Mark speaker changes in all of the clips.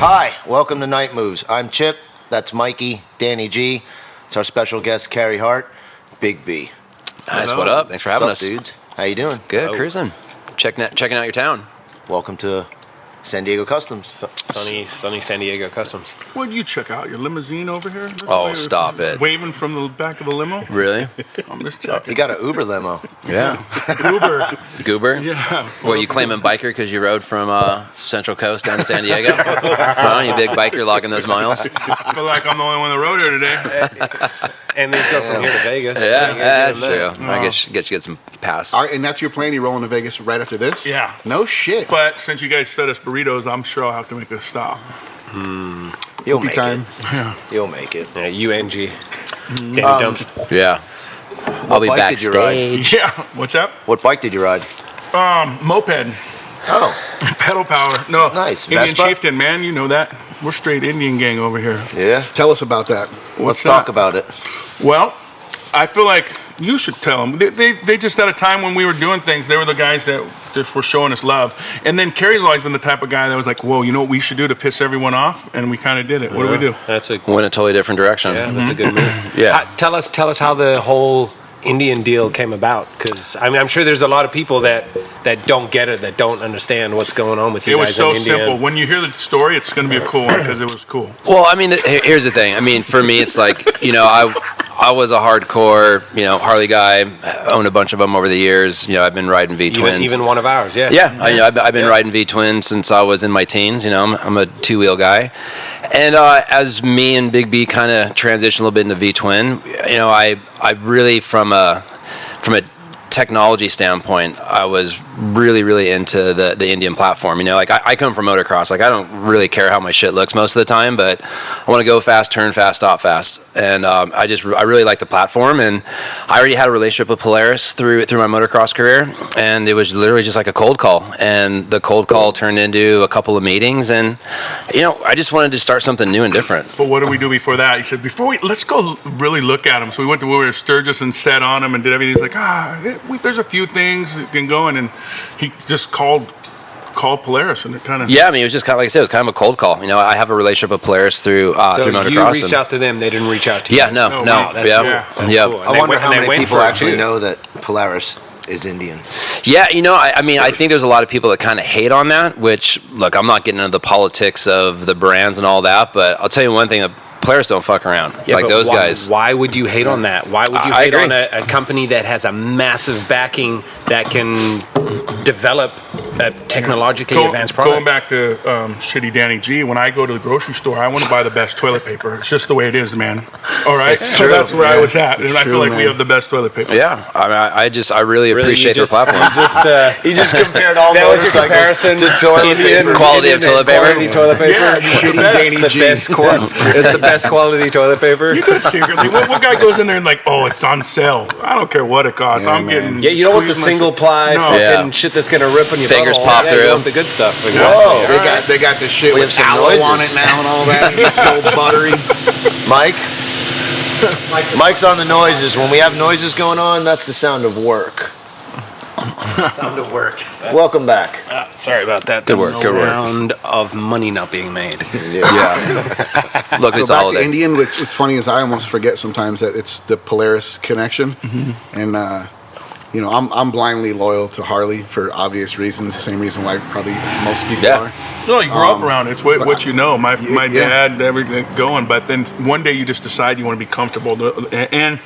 Speaker 1: Hi, welcome to Nightmoves. I'm Chip. That's Mikey, Danny G. It's our special guest, Carey Hart Big B.
Speaker 2: Nice. What up? Thanks for having us,
Speaker 1: dudes. How you doing?
Speaker 2: Good, cruising. Checking out your town.
Speaker 1: Welcome to San Diego Customs.
Speaker 3: Sunny San Diego Customs.
Speaker 4: What did you check out? Your limousine over here?
Speaker 2: Oh, stop it.
Speaker 4: Waving from the back of the limo?
Speaker 2: Really?
Speaker 4: I'm just checking.
Speaker 1: You got an Uber limo.
Speaker 2: Yeah.
Speaker 4: Goober.
Speaker 2: Goober?
Speaker 4: Yeah.
Speaker 2: Well, you claiming biker because you rode from Central Coast down to San Diego? Huh? You big biker logging those miles?
Speaker 4: I feel like I'm the only one that rode here today.
Speaker 3: And these go from here to Vegas.
Speaker 2: Yeah,
Speaker 3: So you
Speaker 2: that's
Speaker 3: guys get
Speaker 2: true.
Speaker 3: them
Speaker 2: I guess you get some pass.
Speaker 5: All right, and that's your plan? You're rolling to Vegas right after this?
Speaker 4: Yeah.
Speaker 5: No shit.
Speaker 4: But since you guys fed us burritos, I'm sure I'll have to make a stop.
Speaker 1: You'll
Speaker 5: Cookie
Speaker 1: make
Speaker 5: time.
Speaker 1: it. You'll make it.
Speaker 3: there. Yeah, UNG. Danny Dumps.
Speaker 2: Yeah. I'll be
Speaker 1: bike did you ride?
Speaker 2: backstage.
Speaker 4: Yeah. What's up?
Speaker 1: What bike did you ride?
Speaker 4: Moped.
Speaker 1: Oh,
Speaker 4: Pedal power. No.
Speaker 1: Nice.
Speaker 4: Indian
Speaker 1: Vespa?
Speaker 4: Chieftain, man. You know that. We're straight Indian gang over here.
Speaker 1: yeah.
Speaker 5: Tell us about that.
Speaker 1: Let's
Speaker 4: that?
Speaker 1: talk about it.
Speaker 4: Well, I feel like you should tell them. They just at a time when we were doing things, they were the guys that just were showing us love. And then Carey's always been the type of guy that was like, whoa, you know what we should do to piss everyone off? And we kind of did it. What do we do?
Speaker 3: That's a
Speaker 2: Went a totally different direction.
Speaker 3: that's a good move.
Speaker 2: Yeah.
Speaker 3: Tell us how the whole Indian deal came about, because I mean I'm sure there's a lot of people that don't get it, that don't understand what's going on with you
Speaker 4: It
Speaker 3: guys
Speaker 4: was so
Speaker 3: in India.
Speaker 4: simple. When you hear the story, it's going to be a cool one because it was cool.
Speaker 2: Well, I mean, here's the thing. I mean, for me, it's like, you know, I was a hardcore, you know, Harley guy. Owned a bunch of them over the years. You know, I've been riding V-twins.
Speaker 3: Even one of ours, yeah.
Speaker 2: Yeah, I've been riding V-twins since I was in my teens. You know, I'm a two-wheel guy. And as me and Big B kind of transitioned a little bit into V-twin, you know, I really from a technology standpoint, I was really into the Indian platform. You know, like I come from motocross. Like I don't really care how my shit looks most of the time, but I want to go fast, turn fast, stop fast. And I really like the platform. And I already had a relationship with Polaris through my motocross career, and it was literally just like a cold call. And the cold call turned into a couple of meetings, and you know, I just wanted to start something new and different.
Speaker 4: But what did we do before that? He said, let's go really look at him. So we went to where Sturgis and sat on him and did everything. He's like, there's a few things that can go in, and he just called Polaris, and it kind of...
Speaker 2: Yeah, I mean, it was just kind of, like I said, it was kind of a cold call. You know, I have a relationship with Polaris through motocross.
Speaker 3: So you reached out to them, they didn't reach out to you?
Speaker 2: Yeah, no.
Speaker 3: That's cool.
Speaker 1: I wonder how many people actually
Speaker 3: too.
Speaker 1: know that Polaris is Indian.
Speaker 2: Yeah, you know, I mean, I think there's a lot of people that kind of hate on that, which, look, I'm not getting into the politics of the brands and all that, but I'll tell you one thing, that Polaris don't fuck around.
Speaker 3: Yeah,
Speaker 2: like those guys.
Speaker 3: Why would you hate on that? Why would you hate on a company that has a massive backing that can develop a technologically advanced product?
Speaker 4: Going back to shitty Danny G, when I go to the grocery store, I want to buy the best toilet paper. It's just the way it is, man. All right? So that's where I was at. And I feel like we have the best toilet paper.
Speaker 2: Yeah, I mean, I really appreciate their platform.
Speaker 1: He just compared all
Speaker 3: that was your
Speaker 1: motorcycles
Speaker 3: comparison
Speaker 1: to toilet paper.
Speaker 2: Quality of toilet paper.
Speaker 3: Quality toilet paper.
Speaker 4: Yeah,
Speaker 5: Shitty
Speaker 4: that's
Speaker 5: Danny
Speaker 3: the
Speaker 5: G.
Speaker 3: best It's the best quality toilet paper.
Speaker 4: You do it secretly. What guy goes in there and like, oh, it's on sale. I don't care what it costs.
Speaker 5: Yeah,
Speaker 4: I'm
Speaker 5: man.
Speaker 4: getting...
Speaker 3: Yeah, you don't want the
Speaker 4: squeezed my
Speaker 3: single
Speaker 4: shit.
Speaker 3: ply
Speaker 4: No.
Speaker 3: fucking shit that's gonna rip on your
Speaker 2: Fingers
Speaker 3: butthole.
Speaker 2: pop
Speaker 3: You
Speaker 2: through.
Speaker 3: want the good stuff. Exactly.
Speaker 1: Whoa.
Speaker 5: They got the shit
Speaker 1: We
Speaker 5: with
Speaker 1: have some
Speaker 5: aloe on
Speaker 1: noises.
Speaker 5: it now and all that. It's so buttery.
Speaker 1: Mike's on the noises. When we have noises going on, that's the sound of work.
Speaker 3: Sound of work.
Speaker 1: Welcome back.
Speaker 3: Sorry about that.
Speaker 2: Good work,
Speaker 3: That's
Speaker 2: good
Speaker 3: the
Speaker 2: work.
Speaker 3: sound of money not being made.
Speaker 2: Yeah. Look,
Speaker 5: So
Speaker 2: it's a
Speaker 5: back to
Speaker 2: holiday.
Speaker 5: Indian, what's funny is I almost forget sometimes that it's the Polaris connection. And, you know, I'm blindly loyal to Harley for obvious reasons, the same reason why probably most people
Speaker 2: Yeah.
Speaker 5: are.
Speaker 4: No, you grew up around it. It's what you know. My
Speaker 5: yeah.
Speaker 4: dad, everything going. But then one day you just decide you want to be comfortable. And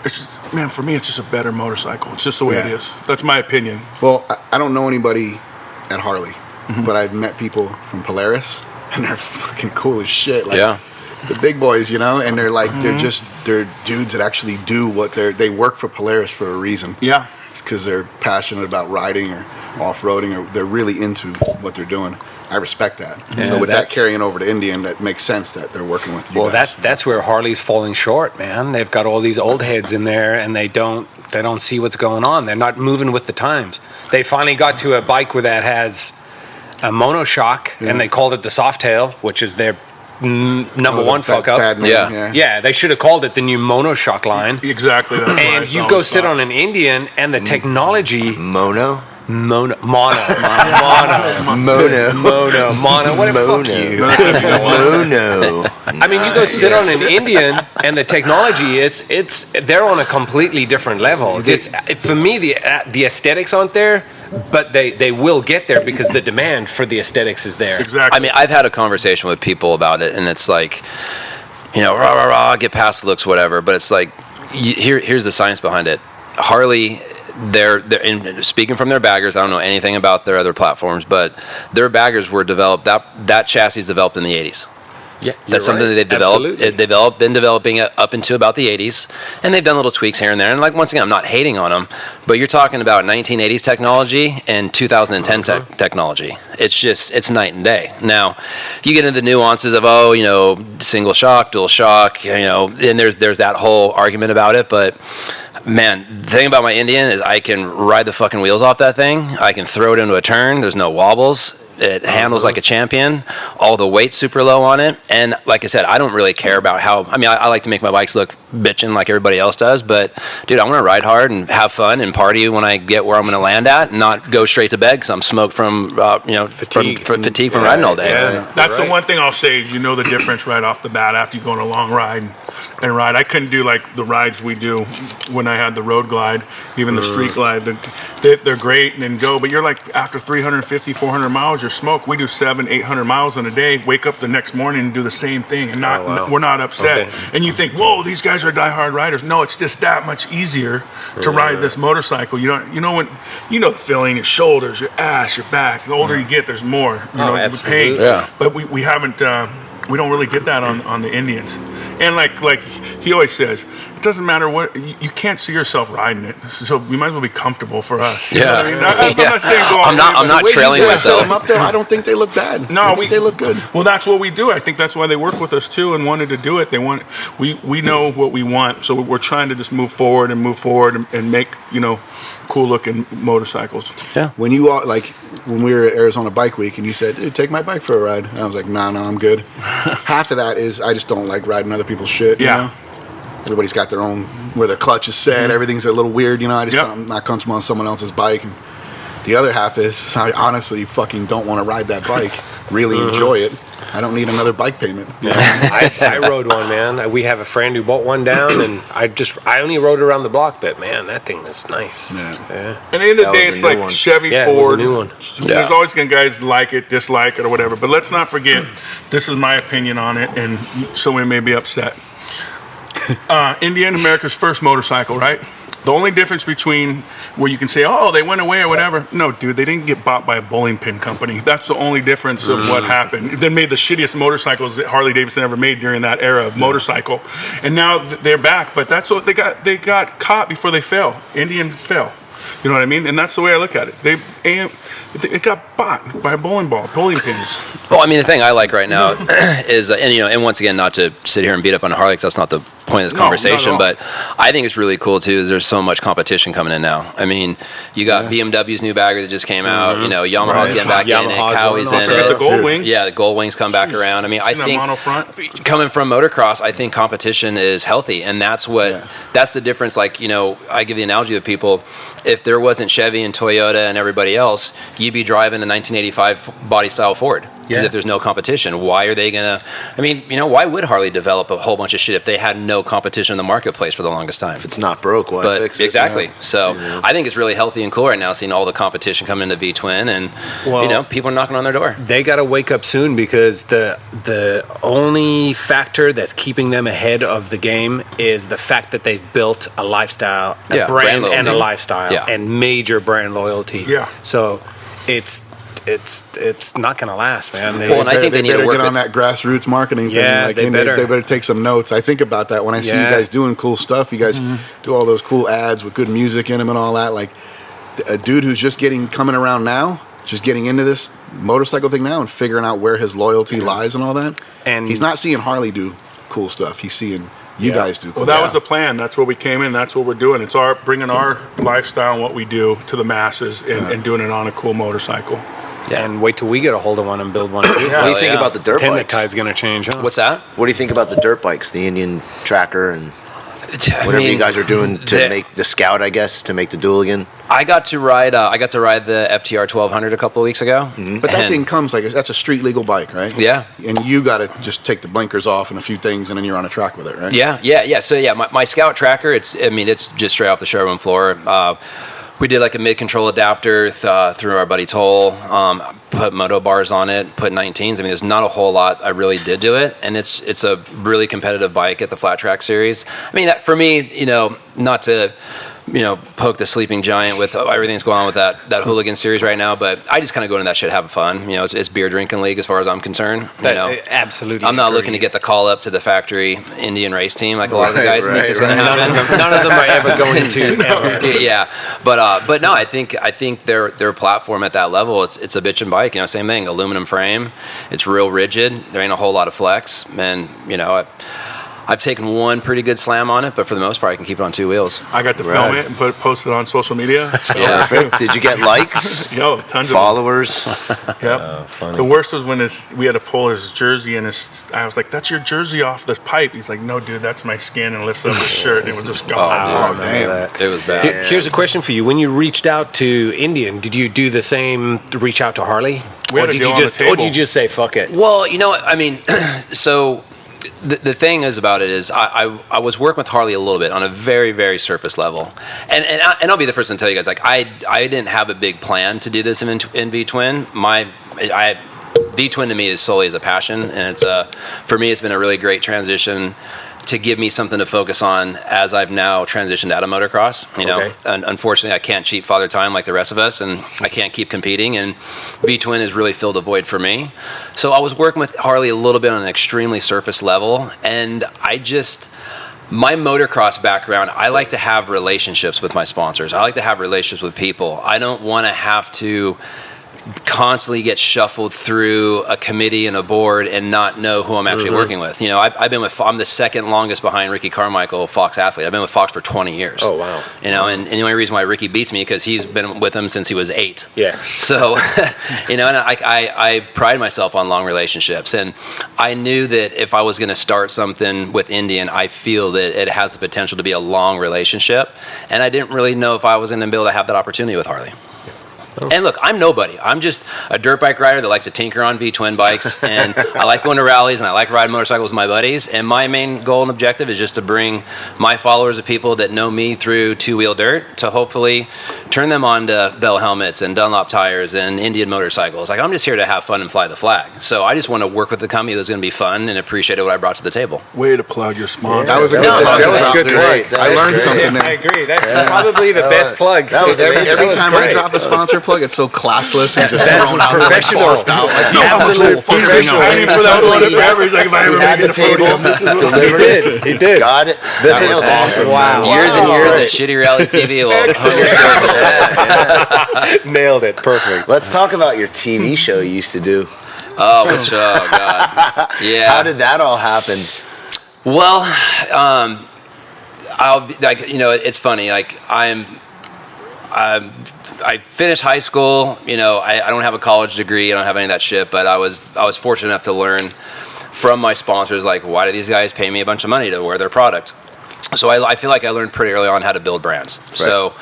Speaker 4: it's just, man, for me, it's just a better motorcycle. It's just the way it
Speaker 5: Yeah.
Speaker 4: is. That's my opinion.
Speaker 5: Well, I don't know anybody at Harley, but I've met people from Polaris, and they're fucking cool as shit. Like,
Speaker 2: Yeah.
Speaker 5: the big boys, you know, and they're like, they're dudes that actually do what they work for Polaris for a reason.
Speaker 4: Yeah.
Speaker 5: It's because they're passionate about riding or off-roading, or they're really into what they're doing. I respect that.
Speaker 3: Yeah,
Speaker 5: So with
Speaker 3: that-
Speaker 5: that carrying over to Indian, that makes sense that they're working with you
Speaker 3: Well,
Speaker 5: guys.
Speaker 3: that's where Harley's falling short, man. They've got all these old heads in there, and they don't see what's going on. They're not moving with the times. They finally got to a bike where that has a monoshock, and they called it the Softail, which is their number one fuck up.
Speaker 5: Bad name,
Speaker 3: Yeah, they should have called it the new monoshock line.
Speaker 4: Exactly. That's what I
Speaker 3: And you
Speaker 4: thought
Speaker 3: go
Speaker 4: was
Speaker 3: sit
Speaker 4: fine.
Speaker 3: on an Indian, and the technology.
Speaker 1: Mono?
Speaker 3: Mono.
Speaker 1: Mono.
Speaker 3: Whatever. Fuck you.
Speaker 1: Mono.
Speaker 3: I mean, you go sit on an Indian, and the technology, they're on a completely different level. For me, the aesthetics aren't there, but they will get there because the demand for the aesthetics is there.
Speaker 4: Exactly.
Speaker 2: I mean, I've had a conversation with people about it, and it's like, rah, rah, rah, get past the looks, whatever. But it's like, here's the science behind it. Harley, they're speaking from their baggers. I don't know anything about their other platforms, but their baggers were developed. That chassis is developed in the 80s.
Speaker 3: Yeah,
Speaker 2: that's something that they've developed. Been developing it up into about the 80s, and they've done little tweaks here and there. And like once again, I'm not hating on them, but you're talking about 1980s technology and 2010 technology. It's night and day. Now, you get into the nuances of single shock, dual shock, and there's that whole argument about it, but. Man, the thing about my Indian is I can ride the fucking wheels off that thing. I can throw it into a turn. There's no wobbles. It handles like a champion. All the weight's super low on it. And like I said, I don't really care about I like to make my bikes look bitchin' like everybody else does. But, dude, I want to ride hard and have fun and party when I get where I'm going to land at and not go straight to bed because I'm smoked from, fatigue from riding all day.
Speaker 4: Yeah. That's the one thing I'll say is the difference right off the bat after you go on a long ride. And ride. I couldn't do like the rides we do when I had the road glide, even the street glide. They're great and then go, but you're like after 350, 400 miles, you're smoked. We do 700, 800 miles in a day. Wake up the next morning and do the same thing, and we're not upset. Okay. And you think, whoa, these guys are diehard riders. No, it's just that much easier to ride this motorcycle. You know the feeling, your shoulders, your ass, your back. The older you get, there's more. The pain. Yeah. But we haven't. We don't really get that on the Indians. And like he always says, it doesn't matter what, you can't see yourself riding it. So we might as well be comfortable for us.
Speaker 2: Yeah.
Speaker 4: I mean? I'm not saying go on.
Speaker 2: I'm not trailing myself.
Speaker 5: Them up there, I don't think they look bad.
Speaker 4: No,
Speaker 5: I think they look good.
Speaker 4: Well, that's what we do. I think that's why they work with us too and wanted to do it. We know what we want. So we're trying to just move forward and make, cool looking motorcycles.
Speaker 2: Yeah.
Speaker 5: When you when we were at Arizona Bike Week and you said, "Hey, take my bike for a ride," and I was like, no, I'm good. Half of that is I just don't like riding other people's shit.
Speaker 4: Yeah.
Speaker 5: Everybody's got their own where their clutch is set. Everything's a little weird. I'm not comfortable on someone else's bike. And the other half is I honestly fucking don't want to ride that bike. Really enjoy it. I don't need another bike payment.
Speaker 3: Yeah. I rode one, man. We have a friend who bought one down, and I only rode around the block, but man, that thing is nice.
Speaker 5: Yeah.
Speaker 4: And at the end of the day, it's like one. Chevy, Ford.
Speaker 3: It was a new one.
Speaker 4: There's always going to guys like it, dislike it, or whatever. But let's not forget, this is my opinion on it, and someone may be upset. Indian, America's first motorcycle, right? The only difference between where you can say, oh, they went away or whatever. No, dude, they didn't get bought by a bowling pin company. That's the only difference of what happened. They made the shittiest motorcycles that Harley Davidson ever made during that era of motorcycle. And now they're back, but that's what they got caught before they fell. Indian fell. You know what I mean? And that's the way I look at it. It got bought by a bowling pins.
Speaker 2: Well, I mean, the thing I like right now is, and once again, not to sit here and beat up on Harley, because that's not the point of this conversation, but I think it's really cool too is there's so much competition coming in now. I mean, you got BMW's new bagger that just came out, Yamaha's getting back in it, Cowie's in it.
Speaker 4: The Gold Wing.
Speaker 2: Yeah, the Gold Wings come back around. I mean, I think coming from motocross, I think competition is healthy, and that's the difference. Like, I give the analogy to people, if there wasn't Chevy and Toyota and everybody else, you'd be driving a 1985 body style Ford. Because if there's no competition, why are they going to... I mean, why would Harley develop a whole bunch of shit if they had no competition in the marketplace for the longest time?
Speaker 1: If it's not broke, why fix it?
Speaker 2: Exactly. So I think it's really healthy and cool right now seeing all the competition come into V-Twin and, people are knocking on their door.
Speaker 3: They got to wake up soon because the only factor that's keeping them ahead of the game is the fact that they've built a lifestyle, a brand and a lifestyle, and major brand loyalty.
Speaker 4: Yeah.
Speaker 3: So it's not going to last, man.
Speaker 2: And I think they need to work
Speaker 5: get on that grassroots marketing thing.
Speaker 3: Yeah, they better
Speaker 5: take some notes. I think about that when I see you guys doing cool stuff. You guys do all those cool ads with good music in them and all that. Like a dude who's just coming around now, just getting into this motorcycle thing now and figuring out where his loyalty lies and all that. And he's not seeing Harley do cool stuff. He's seeing you guys do cool
Speaker 4: stuff. Well, that was the plan. That's where we came in. That's what we're doing. It's bringing our lifestyle and what we do to the masses and doing it on a cool motorcycle.
Speaker 3: Yeah. And wait till we get a hold of one and build one too.
Speaker 1: What do you think about the dirt bikes?
Speaker 3: The tide's going to change, huh?
Speaker 2: What's that?
Speaker 1: What do you think about the dirt bikes, the Indian Tracker and... Whatever you guys are doing to make the Scout, I guess, to make the Dualigan.
Speaker 2: I got to ride the FTR 1200 a couple of weeks ago.
Speaker 5: Mm-hmm. But that thing comes that's a street legal bike, right?
Speaker 2: Yeah.
Speaker 5: And you got to just take the blinkers off and a few things, and then you're on a track with it, right?
Speaker 2: Yeah. So my Scout tracker, it's just straight off the showroom floor. We did like a mid-control adapter through our buddy Toll, put moto bars on it, put 19s. There's not a whole lot I really did to it, and it's a really competitive bike at the Flat Track Series. That, for me, not to poke the sleeping giant with everything that's going on with that hooligan series right now, but I just kind of go into that shit, have fun. It's beer drinking league as far as I'm concerned.
Speaker 3: Absolutely.
Speaker 2: I'm not looking to get the call up to the factory Indian race team like a lot of the guys think it's going to happen.
Speaker 3: None of them are ever going to. Ever.
Speaker 2: Yeah, but no, I think their platform at that level, it's a bitchin' bike. Same thing, aluminum frame. It's real rigid. There ain't a whole lot of flex, and I've taken one pretty good slam on it, but for the most part, I can keep it on two wheels.
Speaker 4: I got to film it and post it on social media.
Speaker 1: Perfect. Did you get likes?
Speaker 4: Yo, tons
Speaker 1: followers.
Speaker 4: Yep. The worst was when we had to pull his jersey and I was like, "That's your jersey off this pipe." He's like, "No, dude, that's my skin," and lifts up his shirt and it was just gone.
Speaker 5: Oh, damn.
Speaker 2: It was bad.
Speaker 3: Here's a question for you. When you reached out to Indian, did you do the same, reach out to Harley? Or did you just say, fuck it?
Speaker 2: Well, so the thing is about it is I was working with Harley a little bit on a very, very surface level, and I'll be the first one to tell you guys, like, I didn't have a big plan to do this in V-Twin. V-Twin to me is solely as a passion, and it's for me it's been a really great transition to give me something to focus on as I've now transitioned out of motocross. And unfortunately, I can't cheat Father Time like the rest of us, and I can't keep competing, and V-Twin has really filled a void for me. So I was working with Harley a little bit on an extremely surface level, and my motocross background, I like to have relationships with my sponsors. I like to have relationships with people. I don't want to have to constantly get shuffled through a committee and a board and not know who I'm actually working with. I'm the second longest behind Ricky Carmichael, Fox athlete. I've been with Fox for 20 years.
Speaker 3: Oh, wow.
Speaker 2: And the only reason why Ricky beats me because he's been with him since he was 8.
Speaker 3: Yeah.
Speaker 2: So, and I pride myself on long relationships, and I knew that if I was going to start something with Indian, I feel that it has the potential to be a long relationship, and I didn't really know if I was going to be able to have that opportunity with Harley. And look, I'm nobody. I'm just a dirt bike rider that likes to tinker on V-Twin bikes, and I like going to rallies, and I like riding motorcycles with my buddies, and my main goal and objective is just to bring my followers of people that know me through two-wheel dirt to hopefully turn them on to Bell helmets and Dunlop tires and Indian motorcycles. Like, I'm just here to have fun and fly the flag. So I just want to work with the company that's going to be fun and appreciate what I brought to the table.
Speaker 4: Way to plug your sponsor.
Speaker 5: That was a good plug. I learned something there.
Speaker 3: I agree. That's probably the best plug.
Speaker 5: That was every time I drop a sponsor plug, it's so classless and just thrown out
Speaker 3: professional.
Speaker 5: Absolute
Speaker 3: professional.
Speaker 4: I didn't put that one on forever. He's like, if I ever
Speaker 1: At
Speaker 4: get
Speaker 1: the
Speaker 4: a
Speaker 1: table,
Speaker 4: podium, this is what
Speaker 1: delivered.
Speaker 3: He did.
Speaker 1: Got it.
Speaker 3: This
Speaker 1: That
Speaker 3: is
Speaker 1: was
Speaker 3: awesome.
Speaker 1: Wow.
Speaker 2: Years and years of shitty reality TV.
Speaker 3: Nailed it. Perfect.
Speaker 1: Let's talk about your TV show you used to do.
Speaker 2: Oh God. Yeah.
Speaker 1: How did that all happen?
Speaker 2: Well, I'll be like, it's funny. Like, I finished high school. I don't have a college degree. I don't have any of that shit. But I was fortunate enough to learn from my sponsors, like, why do these guys pay me a bunch of money to wear their product? So I feel like I learned pretty early on how to build brands. Right. So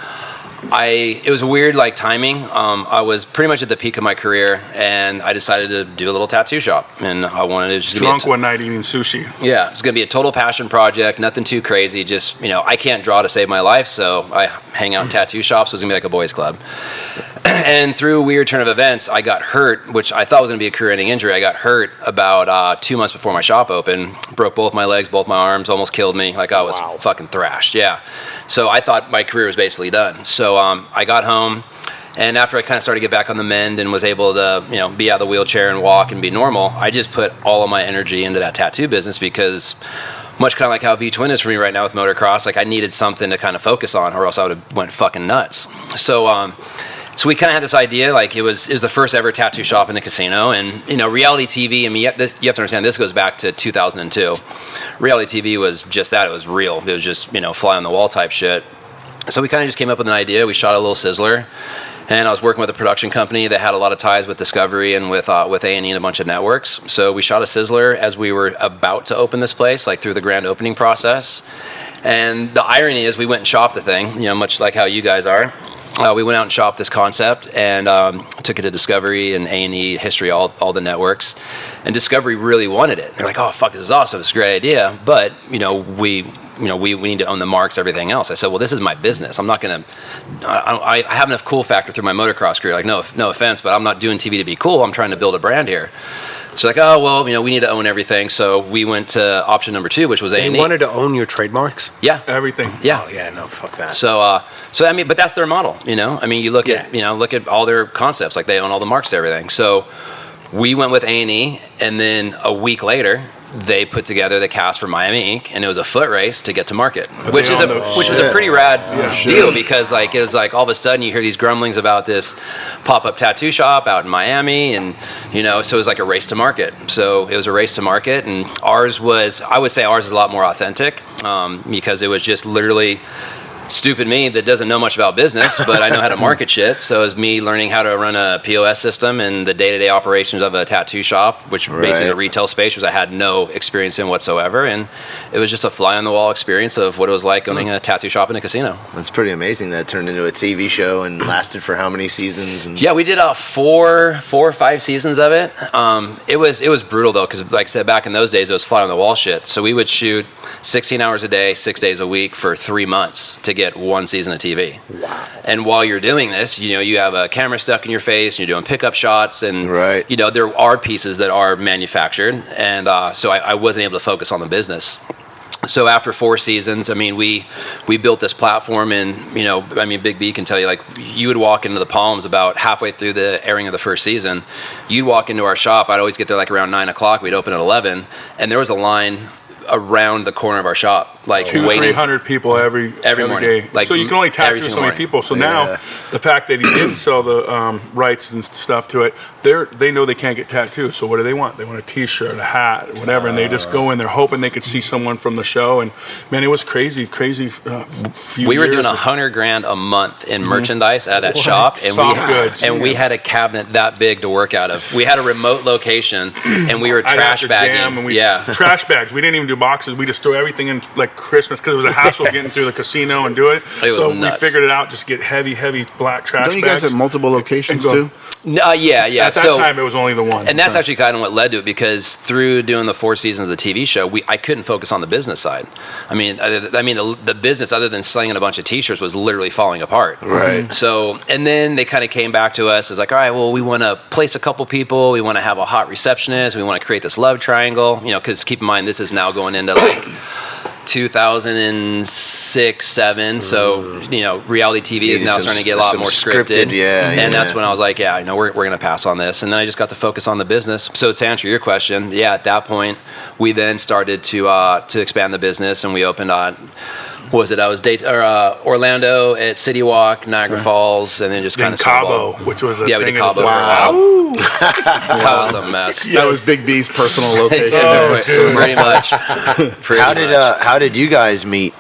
Speaker 2: it was weird, like, timing. I was pretty much at the peak of my career, and I decided to do a little tattoo shop. And I wanted to just
Speaker 4: drunk one night eating sushi.
Speaker 2: Yeah, it's going to be a total passion project, nothing too crazy. Just, I can't draw to save my life, so I hang out in tattoo shops. So it was going to be like a boys' club. And through a weird turn of events, I got hurt, which I thought was going to be a career-ending injury. I got hurt about 2 months before my shop opened. Broke both my legs, both my arms, almost killed me. Like, I was fucking thrashed, yeah. So I thought my career was basically done. So I got home, and after I kind of started to get back on the mend and was able to, be out of the wheelchair and walk and be normal, I just put all of my energy into that tattoo business because much kind of like how V-Twin is for me right now with motocross, like, I needed something to kind of focus on or else I would have went fucking nuts. So we kind of had this idea, like, it was the first ever tattoo shop in the casino, and reality TV. I mean, you have to understand, this goes back to 2002. Reality TV was just that; it was real. It was just fly on the wall type shit. So we kind of just came up with an idea. We shot a little sizzler, and I was working with a production company that had a lot of ties with Discovery and with A&E and a bunch of networks. So we shot a sizzler as we were about to open this place, like through the grand opening process. And the irony is we went and shopped the thing, much like how you guys are. We went out and shopped this concept and took it to Discovery and A&E, History, all the networks. And Discovery really wanted it. They're like, oh, fuck, this is awesome. It's a great idea. But, we need to own the marks, everything else. I said, well, this is my business. I'm not going to, I have enough cool factor through my motocross career. Like, no offense, but I'm not doing TV to be cool. I'm trying to build a brand here. So like, oh, well, we need to own everything. So we went to option number 2, which was A&E.
Speaker 3: You wanted to own your trademarks?
Speaker 2: Yeah.
Speaker 4: Everything.
Speaker 2: Yeah.
Speaker 3: Oh, yeah, no, fuck that.
Speaker 2: So I mean, but that's their model, you look at all their concepts, like they own all the marks to everything. So we went with A&E, and then a week later, they put together the cast for Miami Inc., and it was a foot race to get to market, which was a pretty rad deal, because it was like all of a sudden you hear these grumblings about this pop-up tattoo shop out in Miami, and so it was like a race to market. So it was a race to market, and I would say ours is a lot more authentic, because it was just literally stupid me that doesn't know much about business, but I know how to market shit. So it was me learning how to run a POS system and the day-to-day operations of a tattoo shop, which basically is a retail space, which I had no experience in whatsoever. And it was just a fly-on-the-wall experience of what it was like owning a tattoo shop in a casino.
Speaker 1: That's pretty amazing that turned into a TV show and lasted for how many seasons?
Speaker 2: Yeah, we did 4 or 5 seasons of it. It was brutal, though, because like I said, back in those days, it was fly-on-the-wall shit. So we would shoot 16 hours a day, 6 days a week for 3 months to get 1 season of TV. Wow. And while you're doing this, you have a camera stuck in your face, and you're doing pickup shots, and there are pieces that are manufactured, and so I wasn't able to focus on the business. So after 4 seasons, we built this platform, and Big B can tell you, like, you would walk into the Palms about halfway through the airing of the first season. You'd walk into our shop. I'd always get there like around 9 o'clock. We'd open at 11, and there was a line around the corner of our shop, like
Speaker 4: 200-300 people every
Speaker 2: morning.
Speaker 4: Day.
Speaker 2: Like,
Speaker 4: so you can only tattoo so many people. So now the fact that he didn't sell the rights and stuff to it, they know they can't get tattooed. So what do they want? They want a T-shirt, a hat, whatever, and they just go in there hoping they could see someone from the show. And man, it was crazy.
Speaker 2: We were doing $100,000 a month in merchandise at that shop, and we had a cabinet that big to work out of. We had a remote location, and we were trash bagging.
Speaker 4: Trash bags. We didn't even do boxes. We just threw everything in like Christmas, because it was a hassle getting through the casino and do it. So nuts. We figured it out. Just get heavy black trash bags.
Speaker 5: Don't you guys have multiple locations too?
Speaker 2: Yeah.
Speaker 4: At that time, it was only the one.
Speaker 2: And that's actually kind of what led to it, because through doing the 4 seasons of the TV show, I couldn't focus on the business side. The business, other than slinging a bunch of T-shirts, was literally falling apart.
Speaker 1: Right.
Speaker 2: So, and then they kind of came back to us. It was like, all right, well, we want to place a couple people. We want to have a hot receptionist. We want to create this love triangle. Because keep in mind, this is now going into like 2006, 7. So, reality TV is now starting to get a lot more scripted. And that's when I was like, we're going to pass on this. And then I just got to focus on the business. So to answer your question, at that point, we then started to expand the business, and we opened on, Orlando at City Walk, Niagara Falls, and then just kind of
Speaker 4: Cabo, which was a
Speaker 2: we did Cabo.
Speaker 4: Wow.
Speaker 2: That was a mess.
Speaker 5: That was Big B's personal location.
Speaker 2: Pretty much.
Speaker 1: How did you guys meet?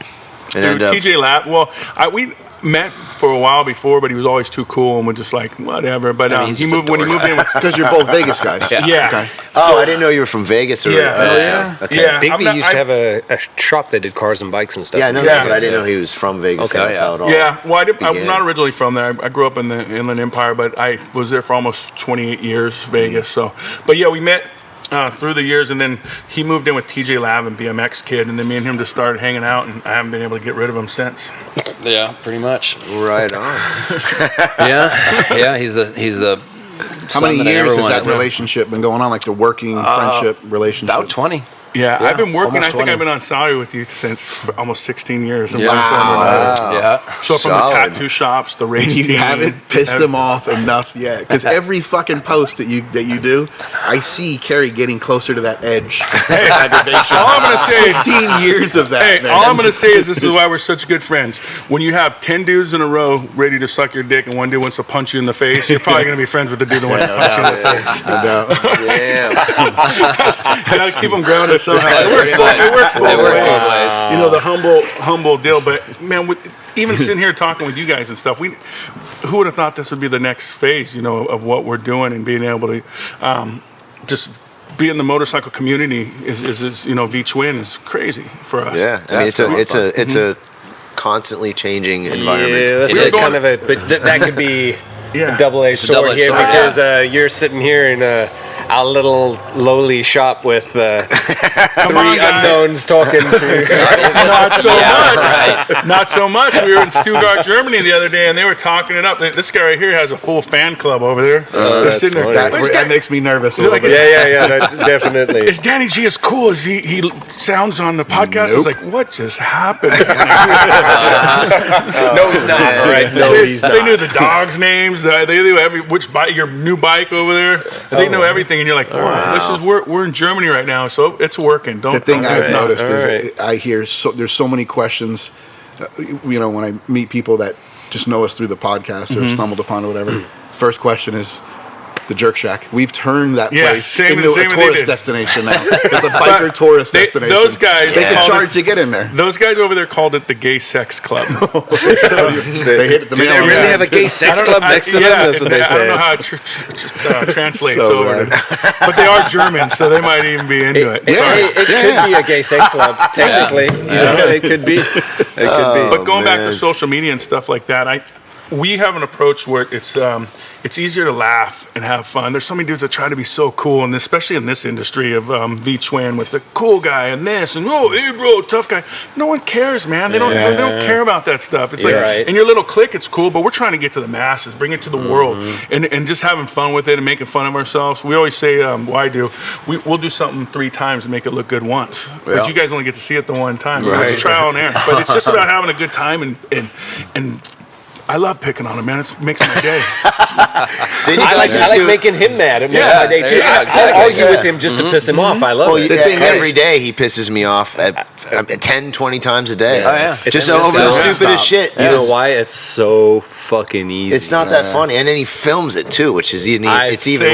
Speaker 4: TJ Lap. Well, we met for a while before, but he was always too cool, and we're just like, whatever. But he moved in.
Speaker 5: Because you're both Vegas guys.
Speaker 4: Yeah.
Speaker 5: Okay.
Speaker 1: Oh, I didn't know you were from Vegas.
Speaker 5: Okay.
Speaker 3: Big B used to have a shop that did cars and bikes and stuff.
Speaker 1: Yeah, I know that, but I didn't know he was from Vegas.
Speaker 3: Okay,
Speaker 1: that's how it all
Speaker 4: well, I'm
Speaker 1: began.
Speaker 4: not originally from there. I grew up in the Inland Empire, but I was there for almost 28 years, Vegas. So, but we met through the years, and then he moved in with TJ Lav and BMX Kid, and then me and him just started hanging out, and I haven't been able to get rid of him since.
Speaker 2: Yeah, pretty much.
Speaker 1: Right on.
Speaker 2: He's the
Speaker 5: How many years has that relationship been going on, like the working friendship relationship?
Speaker 2: About 20.
Speaker 4: Yeah, I've been working. I think
Speaker 2: 20.
Speaker 4: I've been on salary with you since almost 16 years.
Speaker 2: Yeah.
Speaker 4: So from the tattoo shops, the race team.
Speaker 5: You haven't pissed him off enough yet, because every fucking post that you do, I see Carey getting closer to that edge.
Speaker 4: Hey, all I'm gonna say,
Speaker 5: 16 years of that.
Speaker 4: Hey,
Speaker 5: man.
Speaker 4: all I'm gonna say is this is why we're such good friends. When you have 10 dudes in a row ready to suck your dick, and one dude wants to punch you in the face, you're probably gonna be friends with the dude that wants to punch you in the face.
Speaker 5: No doubt.
Speaker 1: Damn.
Speaker 4: You gotta keep them grounded somehow. It works both ways. The humble deal. But man, even sitting here talking with you guys and stuff, who would have thought this would be the next phase, of what we're doing, and being able to just be in the motorcycle community is you know, V-Twin is crazy for us.
Speaker 1: Yeah, I mean it's a constantly changing environment.
Speaker 3: Yeah, that's
Speaker 4: We're
Speaker 3: kind of a, but that could be
Speaker 4: Yeah.
Speaker 3: a double-edged sword
Speaker 2: double-edged
Speaker 3: here
Speaker 2: sword,
Speaker 3: because you're sitting here in a little lowly shop with three unknowns talking to.
Speaker 4: Not so much. Not so much. We were in Stuttgart, Germany the other day, and they were talking it up. This guy right here has a full fan club over there. They're sitting there.
Speaker 5: That makes me nervous a little bit.
Speaker 3: Yeah, that's definitely.
Speaker 4: Is Danny G as cool as he sounds on the podcast? I was like, what just happened?
Speaker 3: No, he's not. All right, no, he's not.
Speaker 4: They knew the dogs' names. They knew which bike, your new bike over there. They know everything, and you're like, wow. We're in Germany right now, so it's working.
Speaker 5: The thing I've noticed is I hear there's so many questions. You know, when I meet people that just know us through the podcast or stumbled upon or whatever, first question is the Jerk Shack. We've turned that place into a tourist destination now. It's a biker tourist destination.
Speaker 4: Those guys,
Speaker 5: they can charge to get in there.
Speaker 4: Those guys over there called it the Gay Sex Club.
Speaker 5: They hit the
Speaker 3: Do
Speaker 5: nail
Speaker 3: they
Speaker 5: on
Speaker 3: really
Speaker 5: the
Speaker 3: have a gay sex club next to them? That's what they say.
Speaker 4: I don't know how it translates
Speaker 5: So
Speaker 4: over to, but they are German, so they might even be into it.
Speaker 3: It could be a gay sex club, technically. You know, it could be. It could be.
Speaker 4: But going back to social media and stuff like that, we have an approach where it's easier to laugh and have fun. There's so many dudes that try to be so cool, and especially in this industry of V-Twin with the cool guy and this and hey bro, tough guy. No one cares, man. They don't care about that stuff. It's like in your little clique, it's cool, but we're trying to get to the masses, bring it to the world, and just having fun with it and making fun of ourselves. We always say, we'll do something 3 times and make it look good once, but you guys only get to see it the one time. It's trial and error, but it's just about having a good time and I love picking on him, man. It makes my day.
Speaker 3: I like making him mad. It makes my day too. I argue with him just to piss him off. I love it.
Speaker 1: The thing every day he pisses me off at 10, 20 times a day. Just over the stupidest shit.
Speaker 3: You know why? It's so fucking easy.
Speaker 1: It's not that funny, and then he films it too, which is even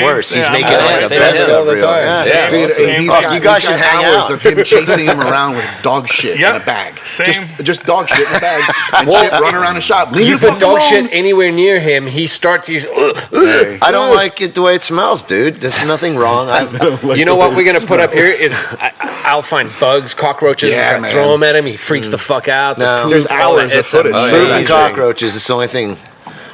Speaker 1: worse. He's making like a
Speaker 3: same
Speaker 1: best
Speaker 3: all
Speaker 1: of
Speaker 3: the
Speaker 1: reel.
Speaker 3: time.
Speaker 5: Dude,
Speaker 1: you guys should hang
Speaker 5: hours
Speaker 1: out.
Speaker 5: of him chasing him around with dog shit in a bag. Just dog shit in a bag and shit run around the shop.
Speaker 3: You put dog shit anywhere near him, he starts.
Speaker 1: I don't like it the way it smells, dude. There's nothing wrong.
Speaker 3: You know what we're gonna put up here is I'll find bugs, cockroaches, and throw them at him. He freaks the fuck out.
Speaker 5: There's hours of footage.
Speaker 1: Moving cockroaches is the only thing.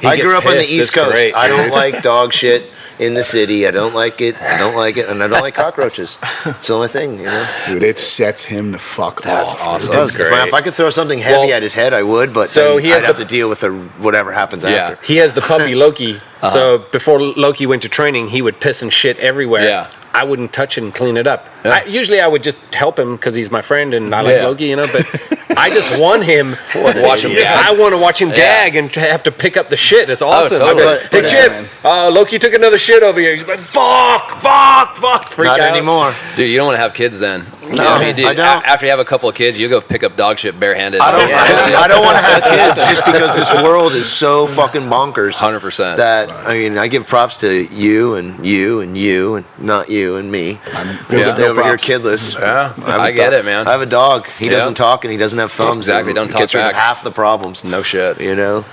Speaker 1: I grew up on the East Coast. I don't like dog shit in the city. I don't like it, and I don't like cockroaches. It's the only thing, you know.
Speaker 5: Dude, it sets him the fuck off.
Speaker 3: Awesome.
Speaker 1: That's great. If I could throw something heavy at his head, I would, but
Speaker 3: so
Speaker 1: I'd have to deal with whatever happens after.
Speaker 3: He has the puppy Loki. So before Loki went to training, he would piss and shit everywhere.
Speaker 2: Yeah.
Speaker 3: I wouldn't touch it and clean it up. Usually I would just help him because he's my friend and I like Loki, you know, but I just want him to watch him gag. I want to watch him gag and to have to pick up the shit. It's awesome.
Speaker 2: Totally.
Speaker 3: Hey, Chip, Loki took another shit over here. He's like, fuck. Freak
Speaker 1: Not
Speaker 3: out.
Speaker 1: anymore.
Speaker 2: Dude, you don't want to have kids then.
Speaker 1: No,
Speaker 2: I
Speaker 1: don't.
Speaker 2: After you have a couple of kids, you go pick up dog shit barehanded.
Speaker 1: I don't want to have kids just because this world is so fucking bonkers.
Speaker 2: 100%.
Speaker 1: That, I mean, I give props to you and you and you and not you and me. We'll stay over here kidless.
Speaker 2: Yeah, I get it, man.
Speaker 1: I have a dog. He doesn't talk and he doesn't have thumbs.
Speaker 2: Exactly, don't talk
Speaker 1: gets rid of
Speaker 2: back.
Speaker 1: half the problems.
Speaker 2: No shit.
Speaker 1: You know?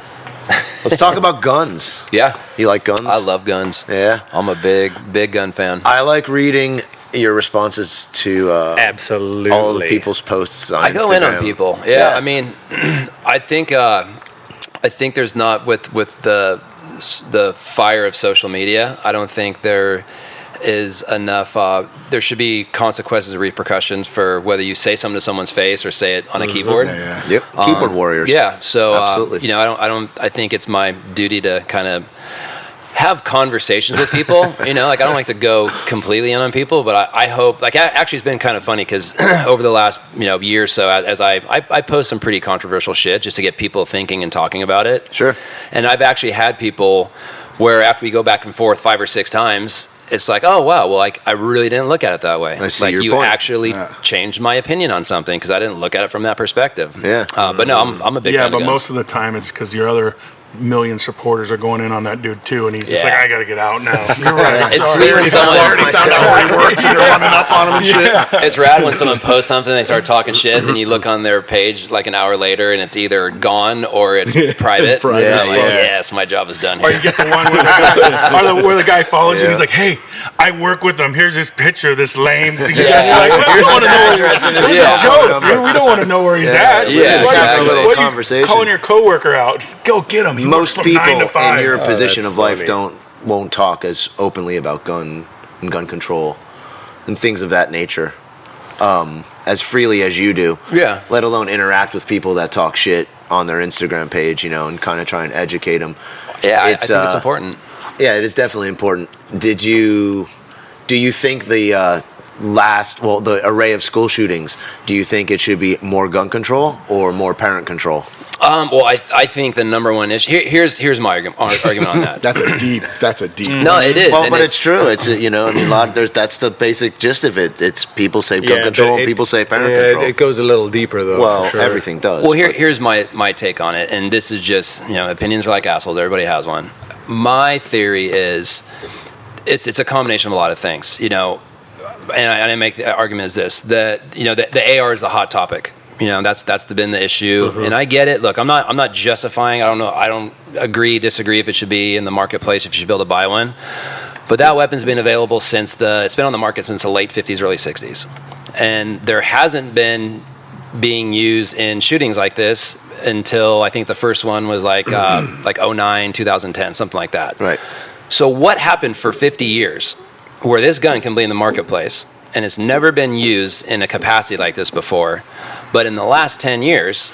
Speaker 1: Let's talk about guns.
Speaker 2: Yeah.
Speaker 1: You like guns?
Speaker 2: I love guns.
Speaker 1: Yeah.
Speaker 2: I'm a big gun fan.
Speaker 1: I like reading your responses to
Speaker 3: Absolutely.
Speaker 1: all of the people's posts on Instagram.
Speaker 2: I go in on people. Yeah. I mean, I think there's not with the fire of social media. I don't think there is enough. There should be consequences and repercussions for whether you say something to someone's face or say it on a keyboard.
Speaker 1: Yep. Keyboard warriors.
Speaker 2: Yeah. So
Speaker 1: absolutely.
Speaker 2: You know, I think it's my duty to kind of have conversations with people. You know, like I don't like to go completely in on people, but I hope. Like actually, it's been kind of funny because over the last year or so, as I post some pretty controversial shit just to get people thinking and talking about it.
Speaker 1: Sure.
Speaker 2: And I've actually had people where after we go back and forth 5 or 6 times, it's like, oh wow, well, like I really didn't look at it that way.
Speaker 1: I see
Speaker 2: like
Speaker 1: your
Speaker 2: you
Speaker 1: point.
Speaker 2: Actually changed my opinion on something because I didn't look at it from that perspective.
Speaker 1: Yeah.
Speaker 2: But no, I'm a big fan
Speaker 4: Yeah,
Speaker 2: of
Speaker 4: but
Speaker 2: guns.
Speaker 4: most of the time it's because your other million supporters are going in on that dude too, and he's just like, I gotta get out now. You're right.
Speaker 2: It's sweet when someone
Speaker 5: Already found out where he works and you're running up on on them and shit.
Speaker 2: It's rad when someone posts something, they start talking shit, and then you look on their page like an hour later, and it's either gone or it's private.
Speaker 5: Private.
Speaker 2: And I'm like, yes, my job is done
Speaker 4: Or
Speaker 2: here.
Speaker 4: you get the one where the guy follows you and he's like, hey, I work with them. Here's this picture of this lame. And you're like, I don't want to know where he's at. Joke. We don't want to know where he's at.
Speaker 2: Yeah,
Speaker 1: exactly.
Speaker 4: What are you
Speaker 1: Conversation.
Speaker 4: calling your coworker out? Go get him. He
Speaker 1: Most
Speaker 4: works from
Speaker 1: people
Speaker 4: 9 to 5.
Speaker 1: in your position of life
Speaker 5: funny.
Speaker 1: won't talk as openly about gun and gun control and things of that nature as freely as you do.
Speaker 2: Yeah.
Speaker 1: Let alone interact with people that talk shit on their Instagram page, and kind of try and educate them.
Speaker 2: Yeah, I think it's important.
Speaker 1: Yeah, it is definitely important. Do you think the the array of school shootings, do you think it should be more gun control or more parent control?
Speaker 2: Well, I think the number one issue here's my argument on that.
Speaker 5: That's a deep.
Speaker 2: No, it is.
Speaker 1: Well,
Speaker 2: and
Speaker 1: but it's true. It's a lot. That's the basic gist of it. It's people say gun control, and people say parent control.
Speaker 3: It goes a little deeper though.
Speaker 1: Well,
Speaker 3: for sure.
Speaker 1: everything does.
Speaker 2: Well, here's my take on it, and this is just opinions are like assholes. Everybody has one. My theory is it's a combination of a lot of things. And I make the argument is this, that the AR is the hot topic. That's been the issue, and I get it. Look, I'm not justifying. I don't disagree if it should be in the marketplace, if you should be able to buy one. But that weapon's been available it's been on the market since the late 50s, early 60s, and there hasn't been being used in shootings like this until I think the first one was like 09, 2010, something like that.
Speaker 1: Right.
Speaker 2: So what happened for 50 years where this gun can be in the marketplace and it's never been used in a capacity like this before, but in the last 10 years,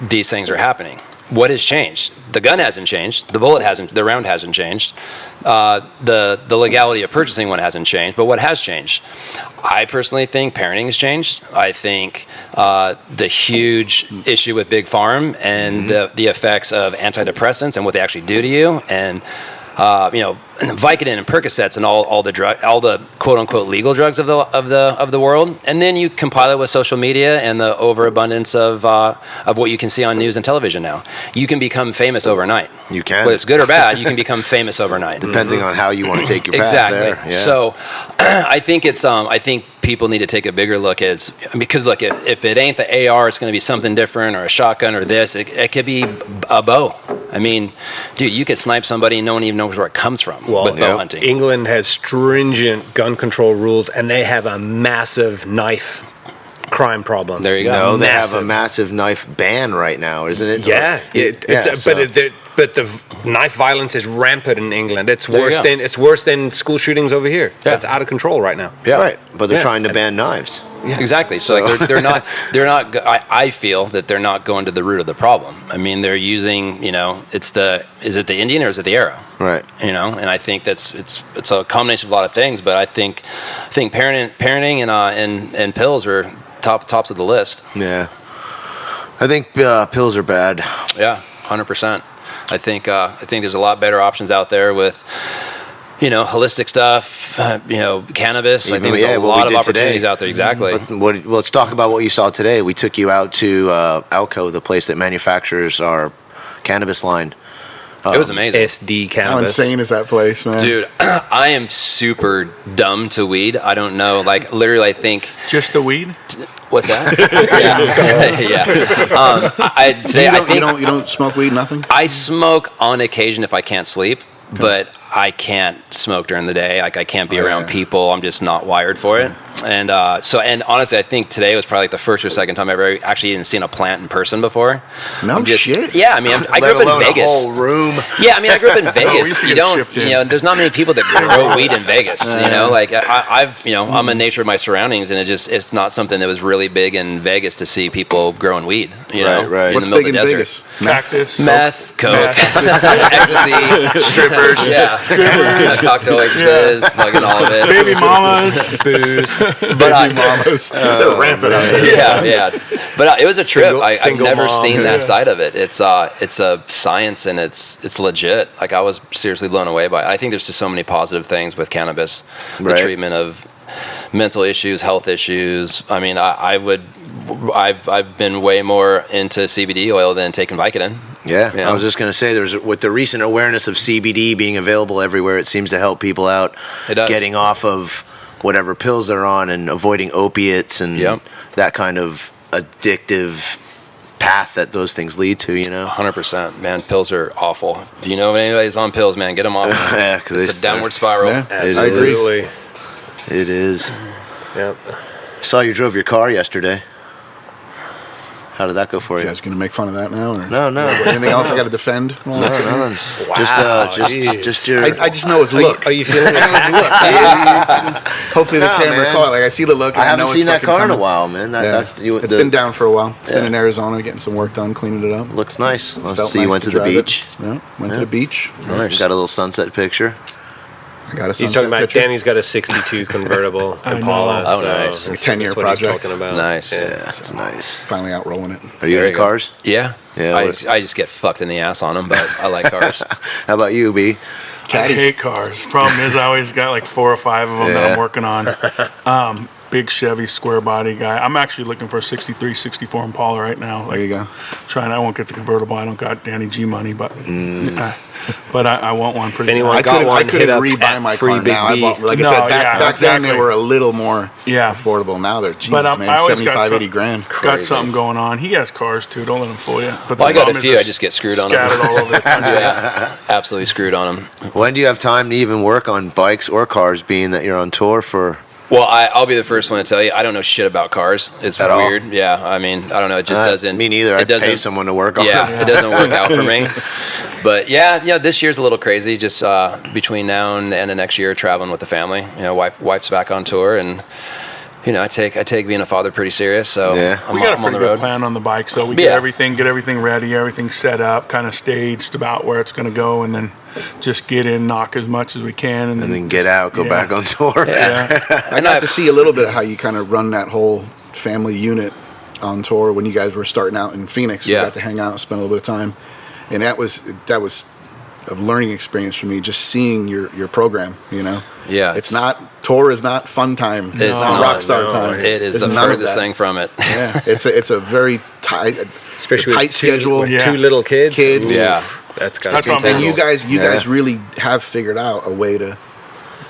Speaker 2: these things are happening? What has changed? The gun hasn't changed. The bullet hasn't. The round hasn't changed. The legality of purchasing one hasn't changed. But what has changed? I personally think parenting has changed. I think the huge issue with Big Farm and the effects of antidepressants and what they actually do to you, and Vicodin and Percocets and all the quote unquote legal drugs of the world, and then you compile it with social media and the overabundance of what you can see on news and television now. You can become famous overnight.
Speaker 1: You can.
Speaker 2: Whether it's good or bad, you can become famous overnight.
Speaker 1: Depending on how you want to take your path
Speaker 2: Exactly.
Speaker 1: there. Yeah.
Speaker 2: So I think I think people need to take a bigger look because look, if it ain't the AR, it's going to be something different, or a shotgun, or this. It could be a bow. I mean, dude, you could snipe somebody and no one even knows where it comes from with bow hunting.
Speaker 3: England has stringent gun control rules, and they have a massive knife crime problem.
Speaker 2: There you go.
Speaker 1: No, they have a massive knife ban right now, isn't it?
Speaker 3: Yeah, but the knife violence is rampant in England. It's worse than school shootings over here.
Speaker 2: Yeah.
Speaker 3: That's out of control right now.
Speaker 2: Yeah.
Speaker 1: Right, but they're trying to ban knives.
Speaker 2: Yeah. Exactly. So like they're not. I feel that they're not going to the root of the problem. I mean, they're using. Is it the Indian or is it the arrow?
Speaker 1: Right.
Speaker 2: And I think it's a combination of a lot of things. But I think parenting and pills are tops of the list.
Speaker 1: Yeah. I think pills are bad.
Speaker 2: Yeah, 100%. I think there's a lot better options out there with. Holistic stuff, cannabis. I think there's a lot of opportunities out there. Exactly.
Speaker 1: But let's talk about what you saw today. We took you out to Alco, the place that manufactures our cannabis line.
Speaker 2: It was amazing.
Speaker 3: SD cannabis.
Speaker 5: How insane is that place, man?
Speaker 2: Dude, I am super dumb to weed. I don't know. Like, literally, I think...
Speaker 4: Just the weed?
Speaker 2: What's that? Yeah.
Speaker 5: You don't smoke weed, nothing?
Speaker 2: I smoke on occasion if I can't sleep, but I can't smoke during the day. Like, I can't be around people. I'm just not wired for it. And honestly, I think today was probably like the first or second time I've ever actually even seen a plant in person before.
Speaker 5: Shit.
Speaker 2: Yeah, I mean, I grew up in Vegas.
Speaker 1: A whole room.
Speaker 2: Yeah, I mean, I grew up in Vegas. There's not many people that grow weed in Vegas. I'm a nature of my surroundings, and it's not something that was really big in Vegas to see people growing weed.
Speaker 1: Right.
Speaker 2: In the middle of the desert.
Speaker 5: Vegas?
Speaker 4: Cactus.
Speaker 2: Meth, coke, ecstasy,
Speaker 1: Strippers.
Speaker 2: Yeah, cocktail waitresses, fucking all of it.
Speaker 4: Baby mamas.
Speaker 2: Booze.
Speaker 5: But mamas. They're rampant out there.
Speaker 2: Yeah. But it was a trip. I've never
Speaker 3: moms,
Speaker 2: seen that side of it. It's a science, and it's legit. Like, I was seriously blown away by it. I think there's just so many positive things with cannabis. The treatment of mental issues, health issues. I mean, I've been way more into CBD oil than taking Vicodin.
Speaker 1: Yeah, I was just going to say, with the recent awareness of CBD being available everywhere, it seems to help people out
Speaker 2: It does.
Speaker 1: getting off of whatever pills they're on and avoiding opiates and
Speaker 2: Yep.
Speaker 1: that kind of addictive path that those things lead to,
Speaker 2: 100%, man. Pills are awful. If you know of anybody's on pills, man, get them off.
Speaker 1: Yeah, 'cause
Speaker 2: it's a downward spiral.
Speaker 5: Yeah,
Speaker 1: It is.
Speaker 5: I agree.
Speaker 6: Absolutely.
Speaker 1: It is.
Speaker 6: Yep.
Speaker 1: Saw you drove your car yesterday. How did that go for
Speaker 5: You
Speaker 1: you?
Speaker 5: guys gonna make fun of that now? Or?
Speaker 1: No.
Speaker 5: Anything else I got to defend?
Speaker 1: No, nothing. Just your.
Speaker 5: I just know his look.
Speaker 6: Are you feeling
Speaker 5: Hopefully the
Speaker 1: Nah,
Speaker 5: camera
Speaker 1: man.
Speaker 5: caught. Like I see the look. And
Speaker 1: I haven't
Speaker 5: know
Speaker 1: seen
Speaker 5: it's
Speaker 1: that
Speaker 5: fucking
Speaker 1: car in a
Speaker 5: coming.
Speaker 1: while, man.
Speaker 5: Yeah.
Speaker 1: That's you.
Speaker 5: It's been down for a while. It's been
Speaker 1: Yeah.
Speaker 5: in Arizona getting some work done, cleaning it up.
Speaker 1: Looks nice. Well,
Speaker 5: Felt
Speaker 1: see, you
Speaker 5: nice
Speaker 1: went to the
Speaker 5: drive it.
Speaker 1: beach.
Speaker 5: Yeah, went to the beach.
Speaker 2: Nice.
Speaker 1: Got a little sunset picture.
Speaker 5: I got a
Speaker 6: He's
Speaker 5: sunset
Speaker 6: talking about
Speaker 5: picture.
Speaker 6: Danny's got a 62 convertible
Speaker 4: I know.
Speaker 6: Impala.
Speaker 2: Oh,
Speaker 6: so
Speaker 2: nice.
Speaker 6: that's
Speaker 5: 10-year
Speaker 6: what he's
Speaker 5: project.
Speaker 6: talking about.
Speaker 2: Nice.
Speaker 1: Yeah, that's nice.
Speaker 5: Finally outrolling it.
Speaker 1: Are you
Speaker 2: There
Speaker 1: into
Speaker 2: you go.
Speaker 1: cars?
Speaker 2: Yeah.
Speaker 1: Yeah,
Speaker 2: I just get fucked in the ass on them, but I like cars.
Speaker 1: How about you, B?
Speaker 4: I
Speaker 5: Caddies.
Speaker 4: hate cars. Problem is, I always got like 4 or 5 of them that
Speaker 1: Yeah.
Speaker 4: I'm working on. Big Chevy square body guy. I'm actually looking for a 63, 64 Impala right now.
Speaker 5: There you go.
Speaker 4: I won't get the convertible. I don't got Danny G money, but I want one pretty
Speaker 6: Anyone
Speaker 4: bad.
Speaker 5: I
Speaker 6: got
Speaker 5: couldn't,
Speaker 6: one,
Speaker 5: I
Speaker 6: hit
Speaker 5: couldn't
Speaker 6: up
Speaker 5: rebuy
Speaker 6: at
Speaker 5: my
Speaker 6: Free
Speaker 5: car
Speaker 6: Big
Speaker 5: now. I
Speaker 6: B.
Speaker 5: bought, like
Speaker 4: No,
Speaker 5: I said,
Speaker 4: yeah,
Speaker 5: back then they
Speaker 4: exactly.
Speaker 5: were a little more
Speaker 4: Yeah.
Speaker 5: affordable. Now they're, Jesus,
Speaker 4: But,
Speaker 5: man,
Speaker 4: I always got
Speaker 5: 75,
Speaker 4: some-
Speaker 5: 80 grand.
Speaker 4: Got something going on. He has cars too. Don't let him fool you. But
Speaker 2: Well, I
Speaker 4: the
Speaker 2: got a
Speaker 4: problem is
Speaker 2: few.
Speaker 4: they're
Speaker 2: I just get screwed on them.
Speaker 4: scattered all over the country.
Speaker 2: Yeah, absolutely screwed on them.
Speaker 1: When do you have time to even work on bikes or cars, being that you're on tour for?
Speaker 2: Well, I'll be the first one to tell you, I don't know shit about cars. It's
Speaker 1: At all?
Speaker 2: weird. Yeah, I mean, I don't know. It just doesn't.
Speaker 1: Me neither.
Speaker 2: It
Speaker 1: I'd pay
Speaker 2: doesn't.
Speaker 1: someone to work on
Speaker 2: Yeah,
Speaker 1: it.
Speaker 2: it doesn't work out for me. But yeah, this year's a little crazy. Just between now and the end of next year, traveling with the family. Wife's back on tour, and I take being a father pretty serious. So
Speaker 1: Yeah.
Speaker 2: I'm,
Speaker 4: We got a
Speaker 2: I'm on
Speaker 4: pretty
Speaker 2: the
Speaker 4: good
Speaker 2: road.
Speaker 4: plan on the bike, so we
Speaker 2: Yeah.
Speaker 4: get everything ready, everything set up, kind of staged about where it's going to go, and then just get in, knock as much as we can, and
Speaker 1: And then get out, go
Speaker 4: Yeah.
Speaker 1: back on tour.
Speaker 4: Yeah.
Speaker 5: I got to see a little bit of how you kind of run that whole family unit on tour when you guys were starting out in Phoenix.
Speaker 2: Yeah.
Speaker 5: We got to hang out, spend a little bit of time, and that was a learning experience for me. Just seeing your program,
Speaker 2: Yeah,
Speaker 5: tour is not fun time.
Speaker 2: It's
Speaker 5: not
Speaker 2: not,
Speaker 5: rock star
Speaker 6: no.
Speaker 5: time.
Speaker 2: It is
Speaker 5: There's
Speaker 2: the
Speaker 5: none of
Speaker 2: furthest
Speaker 5: that.
Speaker 2: thing from it.
Speaker 5: Yeah, it's a very tight,
Speaker 6: Especially
Speaker 5: tight
Speaker 6: with two,
Speaker 5: schedule.
Speaker 6: with
Speaker 4: Yeah.
Speaker 6: 2 little kids.
Speaker 5: Kids.
Speaker 6: Oof,
Speaker 2: Yeah.
Speaker 6: That's got
Speaker 4: That's
Speaker 6: to be
Speaker 4: what I'm
Speaker 5: And
Speaker 6: intense.
Speaker 5: you guys
Speaker 1: Yeah.
Speaker 5: really have figured out a way to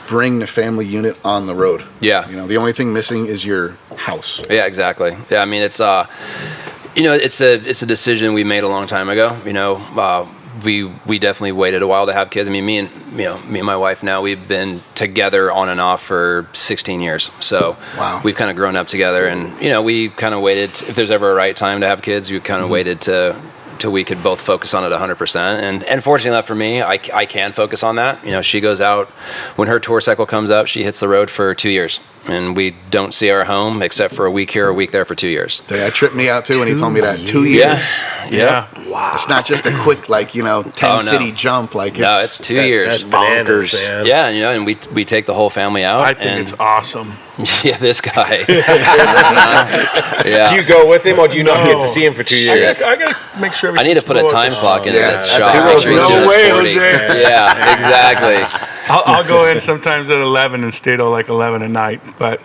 Speaker 5: bring the family unit on the road.
Speaker 2: Yeah.
Speaker 5: The only thing missing is your house.
Speaker 2: Yeah, exactly. Yeah, I mean, it's it's a decision we made a long time ago. We definitely waited a while to have kids. I mean, me and my wife now, we've been together on and off for 16 years. So
Speaker 5: Wow.
Speaker 2: we've kind of grown up together, and we kind of waited. If there's ever a right time to have kids, we kind of waited till we could both focus on it 100%. And fortunately enough for me, I can focus on that. She goes out when her tour cycle comes up. She hits the road for 2 years, and we don't see our home except for a week here, a week there for 2 years.
Speaker 5: That tripped me out too when he told me that 2 years.
Speaker 2: Yeah.
Speaker 5: It's not just a quick 10
Speaker 2: no.
Speaker 5: city jump.
Speaker 2: No, it's 2 years.
Speaker 6: That's bananas,
Speaker 1: bonkers.
Speaker 6: man.
Speaker 2: Yeah, and we take the whole family out.
Speaker 4: I think
Speaker 2: and,
Speaker 4: it's awesome.
Speaker 2: Yeah, this guy. Yeah.
Speaker 6: Do you go with him, or do you not
Speaker 4: No.
Speaker 6: get to see him for 2
Speaker 4: I
Speaker 6: years?
Speaker 4: gotta make sure.
Speaker 2: I need to put a time clock in
Speaker 5: Yeah,
Speaker 2: that
Speaker 5: that's
Speaker 2: shot.
Speaker 5: the
Speaker 2: Make sure he's
Speaker 4: No
Speaker 2: doing his
Speaker 4: way,
Speaker 2: 40.
Speaker 4: Jose.
Speaker 2: Yeah, exactly.
Speaker 4: I'll go in sometimes at 11 and stay till 11 at night, but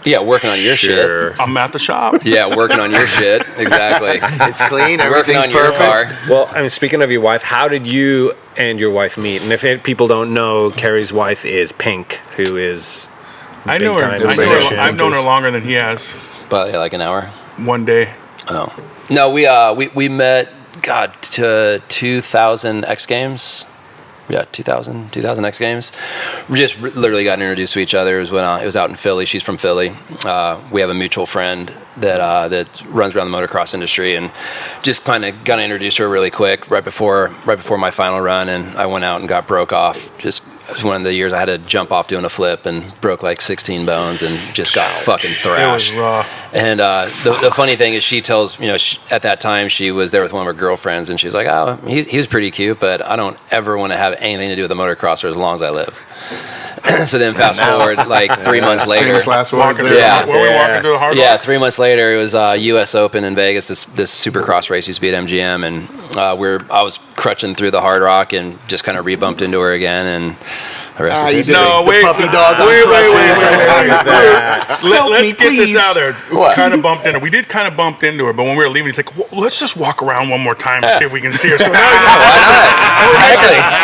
Speaker 2: Yeah, working on your
Speaker 6: Sure.
Speaker 4: I'm at the shop.
Speaker 2: shit. Yeah, working on your shit. Exactly.
Speaker 1: It's clean.
Speaker 2: Working
Speaker 1: Everything's
Speaker 2: on your
Speaker 1: perfect.
Speaker 2: car.
Speaker 6: Well, I mean, speaking of your wife, how did you and your wife meet? And if people don't know, Carey's wife is Pink, who is
Speaker 4: I know her.
Speaker 6: big-time
Speaker 4: I know
Speaker 6: musician.
Speaker 4: her. I've known her longer than he has.
Speaker 2: But like an hour.
Speaker 4: One day.
Speaker 2: Oh. No, we met, God, to 2000 X Games. Yeah, 2000 X Games. We just literally got introduced to each other. It was when it was out in Philly. She's from Philly. We have a mutual friend that runs around the motocross industry, and just kind of got introduced to her really quick right before my final run, and I went out and got broke off. Just it was one of the years I had to jump off doing a flip and broke like 16 bones and just got fucking
Speaker 4: It was
Speaker 2: thrashed.
Speaker 4: rough.
Speaker 2: And the funny thing is, she tells, at that time she was there with one of her girlfriends, and she's like, oh, he was pretty cute, but I don't ever want to have anything to do with a motocrosser as long as I live. So then fast forward like 3 months later.
Speaker 5: Famous last words
Speaker 4: Walking
Speaker 5: there.
Speaker 4: through
Speaker 2: Yeah.
Speaker 4: the, were we walking through the hard
Speaker 2: Yeah,
Speaker 4: rock?
Speaker 2: 3 months later, it was U.S. Open in Vegas. This Supercross race used to be at MGM, and I was crutching through the hard rock and just kind of rebumped into her again, and Rest in
Speaker 5: you
Speaker 2: peace.
Speaker 5: did
Speaker 4: No,
Speaker 5: the
Speaker 4: wait,
Speaker 5: puppy dog.
Speaker 4: wait.
Speaker 5: Help
Speaker 4: Let's
Speaker 5: me,
Speaker 4: get this
Speaker 5: please.
Speaker 4: out there.
Speaker 2: What?
Speaker 4: Kind of bumped into her. We did kind of bump into her, but when we were leaving, he's like, well, let's just walk around one more time and see if we can see her. So now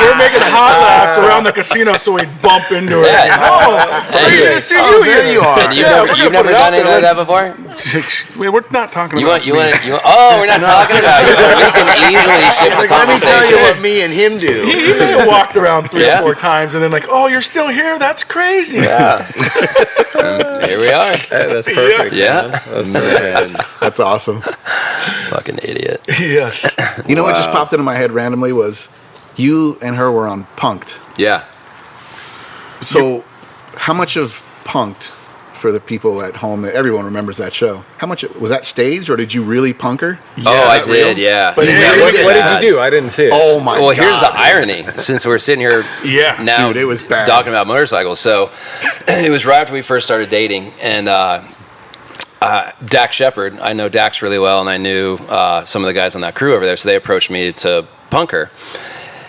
Speaker 4: we're making hot laps around the casino so we bump into her.
Speaker 2: Yeah.
Speaker 4: Oh, great to see you
Speaker 1: there
Speaker 4: here.
Speaker 1: you are.
Speaker 2: And you've
Speaker 4: Yeah,
Speaker 2: never,
Speaker 4: we're
Speaker 2: you've
Speaker 4: gonna
Speaker 2: never
Speaker 4: put it out
Speaker 2: done anything
Speaker 4: there.
Speaker 2: like that before?
Speaker 4: Wait, we're not talking
Speaker 2: You
Speaker 4: about
Speaker 2: want, you
Speaker 4: me.
Speaker 2: want, you want, oh, we're not talking about you. We can easily shift the
Speaker 1: Like, let me tell you
Speaker 2: conversation.
Speaker 1: what me and him do.
Speaker 4: He may have walked around 3
Speaker 2: Yeah.
Speaker 4: or 4 times and then like, oh, you're still here? That's crazy.
Speaker 2: Yeah. Here we are.
Speaker 6: That's perfect.
Speaker 2: Yeah.
Speaker 5: Man, that's awesome.
Speaker 2: Fucking idiot.
Speaker 4: Yes.
Speaker 5: You know what just popped into my head randomly was you and her were on Punk'd.
Speaker 2: Yeah.
Speaker 5: So, how much of Punk'd, for the people at home, everyone remembers that show, how much was that staged, or did you really punk her?
Speaker 2: Oh, I
Speaker 5: that real?
Speaker 2: did, yeah.
Speaker 4: But
Speaker 2: Yeah,
Speaker 4: hey,
Speaker 6: What
Speaker 2: look at
Speaker 6: did
Speaker 2: that.
Speaker 6: you do? I didn't see it.
Speaker 5: Oh my
Speaker 2: Well,
Speaker 5: god.
Speaker 2: here's the irony. Since we're sitting here
Speaker 4: Yeah.
Speaker 2: now
Speaker 5: Dude, it was bad.
Speaker 2: talking about motorcycles. So it was right after we first started dating. And Dax Shepard, I know Dax really well, and I knew some of the guys on that crew over there. So they approached me to punk her.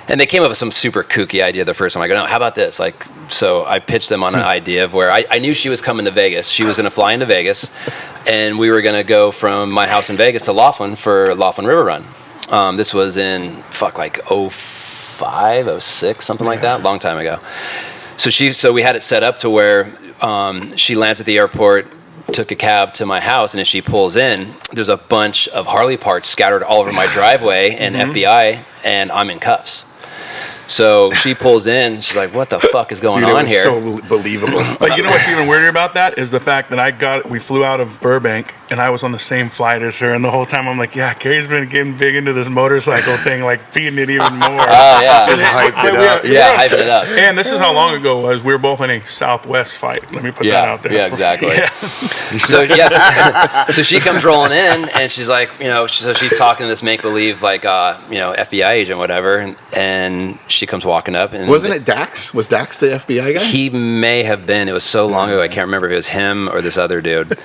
Speaker 2: And they came up with some super kooky idea the first time. I go, no, how about this? Like, so I pitched them on an idea of where I knew she was coming to Vegas. She was going to fly into Vegas, and we were going to go from my house in Vegas to Laughlin for Laughlin River Run. This was in, like 05, 06, something like that, long time ago. So we had it set up to where she lands at the airport, took a cab to my house, and as she pulls in, there's a bunch of Harley parts scattered all over my driveway and FBI, and I'm in cuffs. So she pulls in. She's like, "What the fuck is going
Speaker 5: Dude, it
Speaker 2: on
Speaker 5: was
Speaker 2: here?"
Speaker 5: so believable.
Speaker 4: But you know what's even weirder about that is the fact that we flew out of Burbank and I was on the same flight as her, and the whole time I'm like, yeah, Carey's been getting big into this motorcycle thing, like feeding it even more.
Speaker 2: Oh yeah,
Speaker 1: Just hyped it up.
Speaker 2: Yeah, hyped it up.
Speaker 4: And this is how long ago it was. We were both in a Southwest fight. Let me put that out there.
Speaker 2: Yeah, exactly.
Speaker 4: Yeah.
Speaker 2: So yes, so she comes rolling in, and she's like, so she's talking to this make believe like, FBI agent, whatever, and she comes walking up, and
Speaker 5: Wasn't it Dax? Was Dax the FBI guy?
Speaker 2: He may have been. It was so long ago, I can't remember if it was him or this other dude.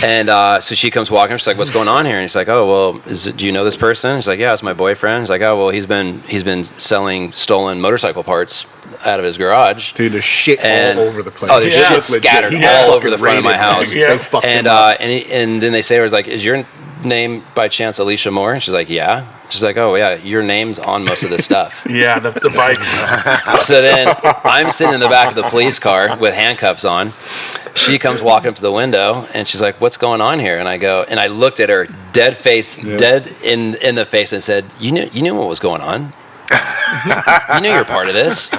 Speaker 2: And so she comes walking up. She's like, "What's going on here?" And he's like, "Oh, well, do you know this person?" She's like, "Yeah, it's my boyfriend." He's like, "Oh, well, he's been selling stolen motorcycle parts out of his garage."
Speaker 5: Dude, there's shit
Speaker 2: And-
Speaker 5: all over the place.
Speaker 2: Oh, there's
Speaker 5: Shit
Speaker 2: shit
Speaker 5: was legit.
Speaker 2: scattered
Speaker 5: He got
Speaker 2: all
Speaker 5: fucking
Speaker 2: over the front of my
Speaker 5: raided,
Speaker 2: house.
Speaker 5: man.
Speaker 4: Yeah.
Speaker 5: They fucked
Speaker 2: And
Speaker 5: him up.
Speaker 2: and then they say, "I was like, is your name by chance Alicia Moore?" And she's like, "Yeah." She's like, "Oh yeah, your name's on most of this stuff."
Speaker 4: Yeah, the bikes.
Speaker 2: So then I'm sitting in the back of the police car with handcuffs on. She comes walking up to the window, and she's like, "What's going on here?" And I go, and I looked at her dead in the face, and said, "You knew what was going on. You knew you're part of this."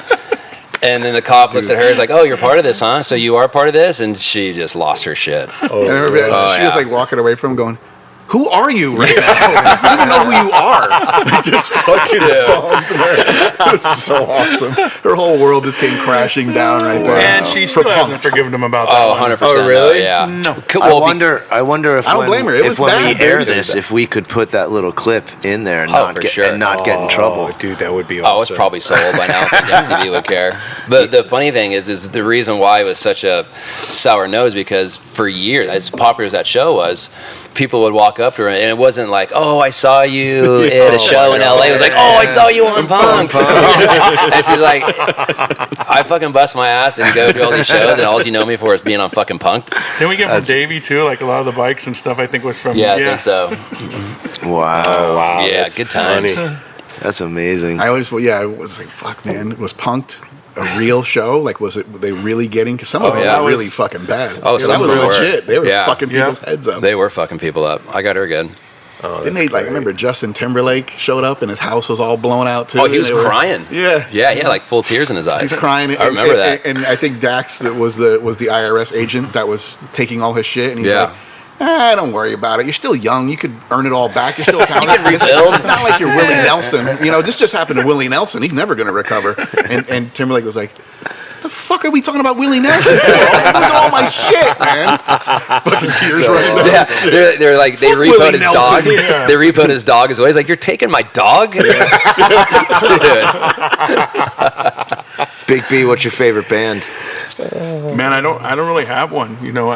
Speaker 2: And then the cop looks at her, is like, "Oh, you're part of this, huh? So you are part of this?" And she just lost her shit.
Speaker 5: And I remember she was
Speaker 2: yeah.
Speaker 5: like walking away from him going, "Who are you right now? I don't even know who you are." It just fucking bombed her. It was so awesome. Her whole world just came crashing down right there.
Speaker 4: And she
Speaker 5: For
Speaker 4: still hasn't
Speaker 5: Punk'd.
Speaker 4: forgiven him about that.
Speaker 2: Oh,
Speaker 4: one.
Speaker 2: 100%.
Speaker 6: Oh, really?
Speaker 2: Yeah.
Speaker 4: No.
Speaker 1: I wonder if
Speaker 5: I don't blame her. It was
Speaker 1: when
Speaker 5: bad.
Speaker 1: we air
Speaker 5: They did
Speaker 1: this,
Speaker 5: that.
Speaker 1: if we could put that little clip in there and
Speaker 2: Oh,
Speaker 1: not
Speaker 2: for
Speaker 1: get
Speaker 2: sure.
Speaker 1: and not get in trouble.
Speaker 6: Oh, dude, that would be awesome.
Speaker 2: Oh, it's probably sold by now. I think MTV would care. But the funny thing is the reason why it was such a sour nose because for years, as popular as that show was, people would walk up to her and it wasn't like, "Oh, I saw you at a show in LA." It was like, "Oh, I saw you on Punk." And she's like, "I fucking bust my ass and go to all these shows, and all you know me for is being on fucking Punk'd."
Speaker 4: Didn't we get from Davey too? Like a lot of the bikes and stuff, I think was from.
Speaker 2: Yeah, I think so.
Speaker 1: Wow,
Speaker 6: Oh, wow.
Speaker 2: Yeah,
Speaker 6: that's
Speaker 2: good times.
Speaker 6: funny.
Speaker 1: that's amazing.
Speaker 5: I always, I was like, "Fuck, man, was Punk'd a real show? Like, were they really getting? Because some of them
Speaker 2: yeah.
Speaker 5: were really fucking bad.
Speaker 2: Oh,
Speaker 5: that
Speaker 2: some
Speaker 5: was
Speaker 2: of them were.
Speaker 5: legit. They were
Speaker 2: Yeah.
Speaker 5: fucking
Speaker 4: Yeah.
Speaker 5: people's heads up.
Speaker 2: They were fucking people up. I got her good.
Speaker 6: Oh,
Speaker 5: Didn't they like? I remember Justin Timberlake showed up and his house was all blown out too.
Speaker 2: Oh, he was
Speaker 5: They were-
Speaker 2: crying.
Speaker 5: Yeah.
Speaker 2: Yeah, he had like full tears in his eyes.
Speaker 5: He's crying.
Speaker 2: I remember that.
Speaker 5: And I think Dax was the IRS agent that was taking all his shit, and he's
Speaker 2: Yeah.
Speaker 5: like, don't worry about it. You're still young. You could earn it all back. You're still talented.
Speaker 2: can rebuild.
Speaker 5: It's not like you're Willie Nelson. This just happened to Willie Nelson. He's never going to recover. And Timberlake was like, the fuck are we talking about Willie Nelson for? Those are all my shit, man. Fucking tears running down.
Speaker 2: Yeah, they're like they
Speaker 5: Fuck
Speaker 2: repoed
Speaker 5: Willie
Speaker 2: his
Speaker 5: Nelson.
Speaker 2: dog.
Speaker 5: Yeah.
Speaker 2: They repoed his dog as well. He's like, "You're taking my dog." Dude.
Speaker 1: Big B, what's your favorite band?
Speaker 4: Man, I don't really have one. You know,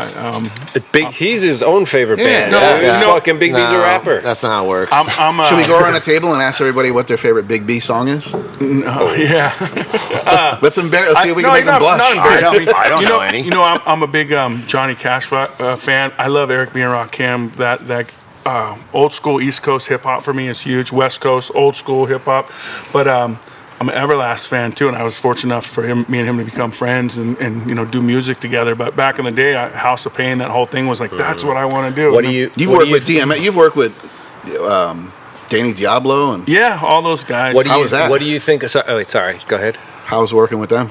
Speaker 6: He's his own favorite band.
Speaker 4: No,
Speaker 6: Fucking Big B's a rapper.
Speaker 1: That's not how it works.
Speaker 5: Should we go around the table and ask everybody what their favorite Big B song is?
Speaker 4: Yeah.
Speaker 5: Let's see if we can make them blush.
Speaker 1: I don't know any.
Speaker 4: You know, I'm a big Johnny Cash fan. I love Eric B. and Rakim. That old school East Coast hip hop for me is huge. West Coast old school hip hop, but I'm an Everlast fan too, and I was fortunate enough for me and him to become friends and you know do music together. But back in the day, House of Pain, that whole thing was like that's what I want to do.
Speaker 5: You've worked with DMX. You've worked with Danny Diablo and
Speaker 4: all those guys.
Speaker 6: How was that? What do you think? Sorry. Go ahead.
Speaker 5: How's working with them?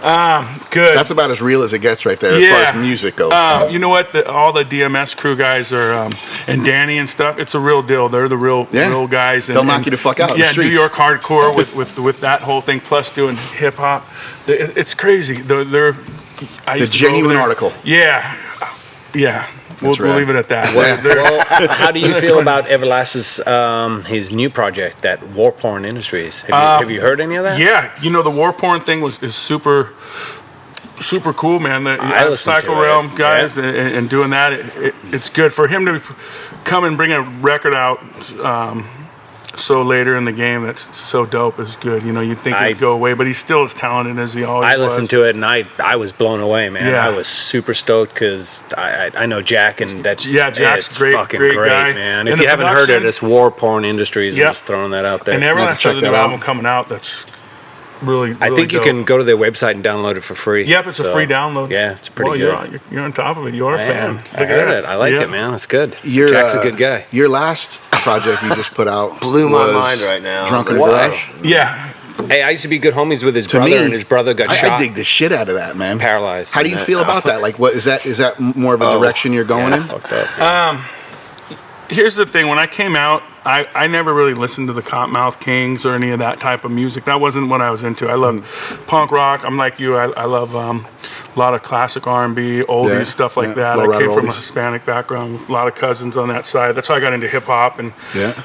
Speaker 4: Good.
Speaker 5: That's about as real as it gets right there as far as music goes.
Speaker 4: You know what? All the DMS crew guys are, and Danny and stuff. It's a real deal. They're the real guys. And,
Speaker 5: they'll knock you the fuck out.
Speaker 4: Yeah,
Speaker 5: in the
Speaker 4: New York hardcore with that whole thing, plus doing hip hop. It's crazy. They're
Speaker 5: the genuine article.
Speaker 4: Yeah. We'll leave it at that.
Speaker 6: Well, how do you feel about Everlast's his new project, that War Porn Industries? Have you heard any of that?
Speaker 4: Yeah, you know the War Porn thing is super cool, man. The Cycle Realm guys and doing that, it's good for him to come and bring a record out. So later in the game, that's so dope is good. You know, you'd think he'd go away, but he's still as talented as he always was.
Speaker 6: I listened to it and I was blown away, man.
Speaker 4: Yeah.
Speaker 6: I was super stoked because I know Jack and that.
Speaker 4: Yeah, Jack's great guy.
Speaker 6: Man. If you haven't heard it, it's War Porn Industries. I'm just throwing that out there.
Speaker 4: And Everlast has a new album coming out that's really
Speaker 6: I think
Speaker 4: dope.
Speaker 6: you can go to their website and download it for free.
Speaker 4: Yep, it's a free download.
Speaker 6: Yeah, it's pretty good.
Speaker 4: You're on top of it. You're a fan.
Speaker 6: I heard it. I like it, man. It's good. Jack's a good guy.
Speaker 5: Your last project you just put out
Speaker 1: blew my mind right now.
Speaker 5: Drunken Garage.
Speaker 4: Yeah.
Speaker 6: Hey, I used to be good homies with his brother, and his brother got shot.
Speaker 5: I dig the shit out of that, man.
Speaker 6: Paralyzed.
Speaker 5: How do you feel about that? Like, what is that? Is that more of a direction you're going in?
Speaker 6: Fucked up.
Speaker 4: Here's the thing. When I came out, I never really listened to the Cottonmouth Kings or any of that type of music. That wasn't what I was into. I love punk rock. I'm like you. I love a lot of classic R&B, oldies, stuff like that. I came from a Hispanic background with a lot of cousins on that side. That's how I got into hip-hop and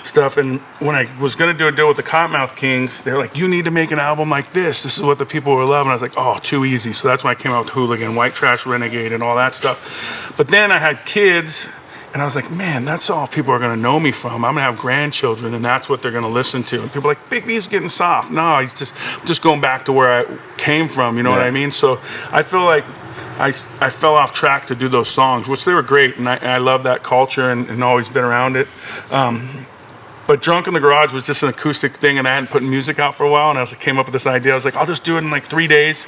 Speaker 4: stuff. And when I was going to do a deal with the Cottonmouth Kings, they were like, you need to make an album like this. This is what the people were loving. I was like, oh, too easy. So that's when I came out with Hooligan, White Trash Renegade, and all that stuff. But then I had kids, and I was like, man, that's all people are going to know me from. I'm going to have grandchildren, and that's what they're going to listen to. And people are like, Big B's getting soft. No, he's just going back to where I came from, you know what I mean? So I feel like I fell off track to do those songs, which they were great, and I love that culture and always been around it. But Drunk in the Garage was just an acoustic thing, and I hadn't put music out for a while, and I came up with this idea. I was like, I'll just do it in like 3 days,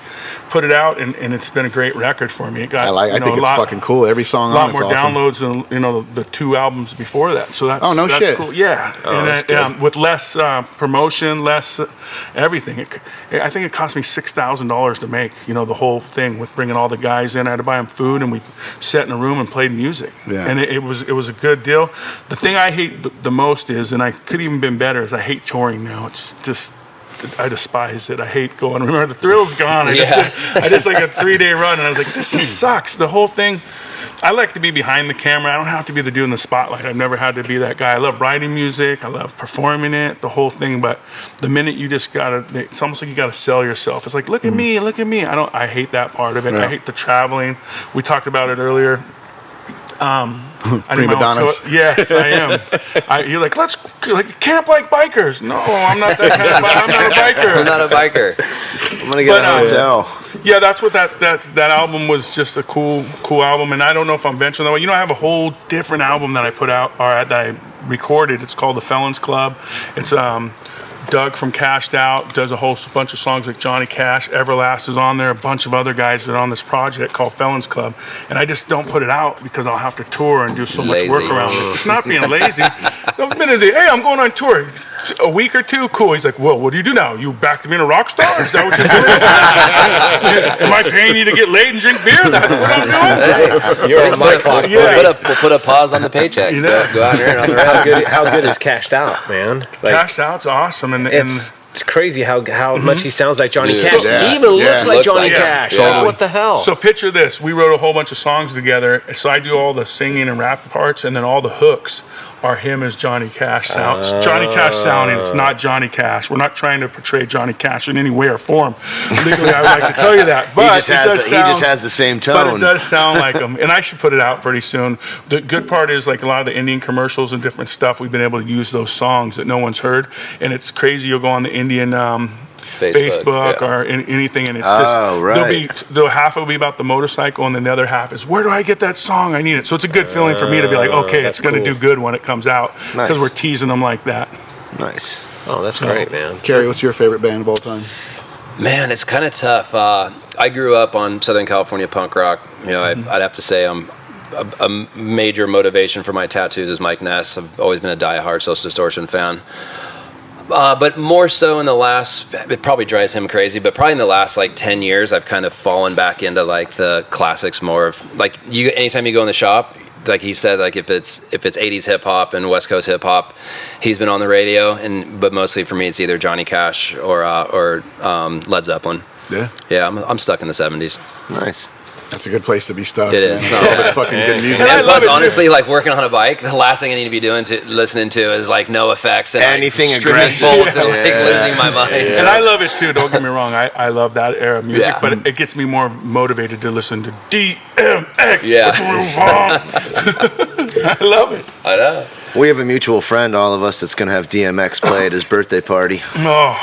Speaker 4: put it out, and it's been a great record for me. It got,
Speaker 5: I think it's fucking cool. Every song on it's
Speaker 4: awesome. A lot more downloads than the 2 albums before that. So that's
Speaker 5: shit.
Speaker 4: Cool. Yeah, with less promotion, less everything. I think it cost me $6,000 to make. You know, the whole thing with bringing all the guys in. I had to buy them food, and we sat in a room and played music. Yeah. And it was a good deal. The thing I hate the most is, and I could even been better, is I hate touring now. It's just, I despise it. I hate going. Remember, the thrill's gone. I just like a 3-day run, and I was like, this just sucks. The whole thing. I like to be behind the camera. I don't have to be the dude in the spotlight. I've never had to be that guy. I love writing music. I love performing it, the whole thing. But the minute you just gotta, it's almost like you gotta sell yourself. It's like, look at me, look at me. I hate that part of it. Yeah. I hate the traveling. We talked about it earlier.
Speaker 5: Prima donnas.
Speaker 4: Yes, I am. You're like, let's camp like bikers. No, I'm not that kind of biker. I'm not a biker.
Speaker 1: I'm not a biker. I'm gonna get a hotel.
Speaker 4: Yeah, that's what that album was. Just a cool album, and I don't know if I'm venturing that way. You know, I have a whole different album that I put out, or that I recorded. It's called The Felons Club. It's Doug from Cashed Out does a whole bunch of songs like Johnny Cash. Everlast is on there. A bunch of other guys that are on this project called Felons Club. And I just don't put it out because I'll have to tour and do so much work around it. It's not being lazy. The minute hey, I'm going on tour. A week or two, cool. He's like, well, what do you do now? You back to being a rock star? Is that what you're doing? Am I paying you to get laid and drink beer? That's what I'm doing?
Speaker 6: You're on my clock.
Speaker 2: We'll put a pause on the paychecks. You know? Go out here and on the road.
Speaker 6: How good is Cashed Out, man?
Speaker 4: Cashed Out's awesome. And
Speaker 6: it's crazy how much he sounds like Johnny Cash. He even looks like Johnny Cash.
Speaker 4: Totally.
Speaker 6: What the hell?
Speaker 4: So picture this. We wrote a whole bunch of songs together. So I do all the singing and rap parts, and then all the hooks are him as Johnny Cash sounds. Johnny Cash sounding. It's not Johnny Cash. We're not trying to portray Johnny Cash in any way or form. Legally, I would like to tell you that. But
Speaker 1: he just has the same tone.
Speaker 4: But it does sound like him. And I should put it out pretty soon. The good part is, like, a lot of the Indian commercials and different stuff, we've been able to use those songs that no one's heard. And it's crazy. You'll go on the Indian Facebook or anything, and it's just half will be about the motorcycle, and then the other half is, where do I get that song? I need it. So it's a good feeling for me to be like, okay, it's going to do good when it comes out, because we're teasing them like that.
Speaker 1: Nice.
Speaker 6: Oh, that's great, man.
Speaker 5: Carey, what's your favorite band of all time?
Speaker 2: Man, it's kind of tough. I grew up on Southern California punk rock. You know, I'd have to say a major motivation for my tattoos is Mike Ness. I've always been a diehard Social Distortion fan. But more so in the last, it probably drives him crazy, but probably in the last like 10 years, I've kind of fallen back into like the classics more of like anytime you go in the shop, like he said, like if it's 80s hip hop and West Coast hip hop, he's been on the radio, but mostly for me, it's either Johnny Cash or Led Zeppelin. Yeah. I'm stuck in the 70s.
Speaker 1: Nice.
Speaker 5: That's a good place to be stuck.
Speaker 2: It is.
Speaker 5: All the fucking good music.
Speaker 2: And plus, honestly, like working on a bike, the last thing I need to be listening to is like no effects and
Speaker 1: anything
Speaker 2: like,
Speaker 1: aggressive
Speaker 2: bolts and like losing my mind.
Speaker 4: And I love it too. Don't get me wrong. I love that era of music, but it gets me more motivated to listen to DMX.
Speaker 2: Yeah.
Speaker 4: I love it.
Speaker 2: I know.
Speaker 1: We have a mutual friend, all of us, that's going to have DMX play at his birthday party.
Speaker 4: Oh.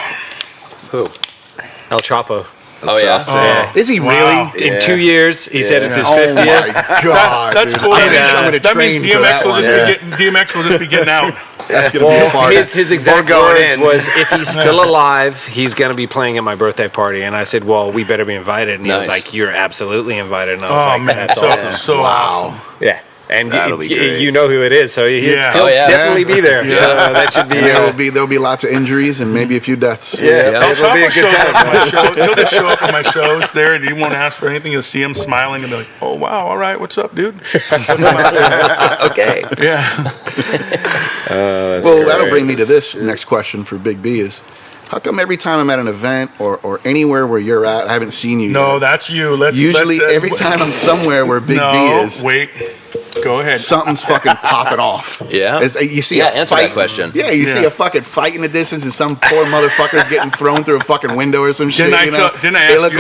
Speaker 2: Who?
Speaker 6: El Chapo.
Speaker 2: Oh, yeah.
Speaker 6: Yeah.
Speaker 5: Is he really?
Speaker 6: In 2 years, he said it's his 50th.
Speaker 5: Oh my God,
Speaker 4: that's
Speaker 5: dude.
Speaker 4: cool.
Speaker 5: That
Speaker 4: means DMX will just be getting out.
Speaker 5: That's gonna be a party.
Speaker 6: His exact words was, if he's still alive, he's going to be playing at my birthday party. And I said, well, we better be invited. And he was like, you're absolutely invited. And I was like,
Speaker 4: man,
Speaker 6: that's awesome.
Speaker 4: So awesome.
Speaker 6: Yeah. And
Speaker 1: you
Speaker 6: you know who it is, so he'll definitely be there.
Speaker 4: Yeah.
Speaker 6: So that should be.
Speaker 5: There'll be lots of injuries and maybe a few deaths.
Speaker 6: Yeah. It'll be a good time.
Speaker 4: He'll just show up at my shows there, and he won't ask for anything. You'll see him smiling and be like, "Oh wow, all right, what's up, dude?"
Speaker 2: Okay.
Speaker 4: Yeah.
Speaker 5: Well, that'll bring me to this next question for Big B is, how come every time I'm at an event or anywhere where you're at, I haven't seen you
Speaker 4: No,
Speaker 5: yet?
Speaker 4: that's you.
Speaker 5: Usually every time I'm somewhere where Big B is,
Speaker 4: wait. Go ahead.
Speaker 5: something's fucking popping off.
Speaker 2: Yeah.
Speaker 5: You see a
Speaker 2: answer
Speaker 5: fight.
Speaker 2: that question.
Speaker 5: Yeah, you see a fucking fight in the distance and some poor motherfucker's getting thrown through a fucking window or some shit.
Speaker 4: Didn't I ask you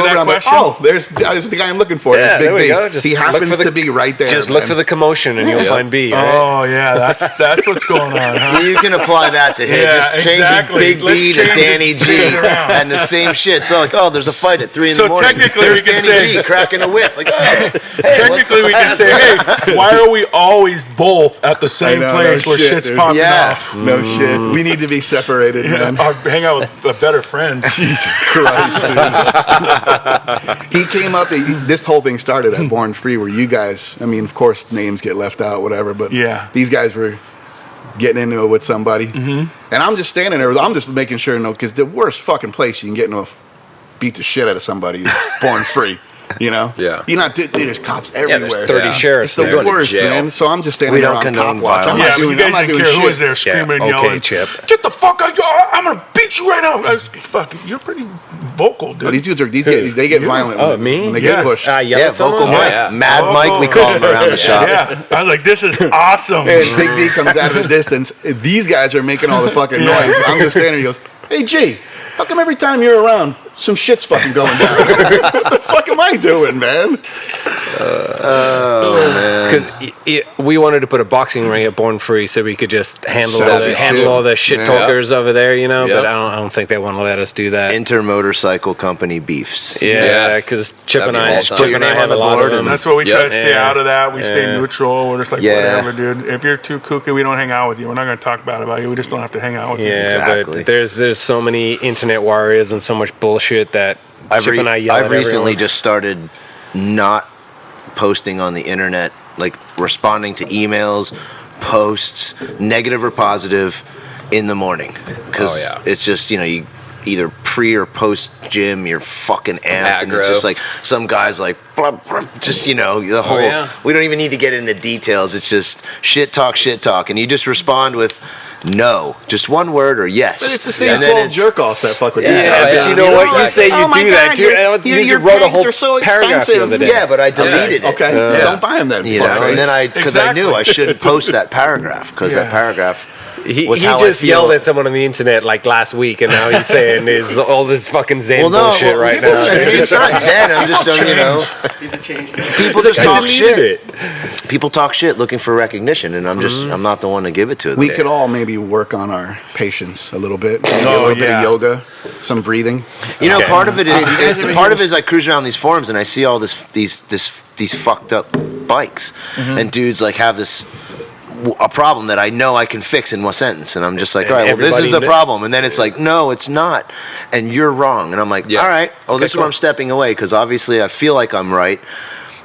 Speaker 4: that
Speaker 5: I'm
Speaker 4: question?
Speaker 5: Like, oh, there's the guy I'm looking for.
Speaker 6: Yeah,
Speaker 5: There's Big
Speaker 6: there we
Speaker 5: B.
Speaker 6: go. Just
Speaker 5: He happens to be right there.
Speaker 6: Just look for the commotion and you'll find B. Right?
Speaker 4: Oh yeah, that's what's going on, huh?
Speaker 1: You can apply that to him.
Speaker 4: Yeah,
Speaker 1: Just change
Speaker 4: exactly.
Speaker 1: Big B to
Speaker 4: Let's change
Speaker 1: Danny
Speaker 4: it.
Speaker 1: G
Speaker 4: Turn it around.
Speaker 1: and the same shit. So like, oh, there's a fight at 3 in the
Speaker 4: So
Speaker 1: morning.
Speaker 4: technically
Speaker 1: There's
Speaker 4: we can
Speaker 1: Danny
Speaker 4: say-
Speaker 1: G cracking a whip. Like, oh, hey,
Speaker 4: Technically, we can say, hey, why are we always both at the same
Speaker 5: I know,
Speaker 4: place
Speaker 5: no
Speaker 4: where
Speaker 5: shit,
Speaker 4: shit's
Speaker 5: dude.
Speaker 4: popping
Speaker 1: Yeah.
Speaker 4: off?
Speaker 5: No shit. We need to be separated, man.
Speaker 4: I'll hang out with a better friend.
Speaker 5: Jesus Christ, dude. He came up, this whole thing started at Born Free, where you guys, I mean, of course, names get left out, whatever, but these guys were getting into it with somebody. And I'm just standing there, I'm just making sure, because the worst fucking place you can get into beat the shit out of somebody is Born Free. You know?
Speaker 2: Yeah.
Speaker 5: You're not, dude, there's cops everywhere.
Speaker 6: There's 30 sheriffs
Speaker 5: It's the
Speaker 6: there.
Speaker 5: worst, man. So I'm just standing
Speaker 1: We
Speaker 5: there
Speaker 1: don't
Speaker 5: on
Speaker 1: condone
Speaker 5: cop watch. I'm
Speaker 1: violence.
Speaker 5: not doing,
Speaker 4: you
Speaker 5: I'm
Speaker 4: guys
Speaker 5: not
Speaker 4: didn't
Speaker 5: doing
Speaker 4: care who was
Speaker 5: shit.
Speaker 4: there screaming and
Speaker 6: okay,
Speaker 4: yelling.
Speaker 6: Chip.
Speaker 4: Get the fuck out! I'm gonna beat you right now. You're pretty vocal, dude.
Speaker 5: But these dudes they get violent when they get pushed.
Speaker 1: Yeah, vocal Mike.
Speaker 2: yeah.
Speaker 1: Mad Mike, we call him around the shop.
Speaker 4: Yeah, I was like, this is awesome.
Speaker 5: And Big B comes out of the distance. These guys are making all the fucking noise. I'm just standing there. He goes, "Hey, G, how come every time you're around, some shit's fucking going down? What the fuck am I doing, man?"
Speaker 6: It's because we wanted to put a boxing ring at Born Free so we could just handle all the shit talkers over there, you know.
Speaker 2: Yep.
Speaker 6: But I don't think they want to let us do that.
Speaker 1: Inter motorcycle company beefs.
Speaker 6: Yeah, because Chip
Speaker 2: That'd
Speaker 6: and
Speaker 2: be
Speaker 6: I,
Speaker 2: awesome.
Speaker 1: Put your name
Speaker 6: have
Speaker 1: on the
Speaker 6: a lot
Speaker 1: board
Speaker 6: of
Speaker 1: and
Speaker 6: them.
Speaker 4: That's why we try to stay out of that. We stay
Speaker 6: Yeah.
Speaker 4: neutral. We're just like, whatever, dude. If you're too kooky, we don't hang out with you. We're not going to talk bad about you. We just don't have to hang out with you.
Speaker 6: Yeah,
Speaker 1: Exactly.
Speaker 6: but there's so many internet warriors and so much bullshit that Chip and I yell
Speaker 1: I've
Speaker 6: at
Speaker 1: recently
Speaker 6: everyone.
Speaker 1: just started not posting on the internet, like responding to emails, posts, negative or positive, in the morning. Because it's just, you either pre or post gym, you're fucking amped. And it's
Speaker 2: Aggro.
Speaker 1: just like some guys like, blah, blah, just, the whole, we don't even need to get into details. It's just shit talk. And you just respond with no, just one word or yes.
Speaker 5: But it's the same 12 jerk-offs that fuck with you.
Speaker 6: But you know what? You say you do that.
Speaker 5: Your
Speaker 6: wrote a whole
Speaker 5: are so
Speaker 6: paragraph the other day.
Speaker 1: Yeah, but I deleted it.
Speaker 5: Okay, don't buy them then.
Speaker 1: You know, and then because I knew I shouldn't post that paragraph because that paragraph.
Speaker 6: He
Speaker 1: how
Speaker 6: just
Speaker 1: I feel.
Speaker 6: yelled at someone on the internet like last week, and now he's saying is all this fucking Zen bullshit right now.
Speaker 1: It's not Zen. I'm just,
Speaker 7: He's a change.
Speaker 1: people just talk shit. People talk shit looking for recognition, and I'm not the one to give it to.
Speaker 5: We could all maybe work on our patience a little bit. Maybe a little bit of yoga, some breathing.
Speaker 1: You know, part of it is I cruise around these forums and I see all these fucked up bikes, and dudes like have a problem that I know I can fix in one sentence, and I'm just like, all right, well, this is the problem, and then it's like, no, it's not, and you're wrong, and I'm like, all right, this is where I'm stepping away, because obviously I feel like I'm right.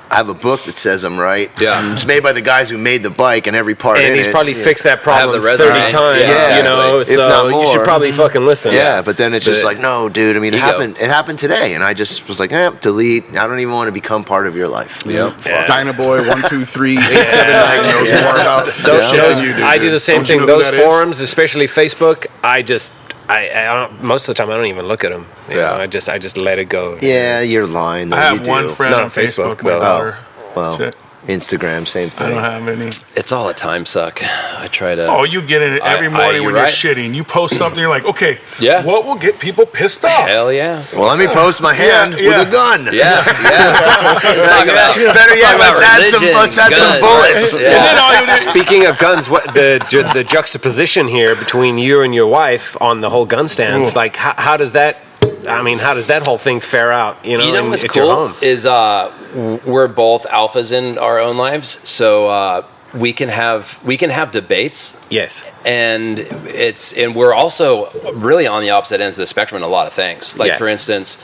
Speaker 1: I have a book that says I'm right. Yeah. It's made by the guys who made the bike and every part in it.
Speaker 6: And he's probably fixed that problem 30 times,
Speaker 1: you
Speaker 6: know,
Speaker 1: if not more.
Speaker 6: You should probably fucking listen.
Speaker 1: Yeah, but then it's just like, no, dude, I mean, it happened today, and I just was like, delete. I don't even want to become part of your life.
Speaker 5: Yep. Dynaboy 123-879 knows more about those shit than you do.
Speaker 6: I do the same thing. Those forums, especially Facebook, I don't, most of the time I don't even look at them. You know, I just let it go.
Speaker 1: Yeah, you're lying. Though.
Speaker 4: I have one friend on Facebook. My daughter.
Speaker 1: Well, Instagram, same thing.
Speaker 4: I don't have any.
Speaker 2: It's all a time suck. I try to.
Speaker 4: Oh, you get in it every morning when you're shitting. You post something, you're like, okay, what will get people pissed off?
Speaker 2: Hell yeah.
Speaker 1: Well, let me post my hand with a gun.
Speaker 2: Yeah.
Speaker 1: Better yet, let's add some bullets.
Speaker 6: Speaking of guns, what the juxtaposition here between you and your wife on the whole gun stance, like how does that? I mean, how does that whole thing fare out? You know
Speaker 2: what's cool is we're both alphas in our own lives, so we can have debates.
Speaker 6: Yes,
Speaker 2: and we're also really on the opposite ends of the spectrum in a lot of things. Like for instance,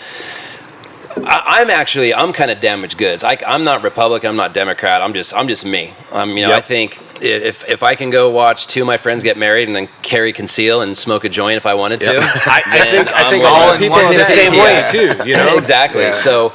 Speaker 2: I'm kind of damaged goods. I'm not Republican. I'm not Democrat. I'm just me. I think if I can go watch two of my friends get married and then carry conceal and smoke a joint if I wanted to,
Speaker 6: I think all people are the same way too. You know
Speaker 2: exactly. Yeah. So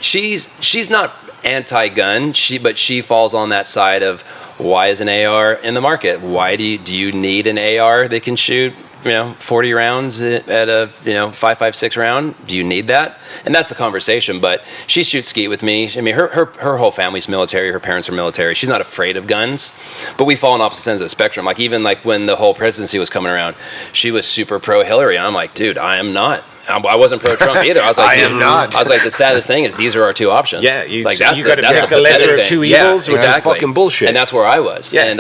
Speaker 2: she's not anti-gun. But she falls on that side of why is an AR in the market? Why do you need an AR that can shoot 40 rounds at a 5.56 round? Do you need that? And that's the conversation. But she shoots skeet with me. I mean, her whole family's military. Her parents are military. She's not afraid of guns. But we fall on opposite ends of the spectrum. Like even like when the whole presidency was coming around, she was super pro Hillary, and I'm like, dude, I am not. I wasn't pro Trump either. I was like,
Speaker 1: I am not.
Speaker 2: I was like, the saddest thing is these are our two options.
Speaker 6: Yeah,
Speaker 2: you got to
Speaker 6: pick the lesser of two evils, which is fucking bullshit.
Speaker 2: And that's where I was.
Speaker 6: Yes.
Speaker 2: And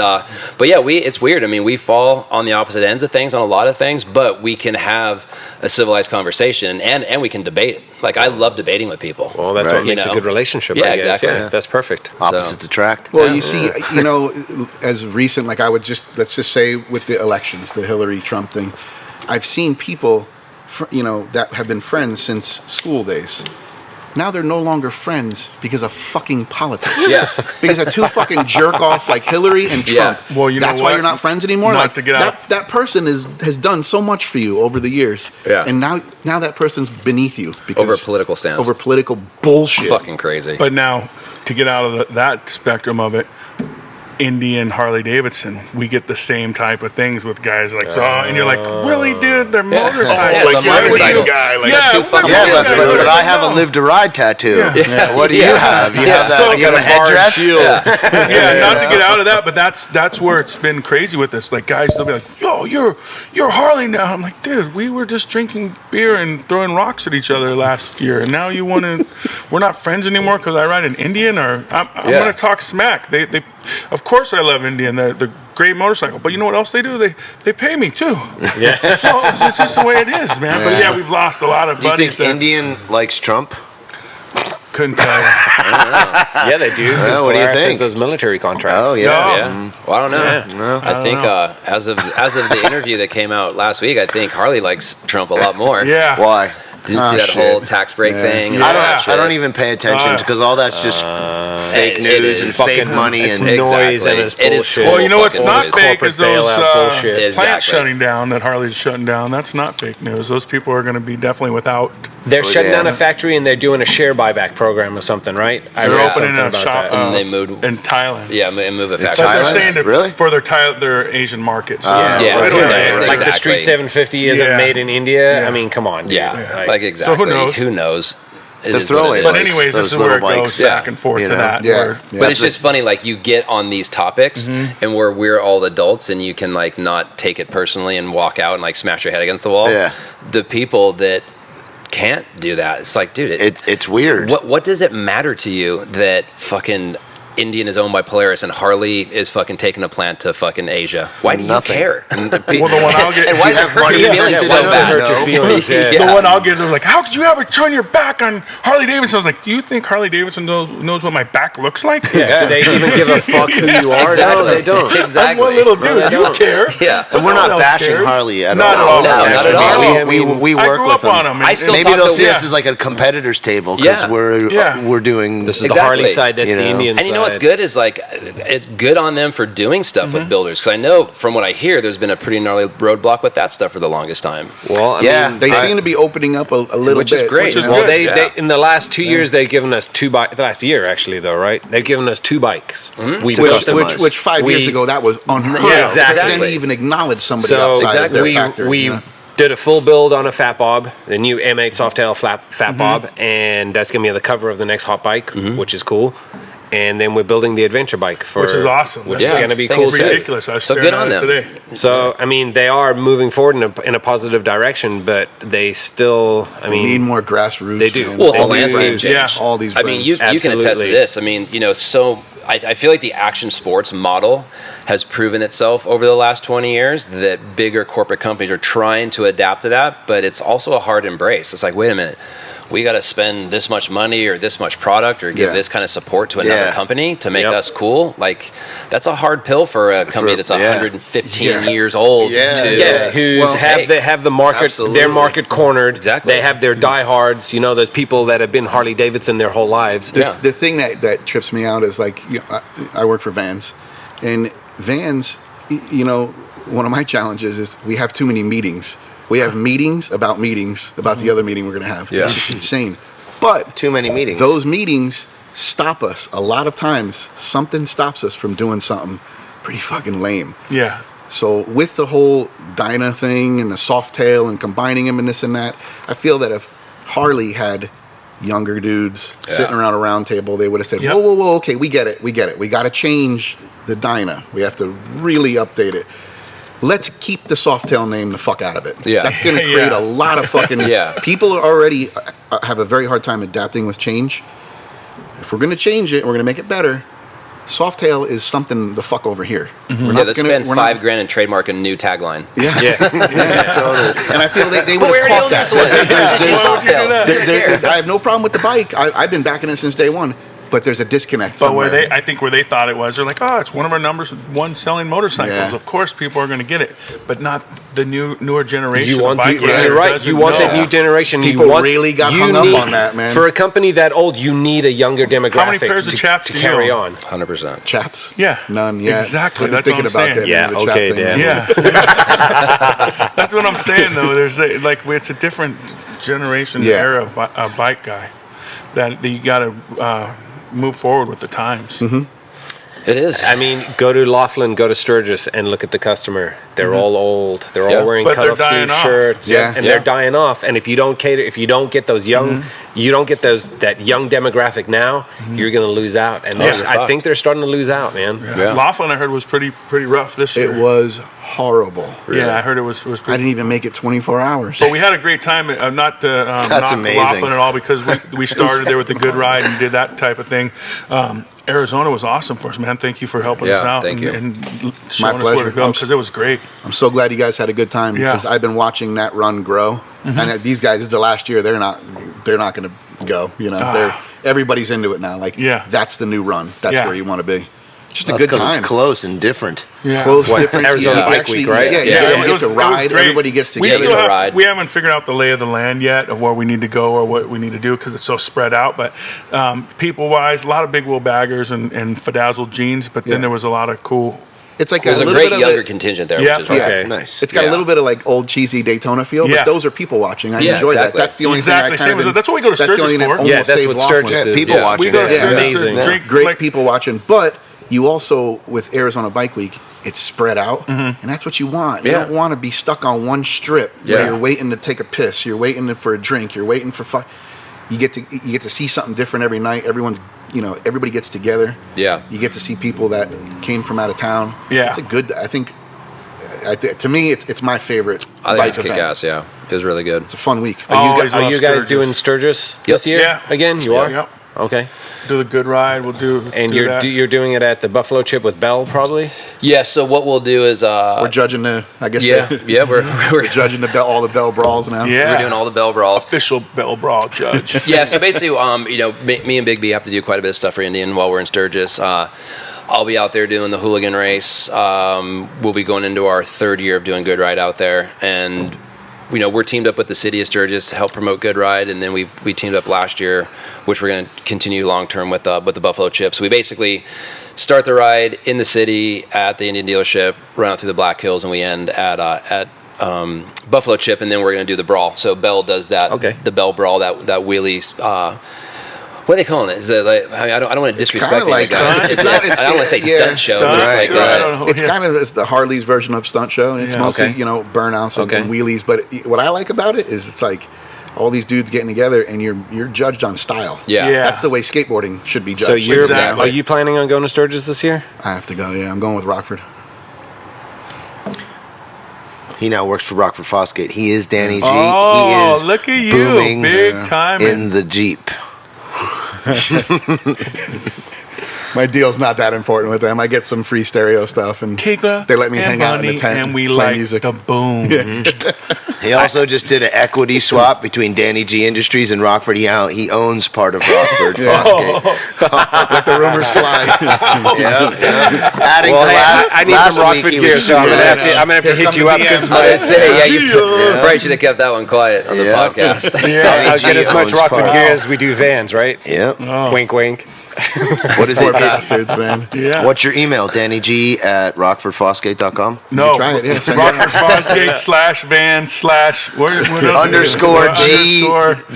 Speaker 2: but yeah, it's weird. I mean, we fall on the opposite ends of things on a lot of things, but we can have a civilized conversation and we can debate. Like I love debating with people.
Speaker 6: Well, that's what makes a good relationship.
Speaker 2: Yeah,
Speaker 6: I guess.
Speaker 2: exactly.
Speaker 6: Yeah, that's perfect.
Speaker 1: Opposites attract.
Speaker 5: Well, you see, as recent, like let's just say with the elections, the Hillary Trump thing, I've seen people, that have been friends since school days. Now they're no longer friends because of fucking politics.
Speaker 2: Yeah.
Speaker 5: Because of two fucking jerk off like Hillary and Trump.
Speaker 4: Yeah. Well,
Speaker 5: that's why you're not friends anymore.
Speaker 4: Not to get out.
Speaker 5: That person has done so much for you over the years.
Speaker 2: Yeah.
Speaker 5: And now that person's beneath you because
Speaker 2: over political stance.
Speaker 5: Over political bullshit.
Speaker 2: Fucking crazy.
Speaker 4: But now to get out of that spectrum of it, Indy and Harley Davidson, we get the same type of things with guys like, and you're like, really, dude? They're motorcycles.
Speaker 2: Like,
Speaker 4: what are you guy? Like,
Speaker 1: but I have a live to ride tattoo. Yeah. What do you have? You have that?
Speaker 4: So,
Speaker 1: you have a headdress?
Speaker 4: Not to get out of that, but that's where it's been crazy with this. Like guys, they'll be like, yo, you're Harley now. I'm like, dude, we were just drinking beer and throwing rocks at each other last year, and now we're not friends anymore because I ride an Indian, or I'm gonna talk smack. They of course I love Indian. They're great motorcycle, but you know what else they do? They pay me too. Yeah. So it's just the way it is, man. But yeah, we've lost a lot of buddies.
Speaker 1: You think Indian likes Trump?
Speaker 4: Couldn't tell you.
Speaker 6: Yeah, they do.
Speaker 1: What do you think?
Speaker 6: Those military contracts.
Speaker 1: Oh yeah.
Speaker 2: Yeah. Well, I don't know.
Speaker 6: Yeah.
Speaker 1: No.
Speaker 2: I think as of the interview that came out last week, I think Harley likes Trump a lot more.
Speaker 4: Yeah.
Speaker 1: Why?
Speaker 2: Did you see that whole tax break thing?
Speaker 1: I don't even pay attention because all that's just fake news and fake money
Speaker 6: it's
Speaker 1: and
Speaker 6: noise and it's bullshit.
Speaker 4: Well, you know what's not fake
Speaker 6: corporate
Speaker 4: is those
Speaker 6: bailout
Speaker 4: plants shutting down that Harley's shutting down. That's not fake news. Those people are going to be definitely without.
Speaker 6: They're shutting down a factory and they're doing a share buyback program or something, right?
Speaker 4: They're opening a shop
Speaker 2: and they moved
Speaker 4: in Thailand.
Speaker 2: Yeah, and move a factory.
Speaker 4: But they're saying
Speaker 1: really?
Speaker 4: For their Asian markets.
Speaker 6: Like the Street 750 isn't made in India.
Speaker 4: Yeah.
Speaker 6: I mean, come on.
Speaker 2: Like exactly.
Speaker 4: So who knows?
Speaker 2: The
Speaker 1: throwaway
Speaker 4: But anyways, this is where it goes back and forth to that.
Speaker 2: But it's just funny, like you get on these topics and where we're all adults and you can like not take it personally and walk out and like smash your head against the wall.
Speaker 1: Yeah.
Speaker 2: The people that can't do that, it's like, dude,
Speaker 1: it's weird.
Speaker 2: What does it matter to you that fucking Indian is owned by Polaris and Harley is fucking taking a plant to fucking Asia? Why do you care?
Speaker 4: Well, the one I'll get.
Speaker 2: And why does it hurt your feelings so bad?
Speaker 4: The one I'll get is like, how could you ever turn your back on Harley Davidson? I was like, do you think Harley Davidson knows what my back looks like?
Speaker 6: Yeah. Do they even give a fuck who you are?
Speaker 2: Exactly.
Speaker 6: No, they don't.
Speaker 2: Exactly.
Speaker 4: I'm one little dude. You care?
Speaker 2: Yeah.
Speaker 1: And we're not bashing Harley at all.
Speaker 2: No, not at all.
Speaker 1: We work with them. Maybe they'll see us as like a competitor's table because we're doing.
Speaker 6: This is the Harley side. That's the Indian side.
Speaker 2: And you know what's good is like, it's good on them for doing stuff with builders, because I know from what I hear there's been a pretty gnarly roadblock with that stuff for the longest time.
Speaker 6: Well, I mean,
Speaker 5: they seem to be opening up a little
Speaker 2: which
Speaker 5: bit,
Speaker 2: is great.
Speaker 4: Which is
Speaker 6: well,
Speaker 4: good.
Speaker 6: they in the last 2 years they've given us the last year actually though, right? They've given us 2 bikes.
Speaker 5: Which 5 years ago that was unheard of.
Speaker 6: Exactly.
Speaker 5: They didn't even acknowledge somebody outside of their factory.
Speaker 6: We did a full build on a Fat Bob, the new M8 Softail Fat Bob, and that's gonna be the cover of the next hot bike, which is cool. And then we're building the adventure bike
Speaker 4: which is awesome.
Speaker 6: Which is going to be cool.
Speaker 4: It's ridiculous. I was
Speaker 2: so good on them
Speaker 4: today.
Speaker 6: So I mean, they are moving forward in a positive direction, but they still,
Speaker 5: they need more grassroots.
Speaker 6: They do.
Speaker 5: Man.
Speaker 2: Well, it's a landscape change.
Speaker 5: All these.
Speaker 2: I mean, you can attest to this. I mean, I feel like the action sports model has proven itself over the last 20 years that bigger corporate companies are trying to adapt to that, but it's also a hard embrace. It's like, wait a minute. We got to spend this much money or this much product or give this kind of support to another company to make us cool. Like, that's a hard pill for a company that's 115 years old.
Speaker 6: Who have the market, their market cornered.
Speaker 2: Exactly.
Speaker 6: They have their diehards. You know, those people that have been Harley Davidson their whole lives.
Speaker 5: The thing that trips me out is like, I work for Vans, and Vans, one of my challenges is we have too many meetings. We have meetings about the other meeting we're going to have.
Speaker 1: Yeah.
Speaker 5: It's just insane. But
Speaker 1: too many meetings.
Speaker 5: Those meetings stop us. A lot of times, something stops us from doing something pretty fucking lame.
Speaker 4: Yeah.
Speaker 5: So with the whole Dyna thing and the Softail and combining them and this and that, I feel that if Harley had younger dudes sitting around a round table, they would have said, whoa, okay, we get it. We got to change the Dyna. We have to really update it. Let's keep the Softail name the fuck out of it.
Speaker 2: Yeah.
Speaker 5: That's going to create a lot of fucking... People already have a very hard time adapting with change. If we're going to change it, we're going to make it better. Softail is something the fuck over here.
Speaker 2: We're not let's spend $5,000 and trademark a new tagline.
Speaker 5: Totally. And I feel they would have caught that. I have no problem with the bike. I've been backing it since day one. But there's a disconnect somewhere.
Speaker 4: But where they thought it was, they're like, it's one of our numbers one selling motorcycles.
Speaker 5: Yeah.
Speaker 4: Of course, people are going to get it, but not the newer generation.
Speaker 6: You want
Speaker 4: of bike
Speaker 6: you're right. You want that new generation.
Speaker 5: People really got hung up on that, man.
Speaker 6: For a company that old, you need a younger demographic.
Speaker 4: How many pairs of chaps
Speaker 6: to carry on?
Speaker 2: 100%.
Speaker 5: Chaps?
Speaker 4: Yeah,
Speaker 5: none yet.
Speaker 4: Exactly.
Speaker 5: That's thinking about that.
Speaker 6: Yeah. Okay, Dan.
Speaker 4: Yeah. That's what I'm saying, though. There's it's a different generation era of bike guy that you got to. Move forward with the times.
Speaker 2: It is.
Speaker 6: I mean, go to Laughlin, go to Sturgis, and look at the customer. They're all old. They're all wearing cut-off sleeve shirts, and they're dying off. And if you don't get those young, that young demographic now, you're going to lose out. And I think they're starting to lose out, man.
Speaker 4: Yeah. Laughlin, I heard, was pretty rough this year.
Speaker 5: It was horrible.
Speaker 4: Really? Yeah, I heard it was pretty.
Speaker 5: I didn't even make it 24 hours.
Speaker 4: But we had a great time. Not to knock Laughlin at all, because we started there with the good ride and did that type of thing. Arizona was awesome for us, man. Thank you for helping us out and showing us where to go, because it was great.
Speaker 5: I'm so glad you guys had a good time, because I've been watching that run grow. And these guys, it's the last year. They're not going to go. Everybody's into it now. That's the new run. That's where you want to be. just a good time.
Speaker 1: It's close and different.
Speaker 5: Yeah. Close, different.
Speaker 6: Arizona Bike Week, right?
Speaker 5: Yeah, you get to ride. Everybody gets together.
Speaker 4: We haven't figured out the lay of the land yet of where we need to go or what we need to do because it's so spread out. But people-wise, a lot of big wheel baggers and fedazzled jeans. But then there was a lot of cool.
Speaker 2: It's like there's a great younger contingent there, which is
Speaker 5: okay. Nice. It's got a little bit of like old cheesy Daytona feel, but those are people watching. I enjoy that. That's the only thing I kind of.
Speaker 4: That's what we go to Sturgis for.
Speaker 5: Yeah, that's what Sturgis is. People watching.
Speaker 4: We go to Sturgis.
Speaker 5: Great people watching, but you also with Arizona Bike Week, it's spread out, and that's what you want. You don't want to be stuck on one strip where you're waiting to take a piss, you're waiting for a drink, you're waiting for fun. You get to see something different every night. Everybody gets together.
Speaker 2: Yeah.
Speaker 5: You get to see people that came from out of town.
Speaker 4: Yeah.
Speaker 5: It's a good. To me, it's my favorite.
Speaker 2: I think it's kick-ass. Yeah, it was really good.
Speaker 5: It's a fun week.
Speaker 6: Are you guys doing Sturgis this year?
Speaker 4: Yeah.
Speaker 6: Again, you are.
Speaker 4: Yep.
Speaker 6: Okay.
Speaker 4: Do the good ride. We'll do.
Speaker 6: And you're doing it at the Buffalo Chip with Bell, probably.
Speaker 2: Yeah. So what we'll do is
Speaker 5: we're judging we're judging all the Bell brawls now.
Speaker 2: Yeah. We're doing all the Bell brawls.
Speaker 4: Official Bell brawl judge.
Speaker 2: Yeah. So basically, me and Big B have to do quite a bit of stuff for Indian while we're in Sturgis. I'll be out there doing the hooligan race. We'll be going into our third year of doing Good Ride out there, and we're teamed up with the city of Sturgis to help promote Good Ride, and then we teamed up last year, which we're going to continue long term with the Buffalo Chip. So we basically start the ride in the city at the Indian dealership, run out through the Black Hills, and we end at Buffalo Chip, and then we're going to do the brawl. So Bell does that.
Speaker 6: Okay.
Speaker 2: The Bell brawl, that wheelie. What are they calling it? Is it like, I don't want to disrespect
Speaker 5: like
Speaker 2: guys. I don't want to say stunt show, but it's like
Speaker 5: it's kind of the Harley's version of stunt show, and it's mostly burnouts and wheelies. But what I like about it is it's like all these dudes getting together, and you're judged on style.
Speaker 2: Yeah.
Speaker 5: That's the way skateboarding should be judged.
Speaker 6: So are you planning on going to Sturgis this year?
Speaker 5: I have to go. Yeah, I'm going with Rockford.
Speaker 1: He now works for Rockford Fosgate. He is Danny G.
Speaker 4: Oh,
Speaker 1: he is
Speaker 4: look at you,
Speaker 1: booming
Speaker 4: big time
Speaker 1: in the Jeep.
Speaker 5: My deal's not that important with them. I get some free stereo stuff, and they let me hang out in the tent
Speaker 4: and we
Speaker 5: play
Speaker 4: like
Speaker 5: music.
Speaker 4: The boom.
Speaker 1: He also just did an equity swap between Danny G Industries and Rockford. He owns part of Rockford Fosgate.
Speaker 5: Let the rumors fly.
Speaker 1: Adding to
Speaker 6: I need some Rockford gear, so I'm gonna have to hit you up because
Speaker 2: you probably should have kept that one quiet on the podcast.
Speaker 6: I'll get as much Rockford gear as we do Vans, right?
Speaker 1: Yep.
Speaker 6: Oh. Wink, wink.
Speaker 1: What is it?
Speaker 5: Bastards, man.
Speaker 4: Yeah.
Speaker 1: What's your email? DannyG@rockfordfosgate.com?
Speaker 4: No.
Speaker 5: Try it. Yeah.
Speaker 4: Rockford Fosgate /van/
Speaker 1: underscore G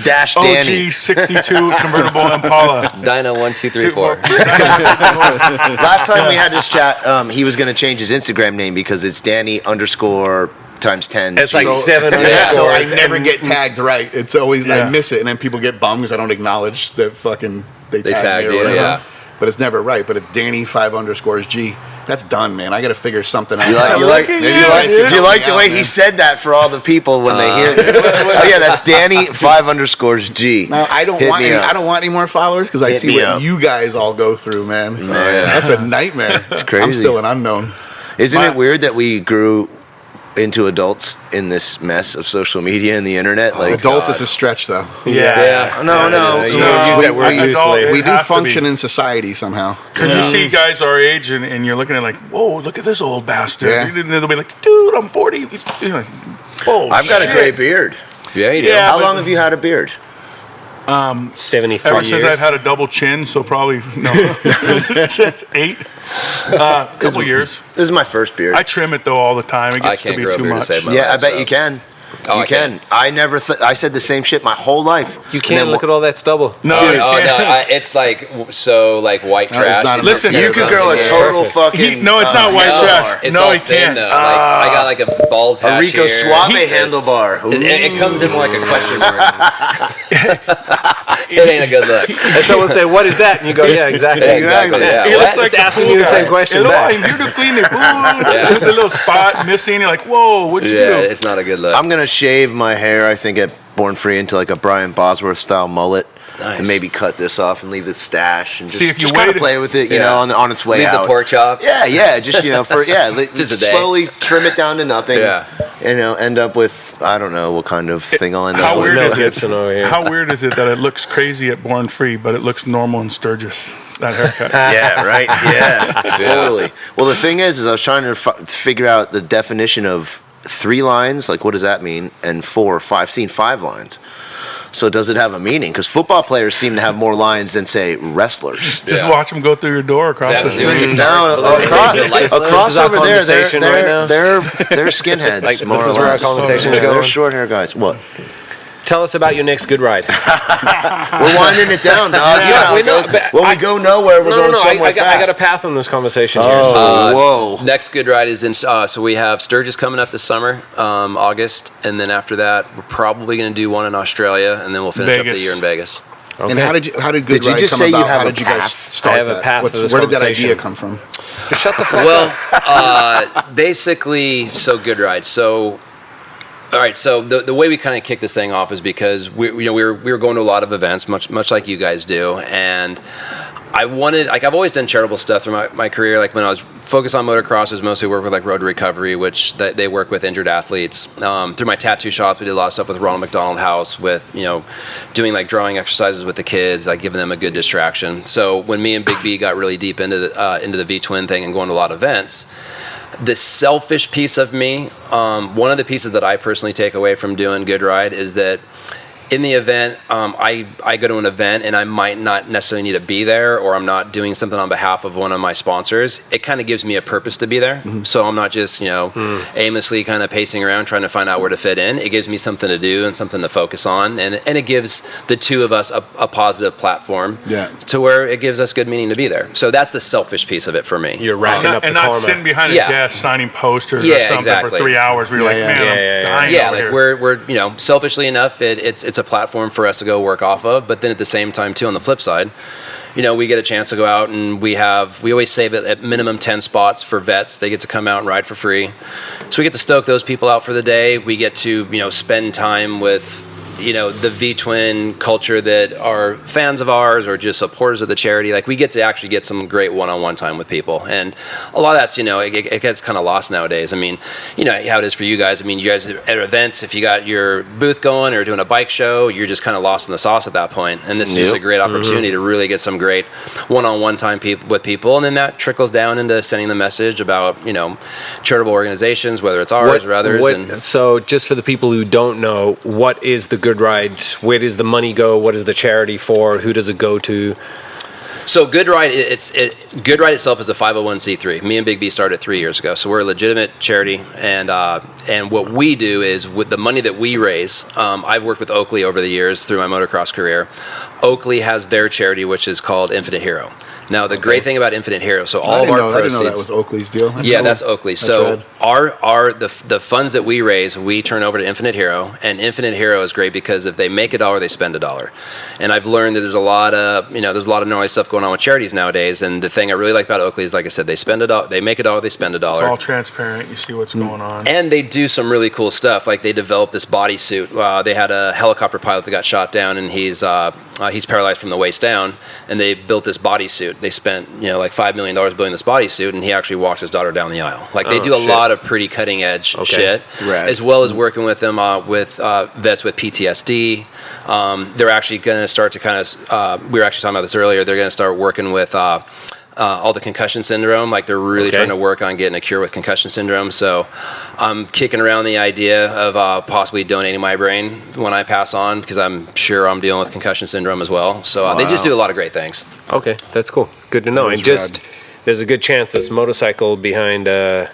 Speaker 1: dash Danny.
Speaker 4: OG 62 convertible Impala.
Speaker 2: Dyno 1 2 3 4.
Speaker 1: Last time we had this chat, he was going to change his Instagram name because it's Danny _ times 10.
Speaker 6: It's like 7
Speaker 5: so I never get tagged right. It's always I miss it, and then people get bummed because I don't acknowledge that fucking they tagged me or whatever.
Speaker 2: Yeah.
Speaker 5: But it's never right. But it's Danny 5_G. That's done, man. I got to figure something out.
Speaker 1: Do you like the way he said that for all the people when they hear? Oh yeah, that's Danny 5_G.
Speaker 5: Now I don't want any more followers because I see what you guys all go through, man. Oh, yeah. That's a nightmare.
Speaker 1: It's crazy.
Speaker 5: I'm still an unknown.
Speaker 1: Isn't it weird that we grew into adults in this mess of social media and the internet? Like
Speaker 5: adults is a stretch, though.
Speaker 4: Yeah.
Speaker 1: No.
Speaker 6: You use that word loosely.
Speaker 5: We do function in society somehow.
Speaker 4: Because you see guys our age and you're looking at like, whoa, look at this old bastard. Yeah. And they'll be like, dude, I'm 40. You're like,
Speaker 1: I've got a gray beard.
Speaker 2: Yeah, you do.
Speaker 1: Yeah, How long have you had a beard?
Speaker 6: 73
Speaker 4: ever
Speaker 6: years.
Speaker 4: since I've had a double chin, so probably since 8. Couple years.
Speaker 1: This is my first beard.
Speaker 4: I trim it though all the time. It gets to be too much.
Speaker 1: I bet you can. You can. I never. I said the same shit my whole life.
Speaker 6: You can't look at all that stubble.
Speaker 4: No,
Speaker 2: dude. It's like white trash.
Speaker 4: Listen,
Speaker 1: you could grow a total fucking.
Speaker 4: No, it's not white trash. No, he can't.
Speaker 2: I got like a bald patch
Speaker 1: a Rico
Speaker 2: here.
Speaker 1: Suave handlebar.
Speaker 2: It comes in more like a question mark. It ain't a good look.
Speaker 6: And someone say, "What is that?" And you go, "Yeah, exactly."
Speaker 2: Exactly. Yeah.
Speaker 6: It's asking you the same question back.
Speaker 4: The little spot missing. You're like, "Whoa, what'd you do?"
Speaker 2: Yeah, it's not a good look.
Speaker 1: I'm gonna shave my hair. I think at Born Free into like a Brian Bosworth style mullet.
Speaker 2: Nice.
Speaker 1: And maybe cut this off and leave the stash and
Speaker 4: see if you
Speaker 1: just kind of play with it, you know, on its way
Speaker 2: leave
Speaker 1: out.
Speaker 2: The pork chops.
Speaker 1: Yeah, just just slowly trim it down to nothing.
Speaker 2: Yeah.
Speaker 1: end up with, I don't know what kind of thing I'll end up
Speaker 4: How
Speaker 1: with.
Speaker 4: weird is it that it looks crazy at Born Free, but it looks normal in Sturgis? That haircut.
Speaker 1: Yeah, right. Yeah, totally. Well, the thing is I was trying to figure out the definition of 3 lines. Like, what does that mean? And 4 or 5. I've seen 5 lines. So does it have a meaning? Because football players seem to have more lines than, say, wrestlers.
Speaker 4: Just watch them go through your door across the street.
Speaker 1: No, across over there, they're skinheads.
Speaker 6: Like, this is where our conversation is going.
Speaker 1: They're short hair guys. What?
Speaker 6: Tell us about your next good ride.
Speaker 1: We're winding it down, dog. When we go nowhere, we're going somewhere fast.
Speaker 6: I got a path on this conversation here.
Speaker 1: Whoa.
Speaker 2: Next good ride is in, so we have Sturgis coming up this summer, August, and then after that, we're probably going to do one in Australia, and then we'll finish up the year in Vegas.
Speaker 5: Okay. And how did Good Ride come about? How did you guys start
Speaker 6: I have a path
Speaker 5: that? Where did that idea come from?
Speaker 6: Shut the fuck up.
Speaker 2: Well, basically, so Good Ride. So, all right. So the way we kind of kicked this thing off is because we were going to a lot of events, much like you guys do, and I wanted, like, I've always done charitable stuff through my career. Like, when I was focused on motocross, I was mostly work with like Road to Recovery, which they work with injured athletes. Through my tattoo shop, we did a lot of stuff with Ronald McDonald House, with doing like drawing exercises with the kids, like giving them a good distraction. So when me and Big B got really deep into the V-twin thing and going to a lot of events, the selfish piece of me, one of the pieces that I personally take away from doing Good Ride is that in the event, I go to an event and I might not necessarily need to be there, or I'm not doing something on behalf of one of my sponsors. It kind of gives me a purpose to be there. Mm-hmm. So I'm not just, aimlessly kind of pacing around trying to find out where to fit in. It gives me something to do and something to focus on. And it gives the two of us a positive platform to where it gives us good meaning to be there. So that's the selfish piece of it for me.
Speaker 6: You're racking up the karma.
Speaker 4: And not sitting behind a desk signing posters or something for 3 hours where you're I'm dying over
Speaker 2: like
Speaker 4: here.
Speaker 2: we're selfishly enough, it's a platform for us to go work off of, but then at the same time too, on the flip side, we get a chance to go out, and we always save it at minimum 10 spots for vets. They get to come out and ride for free, so we get to stoke those people out for the day. We get to spend time with the V-twin culture that are fans of ours or just supporters of the charity. Like, we get to actually get some great one-on-one time with people, and a lot of that's it gets kind of lost nowadays. I mean, how it is for you guys. I mean, you guys at events, if you got your booth going or doing a bike show, you're just kind of lost in the sauce at that point. And this is just a great opportunity to really get some great one-on-one time with people, and then that trickles down into sending the message about charitable organizations, whether it's ours or others.
Speaker 6: So just for the people who don't know, what is the Good Ride? Where does the money go? What is the charity for? Who does it go to?
Speaker 2: So Good Ride, Good Ride itself is a 501c3. Me and Big B started 3 years ago, so we're a legitimate charity. And what we do is, with the money that we raise, I've worked with Oakley over the years through my motocross career. Oakley has their charity, which is called Infinite Hero. Now, the great thing about Infinite Hero, so all of our proceeds... I didn't know that
Speaker 5: was Oakley's deal.
Speaker 2: That's Oakley. So the funds that we raise, we turn over to Infinite Hero, and Infinite Hero is great because if they make $1, they spend $1. And I've learned that there's a lot of gnarly stuff going on with charities nowadays, and the thing I really like about Oakley is, like I said, they spend $1, they make $1, they spend $1.
Speaker 4: It's all transparent. You see what's going on.
Speaker 2: And they do some really cool stuff. Like, they developed this bodysuit. They had a helicopter pilot that got shot down, and he's paralyzed from the waist down, and they built this bodysuit. They spent like $5 million building this bodysuit, and he actually walks his daughter down the aisle. Like, they do a lot of pretty cutting edge shit, as well as working with them with vets with PTSD. They're actually going to start to kind of we were actually talking about this earlier, they're going to start working with all the concussion syndrome. Like, they're really trying to work on getting a cure with concussion syndrome. So I'm kicking around the idea of possibly donating my brain when I pass on, because I'm sure I'm dealing with concussion syndrome as well. So they just do a lot of great things.
Speaker 6: Okay, that's cool. Good to know. And there's a good chance this motorcycle behind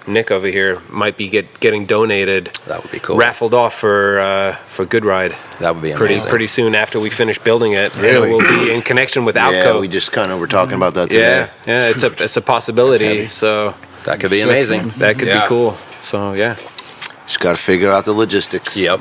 Speaker 6: Nick over here might be getting donated.
Speaker 2: That would be cool.
Speaker 6: Raffled off for Good Ride.
Speaker 2: That would be amazing.
Speaker 6: Pretty soon after we finish building it. Really? We'll be in connection with Outco.
Speaker 1: Yeah, we just kind of were talking about that today.
Speaker 6: Yeah, it's a possibility. So
Speaker 2: that could be amazing.
Speaker 6: That could be cool. So yeah.
Speaker 1: Just got to figure out the logistics.
Speaker 2: Yep.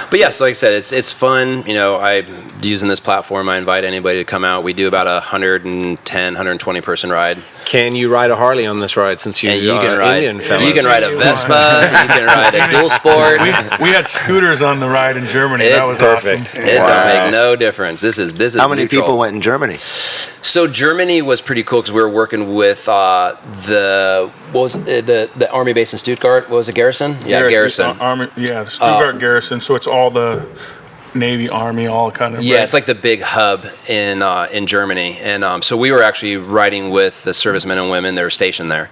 Speaker 2: But yeah, so like I said, it's fun. I'm using this platform. I invite anybody to come out. We do about 110, 120 person ride.
Speaker 6: Can you ride a Harley on this ride since you
Speaker 2: can ride
Speaker 6: Indian fellas?
Speaker 2: You can ride a Vespa. You can ride a dual sport.
Speaker 4: We had scooters on the ride in Germany. That was
Speaker 6: perfect.
Speaker 4: Awesome.
Speaker 2: It don't make no difference. This is
Speaker 1: How many
Speaker 2: neutral.
Speaker 1: people went in Germany?
Speaker 2: So Germany was pretty cool because we were working with the army base in Stuttgart. What was it, Garrison? Yeah, Garrison.
Speaker 4: The Stuttgart Garrison. So it's all the Navy, Army, all kind of.
Speaker 2: Yeah,
Speaker 4: right?
Speaker 2: it's like the big hub in Germany, and so we were actually riding with the servicemen and women that were stationed there.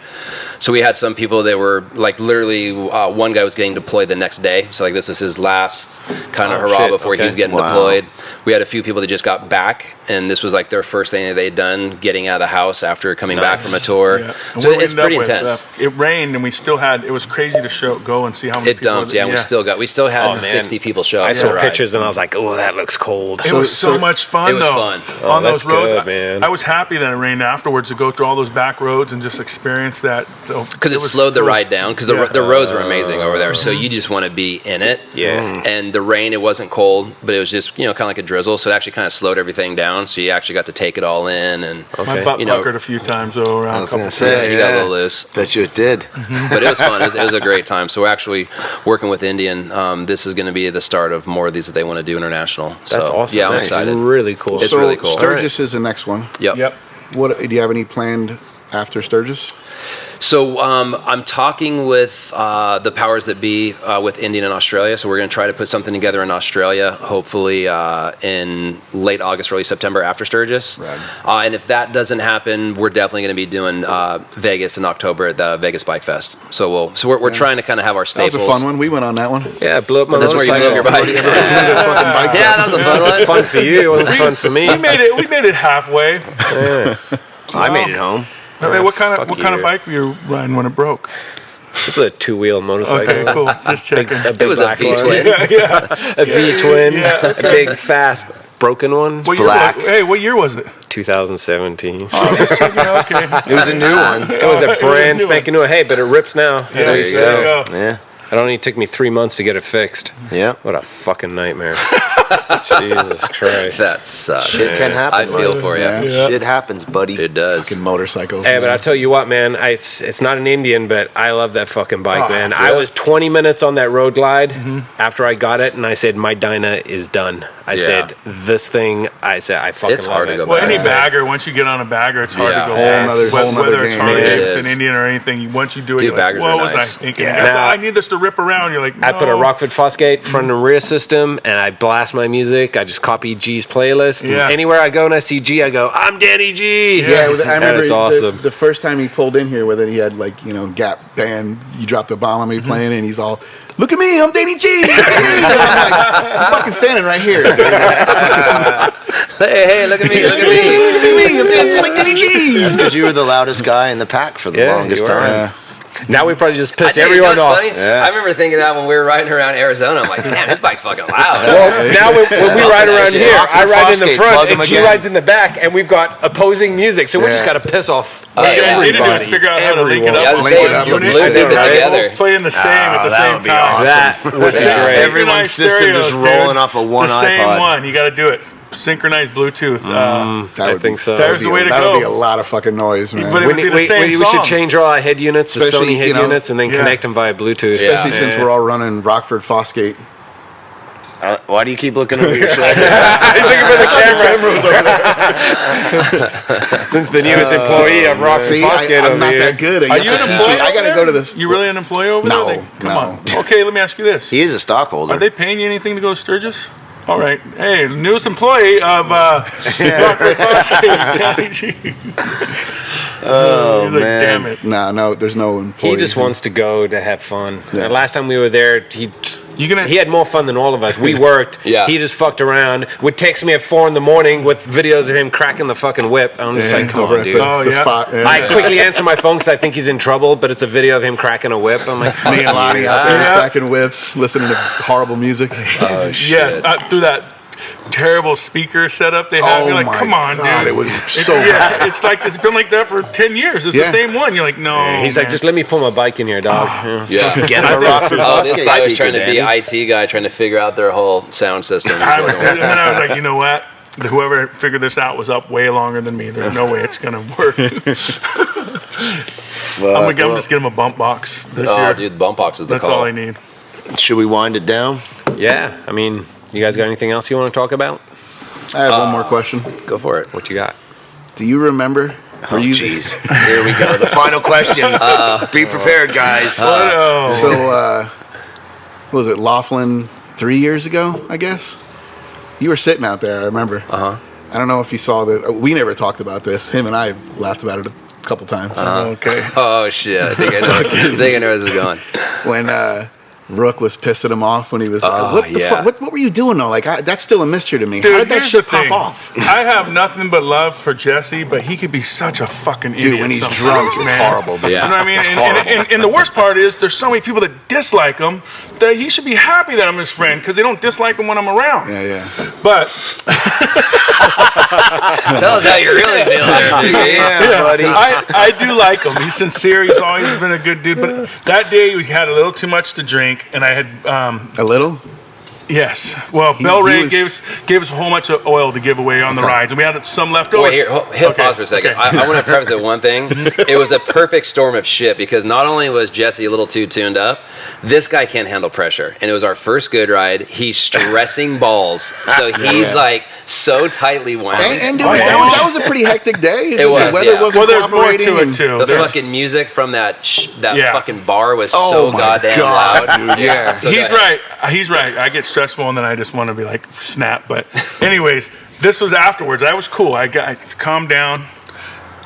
Speaker 2: So we had some people that were like literally one guy was getting deployed the next day. So like this was his last kind of hurrah before he was getting deployed. We had a few people that just got back, and this was like their first thing that they'd done getting out of the house after coming back from a tour.
Speaker 4: Yeah.
Speaker 2: So it's pretty intense.
Speaker 4: It rained, and we still had. It was crazy to go and see how many.
Speaker 2: It dumped. Yeah, we still had 60 people show up.
Speaker 6: I saw pictures and I was like, oh, that looks cold.
Speaker 4: It was so much fun.
Speaker 2: It was fun
Speaker 4: on those roads.
Speaker 6: Good, man.
Speaker 4: I was happy that it rained afterwards to go through all those back roads and just experience that.
Speaker 2: Because it slowed the ride down. Because the roads were amazing over there. So you just want to be in it.
Speaker 6: Yeah.
Speaker 2: And the rain, it wasn't cold, but it was just kind of like a drizzle. So it actually kind of slowed everything down. So you actually got to take it all in. And
Speaker 4: my butt puckered a few times though. Around
Speaker 1: I was going to say,
Speaker 2: you got a little loose.
Speaker 1: Bet you it did.
Speaker 2: But it was fun. It was a great time. So we're actually working with Indian. This is going to be the start of more of these that they want to do international.
Speaker 6: That's awesome.
Speaker 2: Yeah, I'm
Speaker 6: Nice.
Speaker 2: excited.
Speaker 6: Really cool.
Speaker 2: It's really cool.
Speaker 5: Sturgis is the next one.
Speaker 2: Yep.
Speaker 5: What do you have any planned after Sturgis?
Speaker 2: So I'm talking with the powers that be with Indian and Australia. So we're going to try to put something together in Australia, hopefully in late August, early September after Sturgis.
Speaker 5: Right.
Speaker 2: And if that doesn't happen, we're definitely going to be doing Vegas in October at the Vegas Bike Fest. So we're trying to kind of have our staples.
Speaker 5: That was a fun one. We went on that one.
Speaker 6: Yeah, blew up my
Speaker 2: That's where you
Speaker 6: motorcycle.
Speaker 2: blew up your bike. Yeah, that was a fun
Speaker 6: It was
Speaker 2: one.
Speaker 6: fun for you. It wasn't fun for me.
Speaker 4: We made it halfway.
Speaker 6: Yeah.
Speaker 1: I made it home.
Speaker 4: Hey, what kind of bike were you riding when it broke?
Speaker 6: This is a two-wheel motorcycle.
Speaker 4: Okay, cool. Just checking.
Speaker 6: A big
Speaker 2: It was a
Speaker 6: black one.
Speaker 2: V-twin.
Speaker 6: A V-twin. A big, fast, broken one.
Speaker 4: What
Speaker 1: Black.
Speaker 4: what year was it?
Speaker 6: 2017.
Speaker 4: Okay.
Speaker 1: It was a new one.
Speaker 6: It was a brand spanking new. Hey, but it rips now.
Speaker 4: Yeah,
Speaker 6: There you go.
Speaker 1: Yeah.
Speaker 6: It only took me 3 months to get it fixed.
Speaker 1: Yeah.
Speaker 6: What a fucking nightmare. Jesus Christ.
Speaker 2: That sucks.
Speaker 1: Shit can happen.
Speaker 2: I feel
Speaker 1: man.
Speaker 2: for you.
Speaker 5: Yeah.
Speaker 1: Shit happens, buddy.
Speaker 2: It does.
Speaker 5: Fucking motorcycles.
Speaker 6: Hey, but
Speaker 5: man.
Speaker 6: I tell you what, man, it's not an Indian, but I love that fucking bike, man. I was 20 minutes on that road glide after I got it, and I said, my Dyna is done. I said, this thing, I fucking
Speaker 2: It's
Speaker 6: love
Speaker 2: hard to
Speaker 6: it.
Speaker 2: go
Speaker 4: Well,
Speaker 2: back.
Speaker 4: any bagger, once you get on a bagger, it's hard to go
Speaker 2: Yeah.
Speaker 4: back.
Speaker 5: Whole nother
Speaker 4: Whether it's
Speaker 5: game.
Speaker 4: Harley
Speaker 2: It
Speaker 4: Davidson,
Speaker 2: is.
Speaker 4: Indian, or anything, once you do it,
Speaker 2: Dude,
Speaker 4: you're like,
Speaker 2: baggers
Speaker 4: what
Speaker 2: are
Speaker 4: was
Speaker 2: nice.
Speaker 4: I thinking?
Speaker 6: Yeah.
Speaker 4: I need this to rip around. You're like, no.
Speaker 6: I put a Rockford Fosgate front and rear system, and I blast my music. I just copy G's playlist. And
Speaker 4: Yeah.
Speaker 6: anywhere I go and I see G, I go, I'm Danny G.
Speaker 5: Yeah, I remember
Speaker 6: That's awesome.
Speaker 5: the first time he pulled in here, where then he had Gap band. You dropped a bomb on me playing, and he's all, "Look at me, I'm Danny G." And I'm like, I'm fucking standing right here.
Speaker 2: Hey, look at me, look at me.
Speaker 5: Look at me, I'm just like Danny G.
Speaker 1: That's because you were the loudest guy in the pack for the
Speaker 6: Yeah,
Speaker 1: longest
Speaker 6: you were.
Speaker 1: time.
Speaker 6: Now we probably just
Speaker 2: I
Speaker 6: piss
Speaker 2: think, you know
Speaker 6: everyone
Speaker 2: what's
Speaker 6: off.
Speaker 2: funny?
Speaker 1: Yeah.
Speaker 2: I remember thinking that when we were riding around Arizona. I'm like, damn, this bike's fucking loud.
Speaker 6: Well, now when we ride around here, I
Speaker 1: Rockford
Speaker 6: ride in the
Speaker 1: Fosgate,
Speaker 6: front
Speaker 1: plug
Speaker 6: and
Speaker 1: 'em
Speaker 6: she
Speaker 1: again.
Speaker 6: rides in the back, and we've got opposing music, so we just
Speaker 5: Yeah.
Speaker 6: got to piss off
Speaker 4: What you
Speaker 2: yeah.
Speaker 4: need to do is
Speaker 6: everybody.
Speaker 4: figure out how to link it
Speaker 6: Everyone.
Speaker 4: up.
Speaker 2: Yeah, I was
Speaker 4: with
Speaker 2: saying,
Speaker 4: one
Speaker 5: you
Speaker 4: unit,
Speaker 5: Bluetooth it
Speaker 4: right?
Speaker 2: together.
Speaker 4: Both play in the same at the
Speaker 1: that
Speaker 4: same
Speaker 1: would be
Speaker 4: time.
Speaker 1: awesome.
Speaker 6: That would be
Speaker 4: Yeah.
Speaker 6: great.
Speaker 1: Everyone's system just rolling off of one
Speaker 4: the same
Speaker 1: iPod.
Speaker 4: one. You got to do it. Synchronized Bluetooth.
Speaker 5: That would
Speaker 6: think so.
Speaker 5: That would
Speaker 4: There's
Speaker 5: be
Speaker 4: the way to
Speaker 5: that would
Speaker 4: go.
Speaker 5: be a lot of fucking noise, man.
Speaker 4: But it would be the same
Speaker 6: we
Speaker 4: song.
Speaker 6: should change all our head units to
Speaker 5: Especially,
Speaker 6: Sony head
Speaker 5: you know,
Speaker 6: units and then
Speaker 4: yeah.
Speaker 6: connect them via Bluetooth.
Speaker 2: Yeah.
Speaker 5: Especially since we're all running Rockford Fosgate.
Speaker 1: Why do you keep looking over your shoulder?
Speaker 6: He's looking for the camera. Since the newest employee of Rockford
Speaker 5: See,
Speaker 6: Fosgate
Speaker 5: I'm
Speaker 6: over
Speaker 5: not
Speaker 6: here.
Speaker 5: that good.
Speaker 4: Are you an employee?
Speaker 5: I got to go to this.
Speaker 4: You really an employee over
Speaker 5: No,
Speaker 4: there? Come
Speaker 5: no.
Speaker 4: on. Okay, let me ask you this.
Speaker 1: He is a stockholder.
Speaker 4: Are they paying you anything to go to Sturgis? All right. Hey, newest employee of Rockford Fosgate, Danny G.
Speaker 1: Oh,
Speaker 4: He's like,
Speaker 1: man.
Speaker 4: damn it.
Speaker 5: No, there's no employee.
Speaker 6: He just wants to go to have fun.
Speaker 5: Yeah.
Speaker 6: Last time we were there, he had more fun than all of us. We worked.
Speaker 2: Yeah.
Speaker 6: He just fucked around. Would text me at 4 a.m. with videos of him cracking the fucking whip. I'm just like, come
Speaker 5: over
Speaker 6: on,
Speaker 5: at
Speaker 6: dude.
Speaker 5: the spot. Yeah.
Speaker 6: I quickly answer my phone because I think he's in trouble, but it's a video of him cracking a whip. I'm like, fuck
Speaker 5: Me and Lonnie
Speaker 6: you.
Speaker 5: out there
Speaker 4: Yeah.
Speaker 5: cracking whips, listening to horrible music.
Speaker 4: Yes, through that terrible speaker setup they have.
Speaker 5: Oh
Speaker 4: You're like,
Speaker 5: my
Speaker 4: come on,
Speaker 5: God,
Speaker 4: dude.
Speaker 5: it was so
Speaker 4: yeah, it's like it's been like that for 10 years. It's
Speaker 5: Yeah.
Speaker 4: the same one. You're like, no.
Speaker 6: He's
Speaker 4: man.
Speaker 6: like, just let me pull my bike in here, dog.
Speaker 2: Yeah.
Speaker 1: Get him a Rockford
Speaker 2: Oh, this
Speaker 1: Fosgate
Speaker 2: guy was trying to
Speaker 1: speaker,
Speaker 2: be
Speaker 1: Danny.
Speaker 2: IT guy, trying to figure out their whole sound system.
Speaker 4: and then I was like, you know what? Whoever figured this out was up way longer than me. There's no way it's gonna work. I'm gonna just get him a bump box this year.
Speaker 2: Dude, the bump box is the call.
Speaker 4: That's all I need.
Speaker 1: Should we wind it down?
Speaker 6: Yeah. I mean, you guys got anything else you want to talk about?
Speaker 5: I have one more question.
Speaker 2: Go for it.
Speaker 6: What you got?
Speaker 5: Do you remember?
Speaker 1: Oh, jeez. Here we go. The final question. Be prepared, guys.
Speaker 5: So, what was it, Laughlin 3 years ago, I guess? You were sitting out there, I remember.
Speaker 2: Uh-huh.
Speaker 5: I don't know if you saw we never talked about this. Him and I laughed about it a couple times.
Speaker 4: Okay.
Speaker 2: Oh, shit. I think I know where this is going.
Speaker 5: When Rook was pissing him off when he was what the fuck? What were you doing though? Like that's still a mystery to me.
Speaker 4: Dude,
Speaker 5: how did that shit pop off?
Speaker 4: I have nothing but love for Jesse, but he could be such a fucking idiot.
Speaker 5: Dude, when he's drunk, it's horrible.
Speaker 2: Yeah.
Speaker 4: You know what I mean? And the worst part is there's so many people that dislike him that he should be happy that I'm his friend because they don't dislike him when I'm around.
Speaker 5: Yeah.
Speaker 4: But
Speaker 2: tell us how you really feel there.
Speaker 1: Yeah, buddy.
Speaker 4: I do like him. He's sincere. He's always been a good dude. But that day we had a little too much to drink, and I had
Speaker 5: a little.
Speaker 4: Yes. Well, Bel Ray gave us a whole bunch of oil to give away on the rides, and we had some left over.
Speaker 2: Wait, here, pause for a second. Okay. I want to preface it one thing. It was a perfect storm of shit because not only was Jesse a little too tuned up, this guy can't handle pressure. And it was our first good ride. He's stressing balls. So he's like so tightly wound.
Speaker 5: And that was a pretty hectic day.
Speaker 2: It was.
Speaker 5: The weather wasn't
Speaker 4: there's more
Speaker 5: cooperating.
Speaker 4: to it, too.
Speaker 2: The fucking music from that fucking bar was so goddamn loud.
Speaker 5: Dude, yeah.
Speaker 4: So he's right. He's right. I get stressful and then I just want to be like snap. But anyways, this was afterwards. I was cool. I calmed down.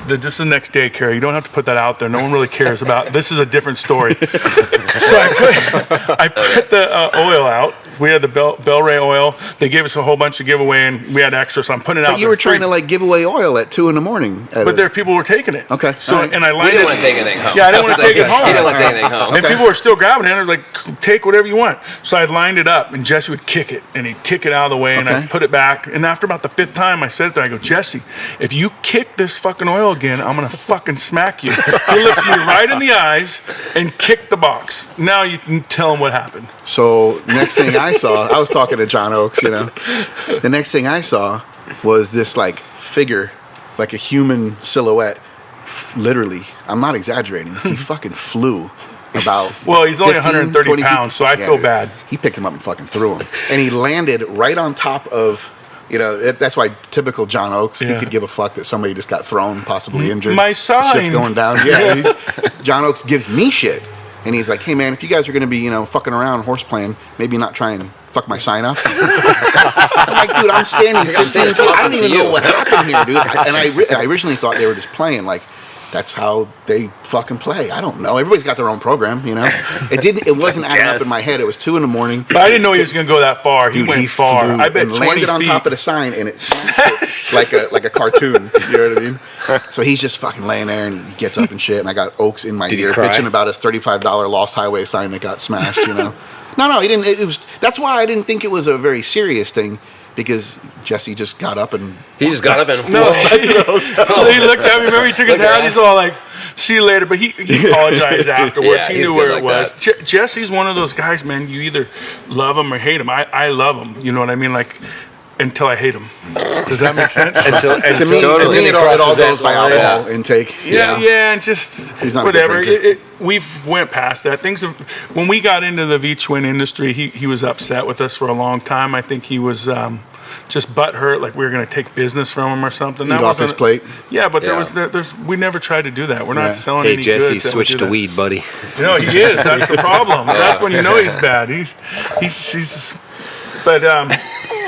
Speaker 4: Just the next day, Carey. You don't have to put that out there. No one really cares about. This is a different story. So I put the oil out. We had the Bel Ray oil. They gave us a whole bunch of giveaway, and we had extra. So I'm putting it out.
Speaker 5: But you were trying to like give away oil at 2 a.m.
Speaker 4: But there people were taking it.
Speaker 5: Okay.
Speaker 4: So and I lined
Speaker 2: we didn't want to take anything home.
Speaker 4: Yeah, I didn't want to take it home.
Speaker 2: He didn't want to take anything home.
Speaker 4: And people were still grabbing it. And I was like, take whatever you want. So I lined it up, and Jesse would kick it, and he'd kick it out of the way, and I'd put it back. And after about the 5th time, I said it there. I go, Jesse, if you kick this fucking oil again, I'm gonna fucking smack you. He looks me right in the eyes and kicked the box. Now you can tell him what happened.
Speaker 5: So next thing I saw, I was talking to John Oakes, you know. The next thing I saw was this like figure, like a human silhouette. Literally, I'm not exaggerating. He fucking flew about.
Speaker 4: Well, he's only 130 pounds, so I feel bad.
Speaker 5: He picked him up and fucking threw him, and he landed right on top of. You know, that's why typical John Oakes, he could give a fuck that somebody just got thrown, possibly injured.
Speaker 4: My sign.
Speaker 5: Shit's going down. Yeah. John Oakes gives me shit. And he's like, hey, man, if you guys are going to be, you know, fucking around horse playing, maybe not try and fuck my sign up. I'm like, dude, I'm standing 15 feet. I don't even know what happened here, dude. I originally thought they were just playing like, that's how they fucking play. I don't know. Everybody's got their own program, you know. It wasn't adding up in my head. It was 2 a.m.
Speaker 4: But I didn't know he was going to go that far. He went far. I bet 20
Speaker 5: landed on
Speaker 4: feet.
Speaker 5: top of the sign, and it smashed it like a cartoon. You know what I mean? So he's just fucking laying there, and he gets up and shit. And I got Oakes in my ear bitching about his $35 Lost Highway sign that got smashed. You know? No, he didn't. That's why I didn't think it was a very serious thing. Because Jesse just got up and...
Speaker 2: He just got up and...
Speaker 4: No, he looked at me. Remember, he took his hat. He's all like, see you later. But he apologized afterwards. He knew where it was. Jesse's one of those guys, man. You either love him or hate him. I love him. You know what I mean? Like... Until I hate him. Does that make sense?
Speaker 5: To me, it all goes by alcohol intake.
Speaker 4: Yeah, and just whatever. We've went past that. When we got into the V-twin industry, he was upset with us for a long time. I think he was just butthurt, like we were going to take business from him or something.
Speaker 5: Eat off his plate.
Speaker 4: Yeah, but we never tried to do that. We're not selling any goods.
Speaker 6: Hey, Jesse, switch to weed, buddy.
Speaker 4: You know, he is. That's the problem. That's when you know he's bad. He's But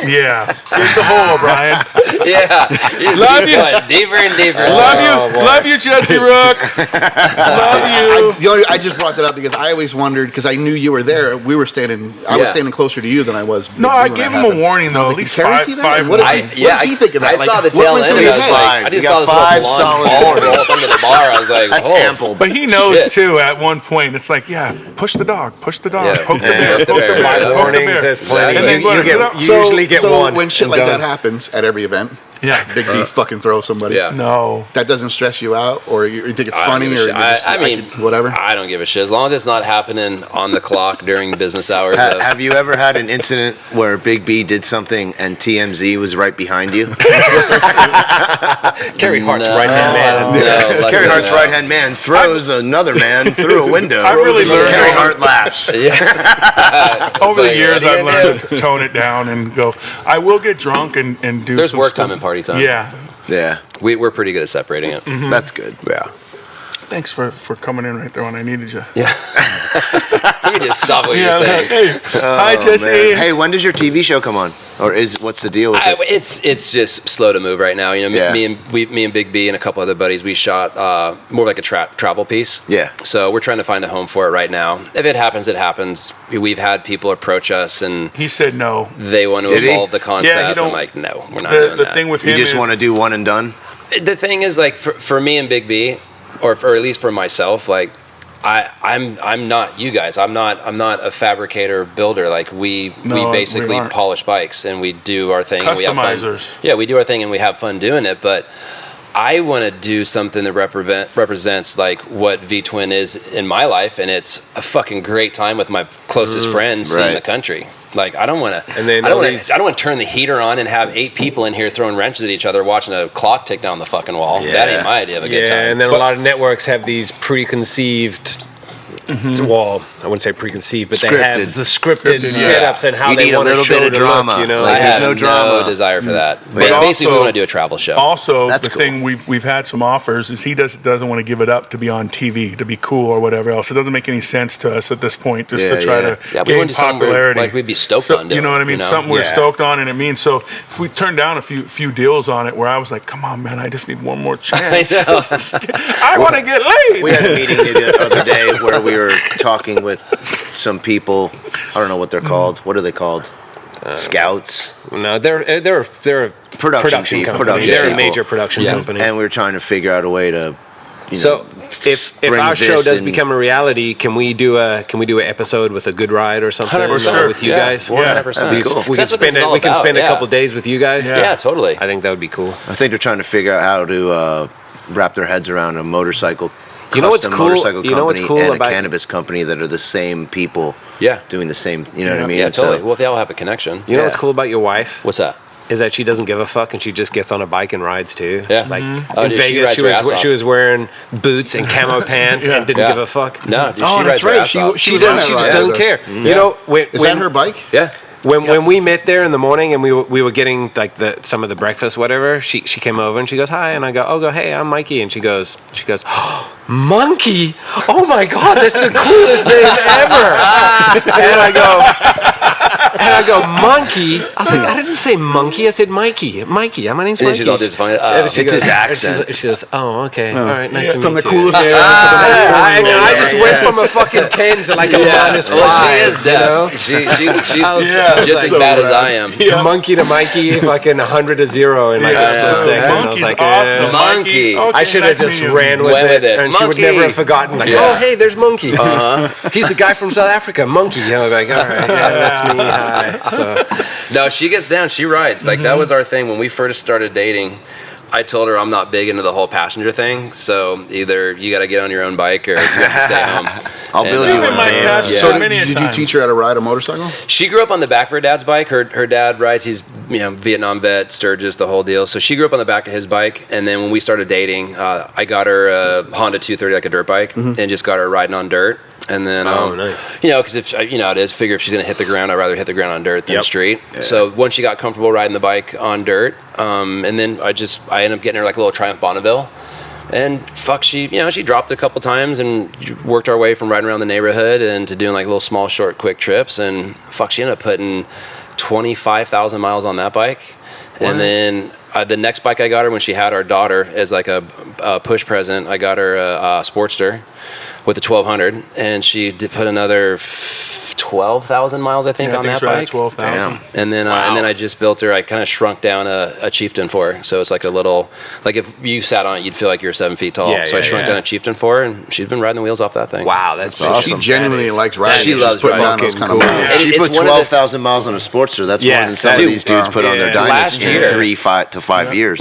Speaker 4: yeah, dig the hole, Brian.
Speaker 2: Yeah,
Speaker 4: love you.
Speaker 2: Deeper and deeper.
Speaker 4: Love you, Jesse Rook. Love you.
Speaker 5: I just brought that up because I always wondered because I knew you were there. We were standing. I was standing closer to you than I was.
Speaker 4: No, I gave him a warning though. At least five.
Speaker 5: What does he think of that?
Speaker 2: I saw the tail end. I just saw this little blonde ball roll up into the bar. I was like,
Speaker 1: that's ample.
Speaker 4: But he knows too. At one point, it's like, push the dog, poke the bear, poke the bear.
Speaker 6: Warnings, there's plenty. You usually get one.
Speaker 5: So when shit like that happens at every event, Big B fucking throw somebody.
Speaker 2: Yeah.
Speaker 4: No.
Speaker 5: That doesn't stress you out, or you think it's funny, or
Speaker 2: I mean,
Speaker 5: whatever.
Speaker 2: I don't give a shit as long as it's not happening on the clock during business hours.
Speaker 1: Have you ever had an incident where Big B did something and TMZ was right behind you?
Speaker 6: Carey Hart's right-hand man.
Speaker 2: No,
Speaker 1: Carey Hart's right-hand man throws another man through a window.
Speaker 4: I really learned.
Speaker 1: Carey Hart laughs.
Speaker 4: Over the years, I've learned to tone it down and go. I will get drunk and do.
Speaker 2: There's
Speaker 4: some
Speaker 2: work
Speaker 4: stuff.
Speaker 2: time and party time.
Speaker 1: Yeah.
Speaker 2: We're pretty good at separating it.
Speaker 4: Mm-hmm.
Speaker 1: That's good.
Speaker 2: Yeah.
Speaker 4: Thanks for coming in right there when I needed you.
Speaker 2: Yeah. Let me just stop what you're saying.
Speaker 4: Hey, hi Jesse.
Speaker 1: Man. Hey, when does your TV show come on? Or what's the deal with it?
Speaker 2: It's just slow to move right now. You know, me and Big B and a couple other buddies, we shot more like a travel piece.
Speaker 1: Yeah.
Speaker 2: So we're trying to find a home for it right now. If it happens, it happens. We've had people approach us and
Speaker 4: He said no.
Speaker 2: they want to evolve the concept.
Speaker 4: Yeah,
Speaker 2: I'm like, no, we're not doing
Speaker 4: The
Speaker 2: that.
Speaker 4: thing with
Speaker 1: You
Speaker 4: him
Speaker 1: just
Speaker 4: is
Speaker 1: want to do one and done?
Speaker 2: The thing is, like, for me and Big B, or at least for myself, like, I'm not you guys. I'm not a fabricator builder. Like we basically
Speaker 4: aren't.
Speaker 2: polish bikes and we do our thing. And we have fun.
Speaker 4: Customizers.
Speaker 2: Yeah, we do our thing and we have fun doing it. But I want to do something that represents like what V Twin is in my life, and it's a fucking great time with my closest friends in the country. Like I don't want to. I don't want to turn the heater on and have 8 people in here throwing wrenches at each other, watching a clock tick down the fucking wall.
Speaker 1: Yeah.
Speaker 2: That ain't my idea of a good time.
Speaker 6: And then a lot of networks have these preconceived. Well, I wouldn't say preconceived, but they have the scripted setups and how
Speaker 1: You
Speaker 6: they
Speaker 1: need a
Speaker 6: want
Speaker 1: little
Speaker 6: to show
Speaker 1: bit of
Speaker 6: the
Speaker 1: drama.
Speaker 6: look, you know.
Speaker 1: Like,
Speaker 2: I
Speaker 1: there's
Speaker 2: have
Speaker 1: no drama.
Speaker 2: no desire for that.
Speaker 4: But
Speaker 2: Basically, we
Speaker 4: also-
Speaker 2: want to do a travel show.
Speaker 4: Also,
Speaker 1: That's
Speaker 4: the
Speaker 1: cool.
Speaker 4: thing we've had some offers is he doesn't want to give it up to be on TV, to be cool or whatever else. It doesn't make any sense to us at this point just to try to
Speaker 2: we
Speaker 4: gain
Speaker 2: want to do something
Speaker 4: popularity.
Speaker 2: like we'd be stoked on doing.
Speaker 4: You know what I mean?
Speaker 2: You know?
Speaker 4: Something we're stoked on, and it means so. If we turned down a few deals on it, where I was like, "Come on, man, I just need one more chance. I want to get laid."
Speaker 1: We had a meeting the other day where we were talking with some people. I don't know what they're called. What are they called? Scouts.
Speaker 6: No, they're a production
Speaker 1: people.
Speaker 6: company. They're a
Speaker 1: people.
Speaker 6: major production company.
Speaker 1: And we were trying to figure out a way to.
Speaker 6: So if our show does become a reality, can we do an episode with a good ride or something
Speaker 2: 100%.
Speaker 6: with you guys?
Speaker 2: 100%.
Speaker 6: We can spend a couple days with you guys.
Speaker 2: Yeah, totally.
Speaker 6: I think that would be cool.
Speaker 1: I think they're trying to figure out how to wrap their heads around a motorcycle.
Speaker 6: You know what's cool?
Speaker 1: Motorcycle company
Speaker 6: You know what's cool
Speaker 1: and
Speaker 6: about
Speaker 1: a cannabis company that are the same people.
Speaker 2: Yeah.
Speaker 1: Doing the same. You know what I mean?
Speaker 2: Yeah, totally.
Speaker 1: So,
Speaker 2: Well, if they all have a connection.
Speaker 6: You know what's cool about your wife?
Speaker 2: What's that?
Speaker 6: Is that she doesn't give a fuck and she just gets on a bike and rides too.
Speaker 2: Yeah.
Speaker 6: Like
Speaker 2: Oh,
Speaker 6: in
Speaker 2: dude, she
Speaker 6: Vegas,
Speaker 2: rides her ass off.
Speaker 6: she was wearing boots and camo pants and didn't give a fuck.
Speaker 2: No, dude,
Speaker 5: Oh,
Speaker 2: she
Speaker 5: that's
Speaker 2: rides her
Speaker 5: right.
Speaker 2: ass off.
Speaker 5: She
Speaker 6: She
Speaker 5: was on
Speaker 6: doesn't.
Speaker 5: that
Speaker 6: She
Speaker 5: ride
Speaker 6: just
Speaker 5: with
Speaker 6: don't
Speaker 5: us.
Speaker 6: care. You know,
Speaker 5: Is that her bike?
Speaker 2: Yeah.
Speaker 6: When we met there in the morning and we were getting like some of the breakfast, whatever, she came over and she goes, "Hi," and I go, "Hey, I'm Mikey," and she goes, "Oh, Monkey! Oh my God, that's the coolest name ever!" and I go, "Monkey?" I was like, "I didn't say monkey. I said Mikey. Mikey. My name's
Speaker 2: And
Speaker 6: Mikey."
Speaker 2: she's all disappointed.
Speaker 6: And she
Speaker 1: It's
Speaker 6: goes-
Speaker 1: his accent.
Speaker 6: She goes, "Oh, okay, all right, nice to meet
Speaker 5: From the
Speaker 6: you."
Speaker 5: coolest area.
Speaker 6: I just went from a fucking 10 to like a minus 5.
Speaker 2: Well, she is
Speaker 6: you
Speaker 2: deaf.
Speaker 6: know?
Speaker 2: She's
Speaker 6: I was-
Speaker 2: just as
Speaker 5: so
Speaker 2: bad as
Speaker 5: rad.
Speaker 2: I am.
Speaker 6: Monkey to Mikey, fucking 100 to 0 in like a split second. I was
Speaker 4: Monkey's
Speaker 6: like,
Speaker 4: awesome.
Speaker 2: Monkey.
Speaker 4: Okay,
Speaker 6: I should have
Speaker 4: nice to
Speaker 6: just
Speaker 4: meet you.
Speaker 6: ran with
Speaker 2: Went
Speaker 6: it,
Speaker 2: with it.
Speaker 6: and she would
Speaker 2: Monkey.
Speaker 6: never have forgotten. Like,
Speaker 2: Yeah.
Speaker 6: oh, hey, there's Monkey. He's the guy from South Africa, Monkey. I was like, all right, yeah, that's me. Hi. So,
Speaker 2: No, she gets down. She rides. Like that was our thing when we first started dating. I told her I'm not big into the whole passenger thing, so either you got to get on your own bike or you have to stay home.
Speaker 1: I'll build
Speaker 2: And,
Speaker 1: you one,
Speaker 4: my
Speaker 1: man.
Speaker 4: gosh.
Speaker 2: Yeah.
Speaker 5: So
Speaker 4: Many a
Speaker 5: did you
Speaker 4: time.
Speaker 5: teach her how to ride a motorcycle?
Speaker 2: She grew up on the back of her dad's bike. Her dad rides. He's Vietnam vet, Sturgis, the whole deal. So she grew up on the back of his bike. And then when we started dating, I got her a Honda 230, like a dirt bike, and just got her riding on dirt. And then,
Speaker 6: nice.
Speaker 2: because if it is, figure if she's gonna hit the ground, I'd rather hit the ground on dirt than street. So once she got comfortable riding the bike on dirt, and then I ended up getting her like a little Triumph Bonneville. And she dropped it a couple times and worked our way from riding around the neighborhood and to doing like little small, short, quick trips. And she ended up putting 25,000 miles on that bike. Wow. And then the next bike I got her when she had our daughter as like a push present, I got her a Sportster with the 1200, and she did put another 12,000 miles, I think, on that bike.
Speaker 4: 12,000.
Speaker 2: And then I just built her. I kind of shrunk down a Chieftain for her, so it's like a little, like if you sat on it, you'd feel like you're 7 feet tall. So I shrunk down a Chieftain for her, and she's been riding the wheels off that thing.
Speaker 6: Wow, that's awesome.
Speaker 5: She genuinely likes riding.
Speaker 2: She loves riding.
Speaker 5: Those kind of miles.
Speaker 1: She put 12,000 miles on a Sportster. That's more than some of these dudes put on their Dynasty in 3 to 5 years.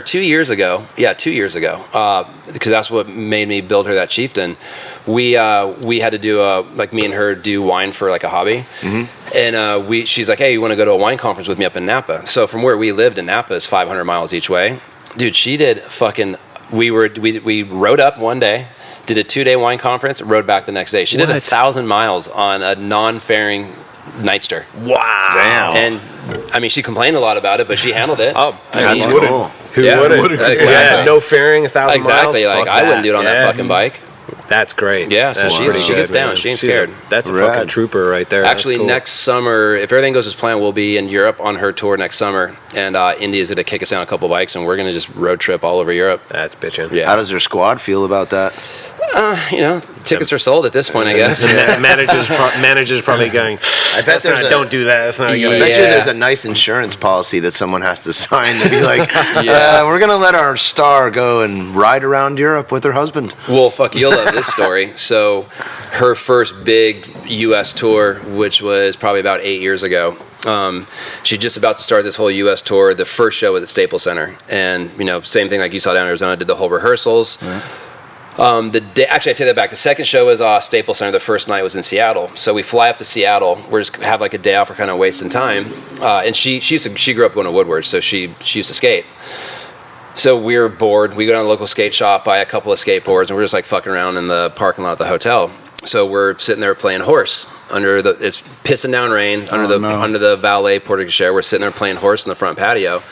Speaker 2: 2 years ago, because that's what made me build her that Chieftain. We had to do like me and her do wine for like a hobby, and she's like, hey, you want to go to a wine conference with me up in Napa? So from where we lived in Napa is 500 miles each way, dude. She did fucking. We rode up one day, did a 2-day wine conference, rode back the next day. She did 1,000 miles on a non-fairing Nightster.
Speaker 6: Wow.
Speaker 1: Damn.
Speaker 2: And I mean, she complained a lot about it, but she handled it.
Speaker 6: Oh,
Speaker 1: that's cool.
Speaker 6: Who wouldn't?
Speaker 2: Exactly.
Speaker 6: No fairing, 1,000 miles.
Speaker 2: Exactly. Like I wouldn't do it on that fucking bike.
Speaker 6: That's great.
Speaker 2: Yeah, so she gets down.
Speaker 6: Man.
Speaker 2: She ain't scared.
Speaker 6: That's a fucking trooper right there.
Speaker 2: Actually,
Speaker 6: cool.
Speaker 2: Next summer, if everything goes as planned, we'll be in Europe on her tour next summer. And India's going to kick us down a couple bikes, and we're going to just road trip all over Europe.
Speaker 6: That's bitching.
Speaker 2: Yeah.
Speaker 1: How does her squad feel about that?
Speaker 2: Tickets are sold at this point, I guess.
Speaker 6: Manager's probably going,
Speaker 1: I bet
Speaker 6: don't do that. That's not
Speaker 1: I bet you there's a nice insurance policy that someone has to sign to be like, we're going to let our star go and ride around Europe with her husband.
Speaker 2: Well, fuck, you'll love this story. So her first big U.S. tour, which was probably about 8 years ago, she's just about to start this whole U.S. tour. The first show was at Staples Center. And, same thing like you saw down in Arizona, did the whole rehearsals. Actually, I take that back. The second show was Staples Center. The first night was in Seattle. So we fly up to Seattle. We're just have like a day off. We're kind of wasting time. And she grew up going to Woodward, so she used to skate. So we were bored. We go down to the local skate shop, buy a couple of skateboards, and we're just like fucking around in the parking lot of the hotel. So we're sitting there playing horse it's pissing down rain under the valet porte-cochere. We're sitting there playing horse in the front patio.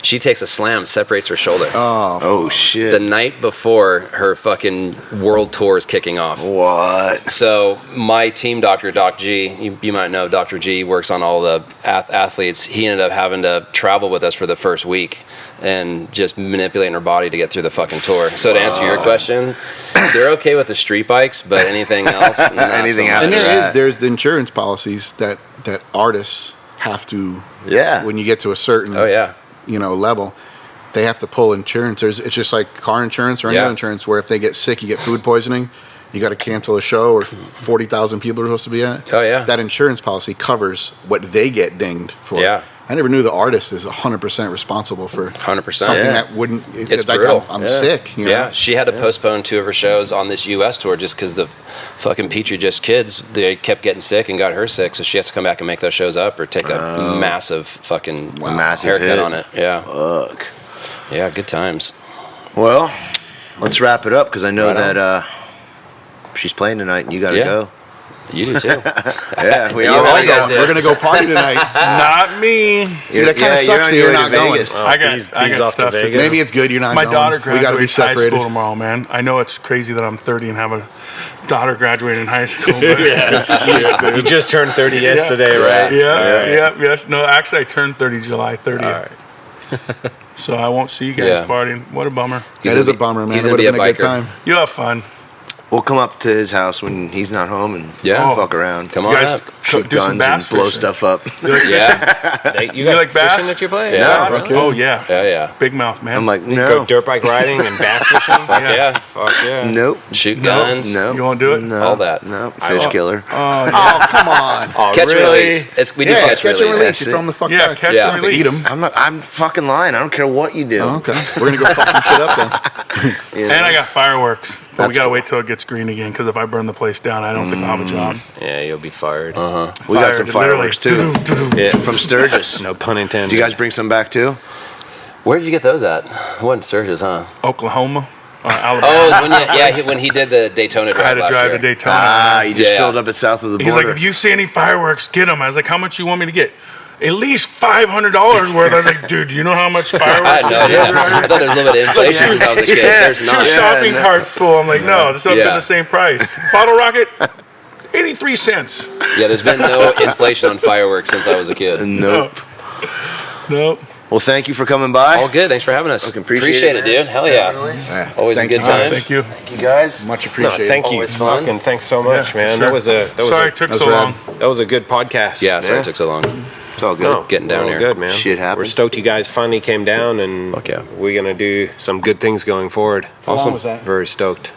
Speaker 2: She takes a slam, separates her shoulder.
Speaker 1: Oh shit!
Speaker 2: The night before her fucking world tour is kicking off.
Speaker 1: What?
Speaker 2: So my team doctor, Doc G, you might know Dr. G, works on all the athletes. He ended up having to travel with us for the first week and just manipulating her body to get through the fucking tour. So to answer your question, they're okay with the street bikes, but anything else,
Speaker 1: anything after
Speaker 5: that. There's the insurance policies that artists have to.
Speaker 1: Yeah.
Speaker 5: When you get to a certain. Level, they have to pull insurance. It's just like car insurance or any other insurance, where if they get sick, you get food poisoning, you got to cancel a show, or 40,000 people are supposed to be at.
Speaker 2: Oh yeah.
Speaker 5: That insurance policy covers what they get dinged for.
Speaker 2: Yeah.
Speaker 5: I never knew the artist is 100% responsible for
Speaker 2: 100%.
Speaker 5: something that wouldn't.
Speaker 2: It's brutal.
Speaker 5: I'm sick.
Speaker 2: Yeah, she had to postpone 2 of her shows on this U.S. tour just because the fucking Petri Dish kids, they kept getting sick and got her sick, so she has to come back and make those shows up or take a massive fucking haircut hit on it. Yeah.
Speaker 1: Fuck.
Speaker 2: Yeah, good times.
Speaker 1: Well, let's wrap it up because I know that she's playing tonight and you got to go.
Speaker 2: You do too.
Speaker 1: Yeah, we all
Speaker 2: guys do.
Speaker 5: We're gonna go party tonight.
Speaker 4: Not me.
Speaker 5: Dude, that kind of sucks that you're not going.
Speaker 4: I got stuff to do.
Speaker 5: Maybe it's good you're not
Speaker 4: My
Speaker 5: going.
Speaker 4: daughter
Speaker 5: We got to be
Speaker 4: graduates high
Speaker 5: separated.
Speaker 4: school tomorrow, man. I know it's crazy that I'm 30 and have a daughter graduating high school. But
Speaker 6: You just turned 30 yesterday, right?
Speaker 4: Yes. No, actually, I turned 30 July 30th. All right. So I won't see you guys partying. What a bummer.
Speaker 5: That is a bummer, man. It would have been a good time.
Speaker 4: You'll have fun.
Speaker 1: We'll come up to his house when he's not home and fuck around.
Speaker 2: Come on up.
Speaker 1: Shoot guns and blow stuff up.
Speaker 4: You like bass?
Speaker 6: Fishing that you play?
Speaker 2: Yeah.
Speaker 4: Oh, yeah.
Speaker 2: Yeah.
Speaker 4: Big mouth, man.
Speaker 1: I'm like,
Speaker 6: Go
Speaker 1: no.
Speaker 6: dirt bike riding and bass fishing?
Speaker 2: Fuck yeah.
Speaker 1: Nope.
Speaker 2: Shoot guns.
Speaker 1: No.
Speaker 4: You won't do it?
Speaker 1: No.
Speaker 2: All that.
Speaker 1: No. Fish killer.
Speaker 5: Oh, come on.
Speaker 2: Catch and release. We do catch and release.
Speaker 5: It's on the fuck back.
Speaker 4: Catch and release.
Speaker 5: Eat them.
Speaker 1: I'm fucking lying. I don't care what you do.
Speaker 5: Oh, okay. We're going to go fucking shit up then.
Speaker 4: And I got fireworks. But we got to wait till it gets green again, because if I burn the place down, I don't think I'll have a job.
Speaker 6: Yeah, you'll be fired.
Speaker 1: We got some fireworks too. From Sturgis.
Speaker 6: No pun intended.
Speaker 1: Did you guys bring some back too?
Speaker 2: Where did you get those at? It wasn't Sturgis, huh?
Speaker 4: Oklahoma. Alabama.
Speaker 2: When he did the Daytona drive.
Speaker 4: I had to drive to Daytona.
Speaker 1: You just filled up it south of the border.
Speaker 4: He's like, if you see any fireworks, get them. I was like, how much you want me to get? At least $500 worth. I was like, dude, do you know how much fireworks?
Speaker 2: I thought there was a little bit of inflation since I was a kid. There's not.
Speaker 4: 2 shopping carts full. I'm like, no, this is up to the same price. Bottle rocket, 83 cents.
Speaker 2: Yeah, there's been no inflation on fireworks since I was a kid.
Speaker 1: Nope. Well, thank you for coming by.
Speaker 2: All good. Thanks for having us.
Speaker 1: Appreciate
Speaker 2: it, dude. Hell yeah. Always a good time.
Speaker 4: Thank you.
Speaker 1: Thank you, guys.
Speaker 5: Much appreciated.
Speaker 6: Thank you.
Speaker 2: Always fun.
Speaker 6: Fucking thanks so much, man.
Speaker 4: Sure.
Speaker 6: Sorry
Speaker 4: it took so long.
Speaker 6: That was a good podcast.
Speaker 2: Yeah, sorry it took so long.
Speaker 1: It's all good.
Speaker 6: No,
Speaker 2: Getting down
Speaker 6: all
Speaker 2: here.
Speaker 6: good, man.
Speaker 1: Shit happens.
Speaker 6: We're stoked you guys finally came down, and
Speaker 2: Fuck yeah.
Speaker 6: we're gonna do some good things going forward.
Speaker 5: How long was that?
Speaker 6: Very stoked.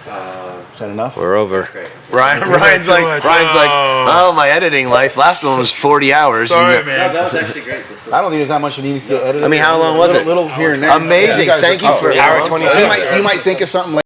Speaker 5: Is that enough?
Speaker 6: We're over.
Speaker 1: Ryan's like, oh, my editing life. Last one was 40 hours.
Speaker 4: Sorry, man.
Speaker 7: That was actually great.
Speaker 5: I don't think there's that much that needs to get edited.
Speaker 1: I mean, how long was it?
Speaker 5: Little here and there.
Speaker 1: Amazing.
Speaker 5: You guys
Speaker 1: Thank
Speaker 5: are-
Speaker 1: you for
Speaker 6: hour 26.
Speaker 5: You might think of something.